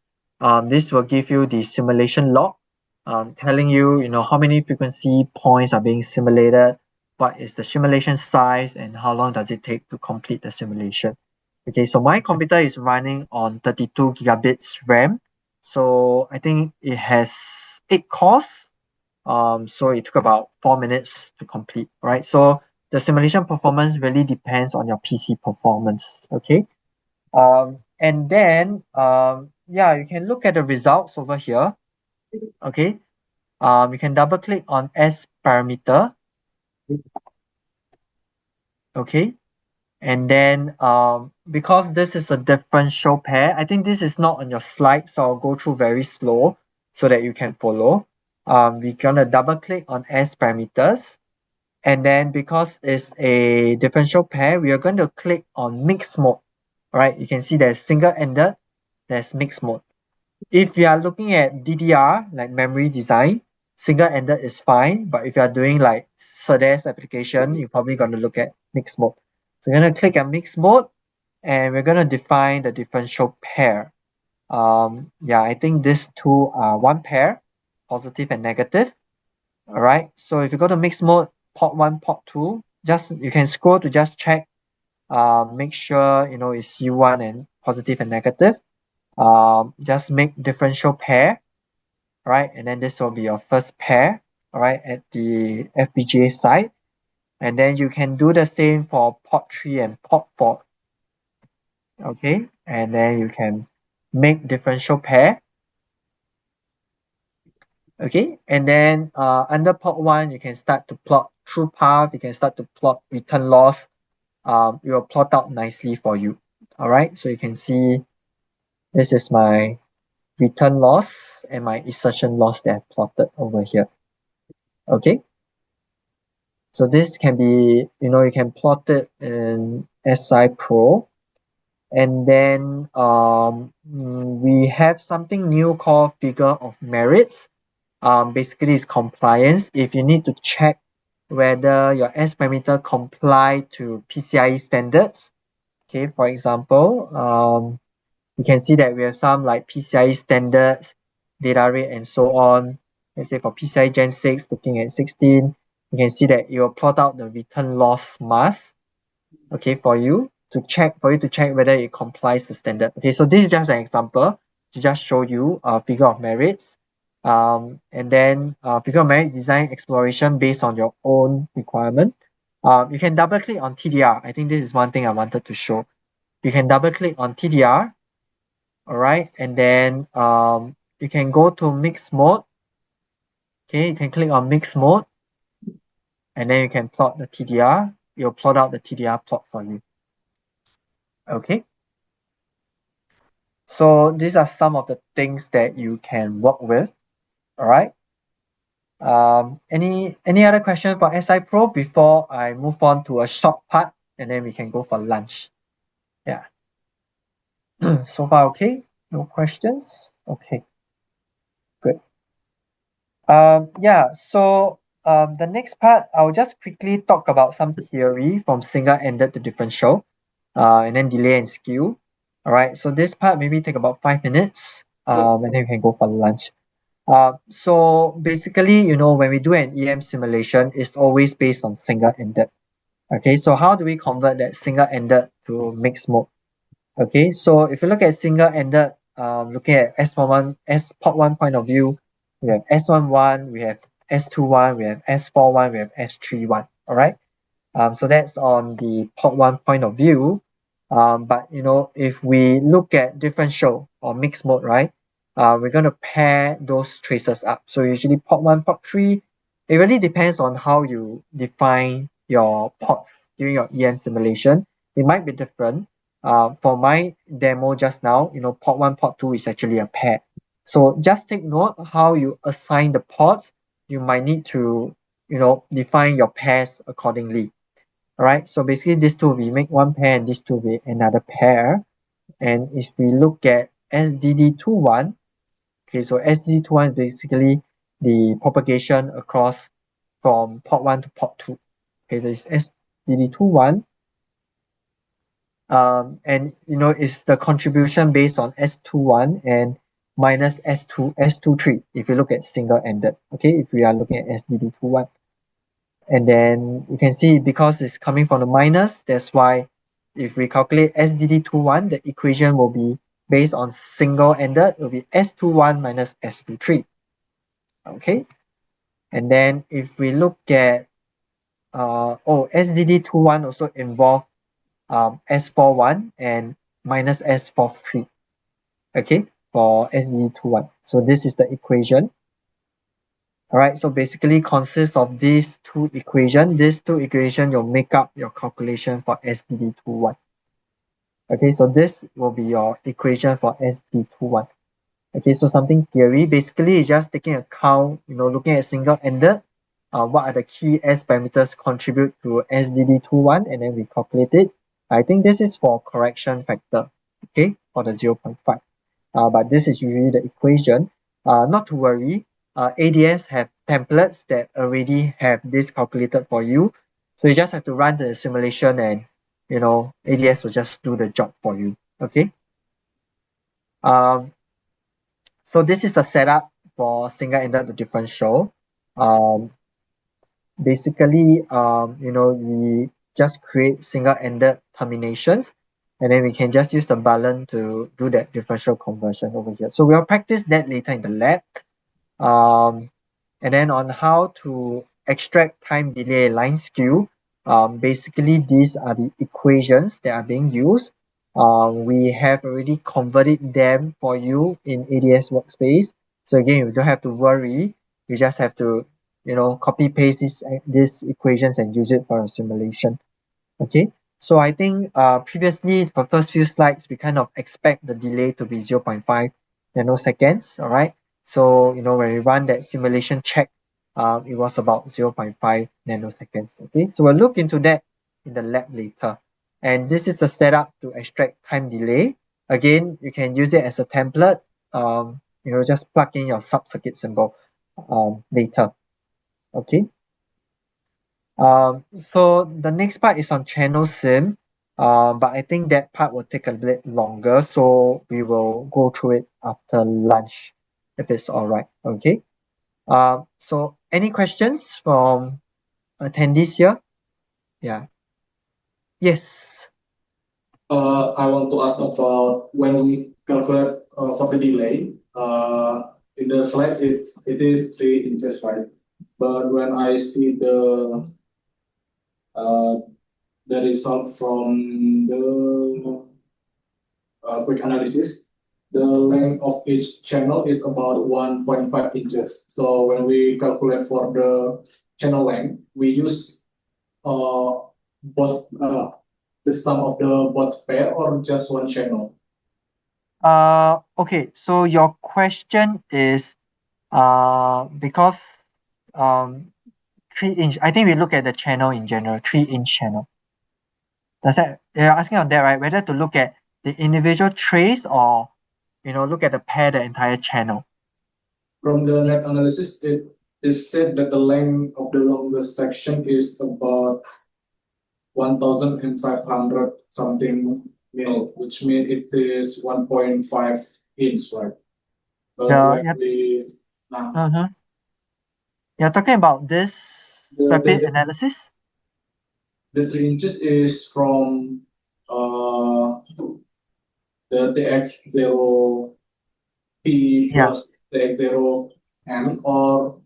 This will give you the simulation log, telling you, how many frequency points are being simulated, what is the simulation size, and how long does it take to complete the simulation. Okay, so my computer is running on 32 gigabits RAM. So I think it has 8 cores. So it took about 4 minutes to complete, right? So the simulation performance really depends on your PC performance, okay? And then, yeah, you can look at the results over here, okay? You can double click on S parameter, okay? And then, because this is a differential pair, I think this is not on your slide, so I'll go through very slow so that you can follow. We're gonna double click on S parameters. And then because it's a differential pair, we are going to click on mixed mode. All right, you can see there's single-ended, there's mixed mode. If you are looking at DDR, like memory design, single-ended is fine. But if you are doing like SerDes application, you're probably going to look at mixed mode. So we're going to click on mixed mode, and we're going to define the differential pair. Yeah, I think these two are one pair, positive and negative. All right, so if you go to mixed mode, port 1, port 2, just you can scroll to just check, make sure it's U1 and positive and negative. Just make differential pair, right? And then this will be your first pair, all right, at the FPGA side. And then you can do the same for port 3 and port 4. Okay, and then you can make differential pair. Okay, and then under port 1, you can start to plot true path, you can start to plot return loss. It will plot out nicely for you. All right, so you can see this is my return loss and my insertion loss that I've plotted over here. Okay, so this can be, you can plot it in SI Pro. And then we have something new called figure of merits. Basically it's compliance. If you need to check whether your S parameter comply to PCIe standards. Okay, for example, you can see that we have some like PCIe standards, data rate, and so on. Let's say for PCIe Gen 6, looking at 16, you can see that it will plot out the return loss mask, okay, for you to check whether it complies to standard. Okay, so this is just an example to just show you a figure of merits. And then figure of merit design exploration based on your own requirement. You can double click on TDR. I think this is one thing I wanted to show. You can double click on TDR, all right, and then you can go to mixed mode. Okay, you can click on mixed mode, and then you can plot the TDR. It'll plot out the TDR plot for you. Okay. So these are some of the things that you can work with. All right. Any other question for SI Pro before I move on to a short part and then we can go for lunch? Yeah. So far okay? No questions? Okay. Good. Yeah, so the next part, I'll just quickly talk about some theory from single-ended to differential, and then delay and skew. All right, so this part maybe take about 5 minutes, and then we can go for lunch. So basically, when we do an EM simulation, it's always based on single-ended. Okay, so how do we convert that single-ended to mixed mode? Okay, so if you look at single-ended, looking at S11, port 1 point of view, we have S11, we have S21, we have S41, we have S31. All right. So that's on the port 1 point of view. But if we look at differential or mixed mode, right? We're going to pair those traces up. So usually port 1, port 3, it really depends on how you define your ports during your EM simulation. It might be different. For my demo just now, port 1, port 2 is actually a pair. So just take note how you assign the ports. You might need to, define your pairs accordingly. All right, so basically these two, we make one pair and these two we another pair. And if we look at SDD21, okay, so SDD21 is basically the propagation across from port 1 to port 2. Okay, so it's SDD21. And it's the contribution based on S21 and minus S23 if you look at single-ended. Okay, if we are looking at SDD21. And then you can see because it's coming from the minus, that's why if we calculate SDD21, the equation will be based on single-ended, it will be S21 minus S23. Okay, and then if we look at SDD21 also involve S41 and minus S43. Okay, for SDD21. So this is the equation. All right, so basically consists of these two equations. These two equations will make up your calculation for SDD21. Okay, so this will be your equation for SDD21. Okay, so something theory, basically is just taking account, looking at single-ended, what are the key S parameters contribute to SDD21, and then we calculate it. I think this is for correction factor, okay, for the 0.5. But this is usually the equation. Not to worry, ADS have templates that already have this calculated for you. So you just have to run the simulation and, ADS will just do the job for you, okay? So this is a setup for single-ended differential. Basically, we just create single-ended terminations, and then we can just use the boolean to do that differential conversion over here. So we'll practice that later in the lab. And then on how to extract time delay line skew, basically these are the equations that are being used. We have already converted them for you in ADS workspace. So again, you don't have to worry. You just have to, copy paste these equations and use it for a simulation. Okay, so I think previously for first few slides, we kind of expect the delay to be 0.5 nanoseconds, all right? So, when we run that simulation check, it was about 0.5 nanoseconds, okay? So we'll look into that in the lab later. And this is the setup to extract time delay. Again, you can use it as a template, just plug in your sub-circuit symbol later, okay? So the next part is on channel sim, but I think that part will take a bit longer, so we will go through it after lunch, if it's all right. Okay. So any questions from attendees here? Yeah. Yes. I want to ask about when we calculate for the delay. In the slide, it is 3 inches, right? But when I see the result from the quick analysis, the length of each channel is about 1.5 inches. So when we calculate for the channel length, we use both the sum of the both pair or just one channel? Okay, so your question is because 3-inch, I think we look at the channel in general, 3-inch channel. You're asking on that, right? Whether to look at the individual trace or, look at the pair, the entire channel. From the net analysis, it is said that the length of the longest section is about 1,500 something mil, which means it is 1.5 inch, right? You're talking about this rapid analysis? The 3 inches is from the TX0 T plus TX0 M or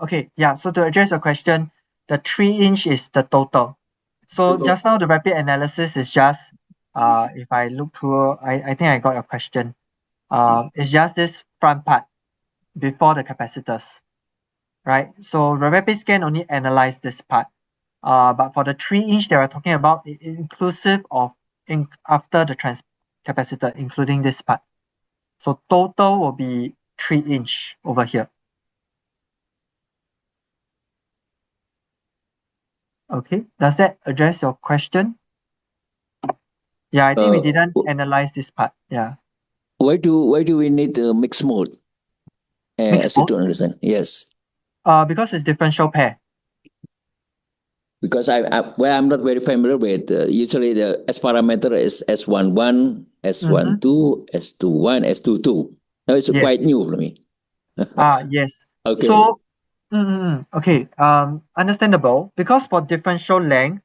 okay. So to address your question, the 3-inch is the total. So just now the rapid analysis is just if I look through, I think I got your question. It's just this front part before the capacitors, right? So the rapid scan only analyze this part. But for the 3-inch that we're talking about, inclusive of after the capacitor, including this part. So total will be 3-inch over here. Okay, does that address your question? Yeah, I think we didn't analyze this part. Yeah. Why do we need mixed mode? Mixed mode? To understand. Yes. Because it's differential pair. Because I'm not very familiar with usually the S parameter is S11, S12, S21, S22. Now it's quite new for me. Yes. Okay. So Okay, understandable. Because for differential length,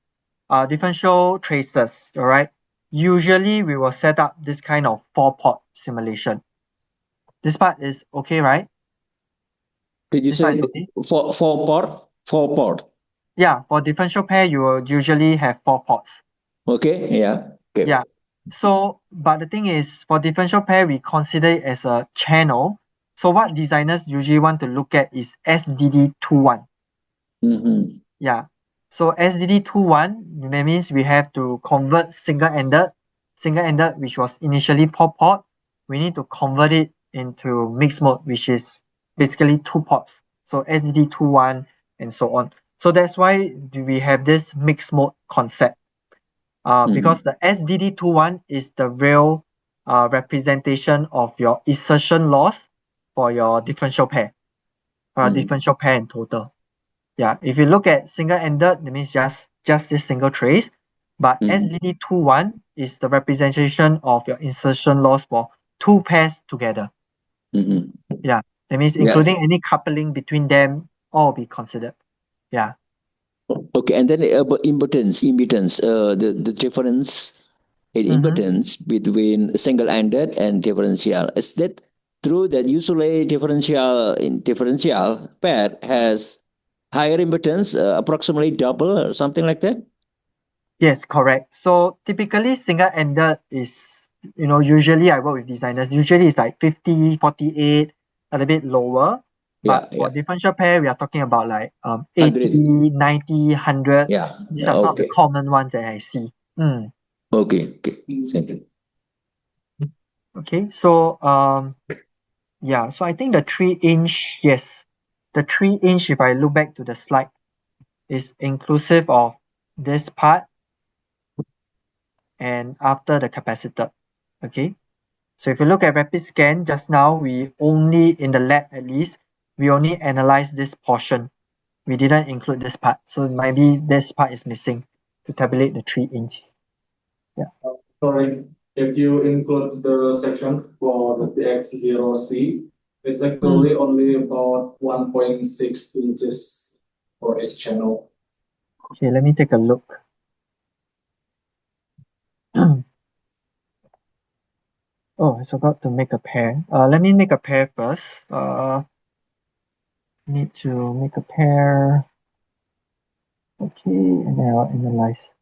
differential traces, all right, usually we will set up this kind of 4-port simulation. This part is okay, right? Did you This part say is okay? four port? Four port. Yeah, for differential pair, you will usually have 4 ports. Okay, yeah. Okay. Yeah. So, but the thing is, for differential pair, we consider it as a channel. So what designers usually want to look at is SDD21. Mm-hmm. Yeah. So SDD21, that means we have to convert single-ended, which was initially 4-port. We need to convert it into mixed mode, which is basically 2 ports. So SDD21 and so on. So that's why we have this mixed mode concept. Because the SDD21 is the real representation of your insertion loss for your differential pair, differential pair in total. Yeah, if you look at single-ended, that means just this single trace. But SDD21 is the representation of your insertion loss for 2 pairs together. Yeah, that means including any coupling between them, all be considered. Yeah. Okay, and then about impedance, the difference in impedance between single-ended and differential. Is that true that usually differential pair has higher impedance, approximately double or something like that? Yes, correct. So typically single-ended is, usually I work with designers, usually it's like 50, 48, a little bit lower. Yeah, But for differential pair, we are talking about like 80, 100. 90, 100. Yeah. These are some of the Okay. common ones that I see. Okay. Thank you. Okay, so yeah, so I think the 3-inch, yes. The 3-inch, if I look back to the slide, is inclusive of this part and after the capacitor. Okay. So if you look at rapid scan just now, we only, in the lab at least, we only analyzed this portion. We didn't include this part. So maybe this part is missing to tabulate the 3-inch. Yeah. Sorry, if you include the section for the TX0C, it's actually only about 1.6 inches for each channel. Okay, let me take a look. Oh, I forgot to make a pair. Let me make a pair first. Need to make a pair. Okay, and then I'll analyze.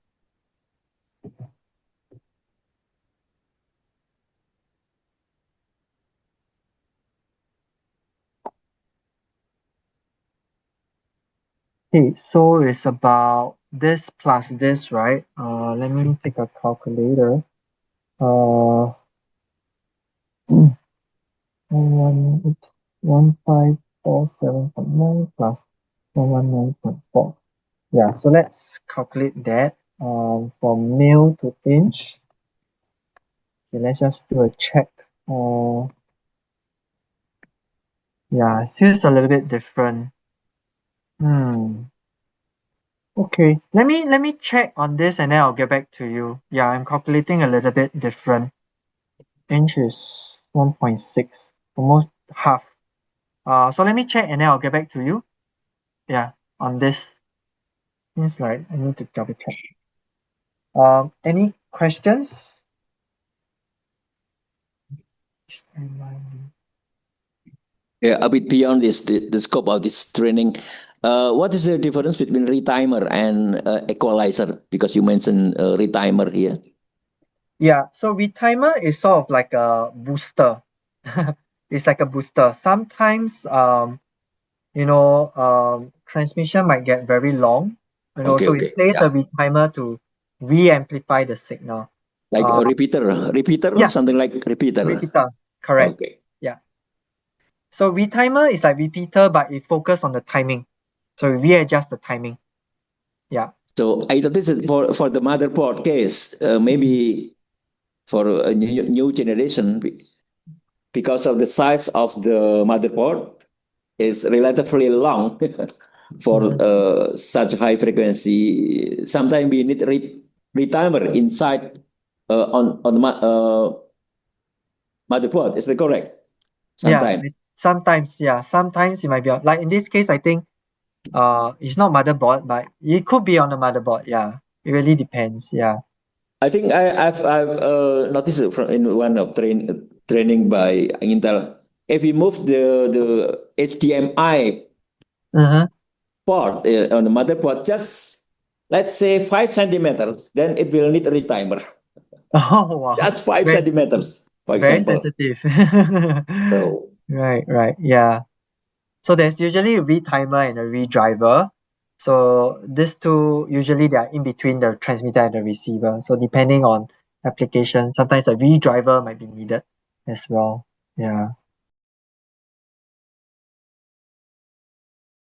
Okay, so it's about this plus this, right? Let me take a calculator. Uh, 1547.9 plus 119.4. Yeah, so let's calculate that. From mil to inch. Okay, let's just do a check. Yeah, it feels a little bit different. Okay, let me check on this and then I'll get back to you. Yeah, I'm calculating a little bit different. Inch is 1.6, almost half. So let me check and then I'll get back to you. Yeah, on this. Seems like I need to double check. Any questions? Yeah, a bit beyond this, the scope of this training. What is the difference between retimer and equalizer? Because you mentioned retimer here. Yeah, so retimer is sort of like a booster. It's like a booster. Sometimes, transmission might get very long, Okay, so it plays yeah. a retimer to re-amplify the signal. Like a repeater, Yeah, something like repeater. repeater, correct. Okay. Yeah. So retimer is like repeater, but it focuses on the timing. So we readjust the timing. Yeah. So I noticed for the motherboard case, maybe for a new generation, because of the size of the motherboard is relatively long for such high frequency. Sometimes we need retimer inside on the motherboard. Is that correct? Yeah. Sometimes. Sometimes, yeah. Sometimes it might be like in this case, I think It's not motherboard, but it could be on the motherboard. Yeah, it really depends. Yeah. I think I've noticed it from in one of training by Intel. If we move the HDMI Uh-huh. port on the motherboard, just let's say 5 centimeters, then it will need a retimer. Oh wow. That's five Very centimeters, for very example. sensitive. So Right. Yeah. So there's usually a retimer and a redriver. So these two usually they are in between the transmitter and the receiver. So depending on application, sometimes a redriver might be needed as well. Yeah.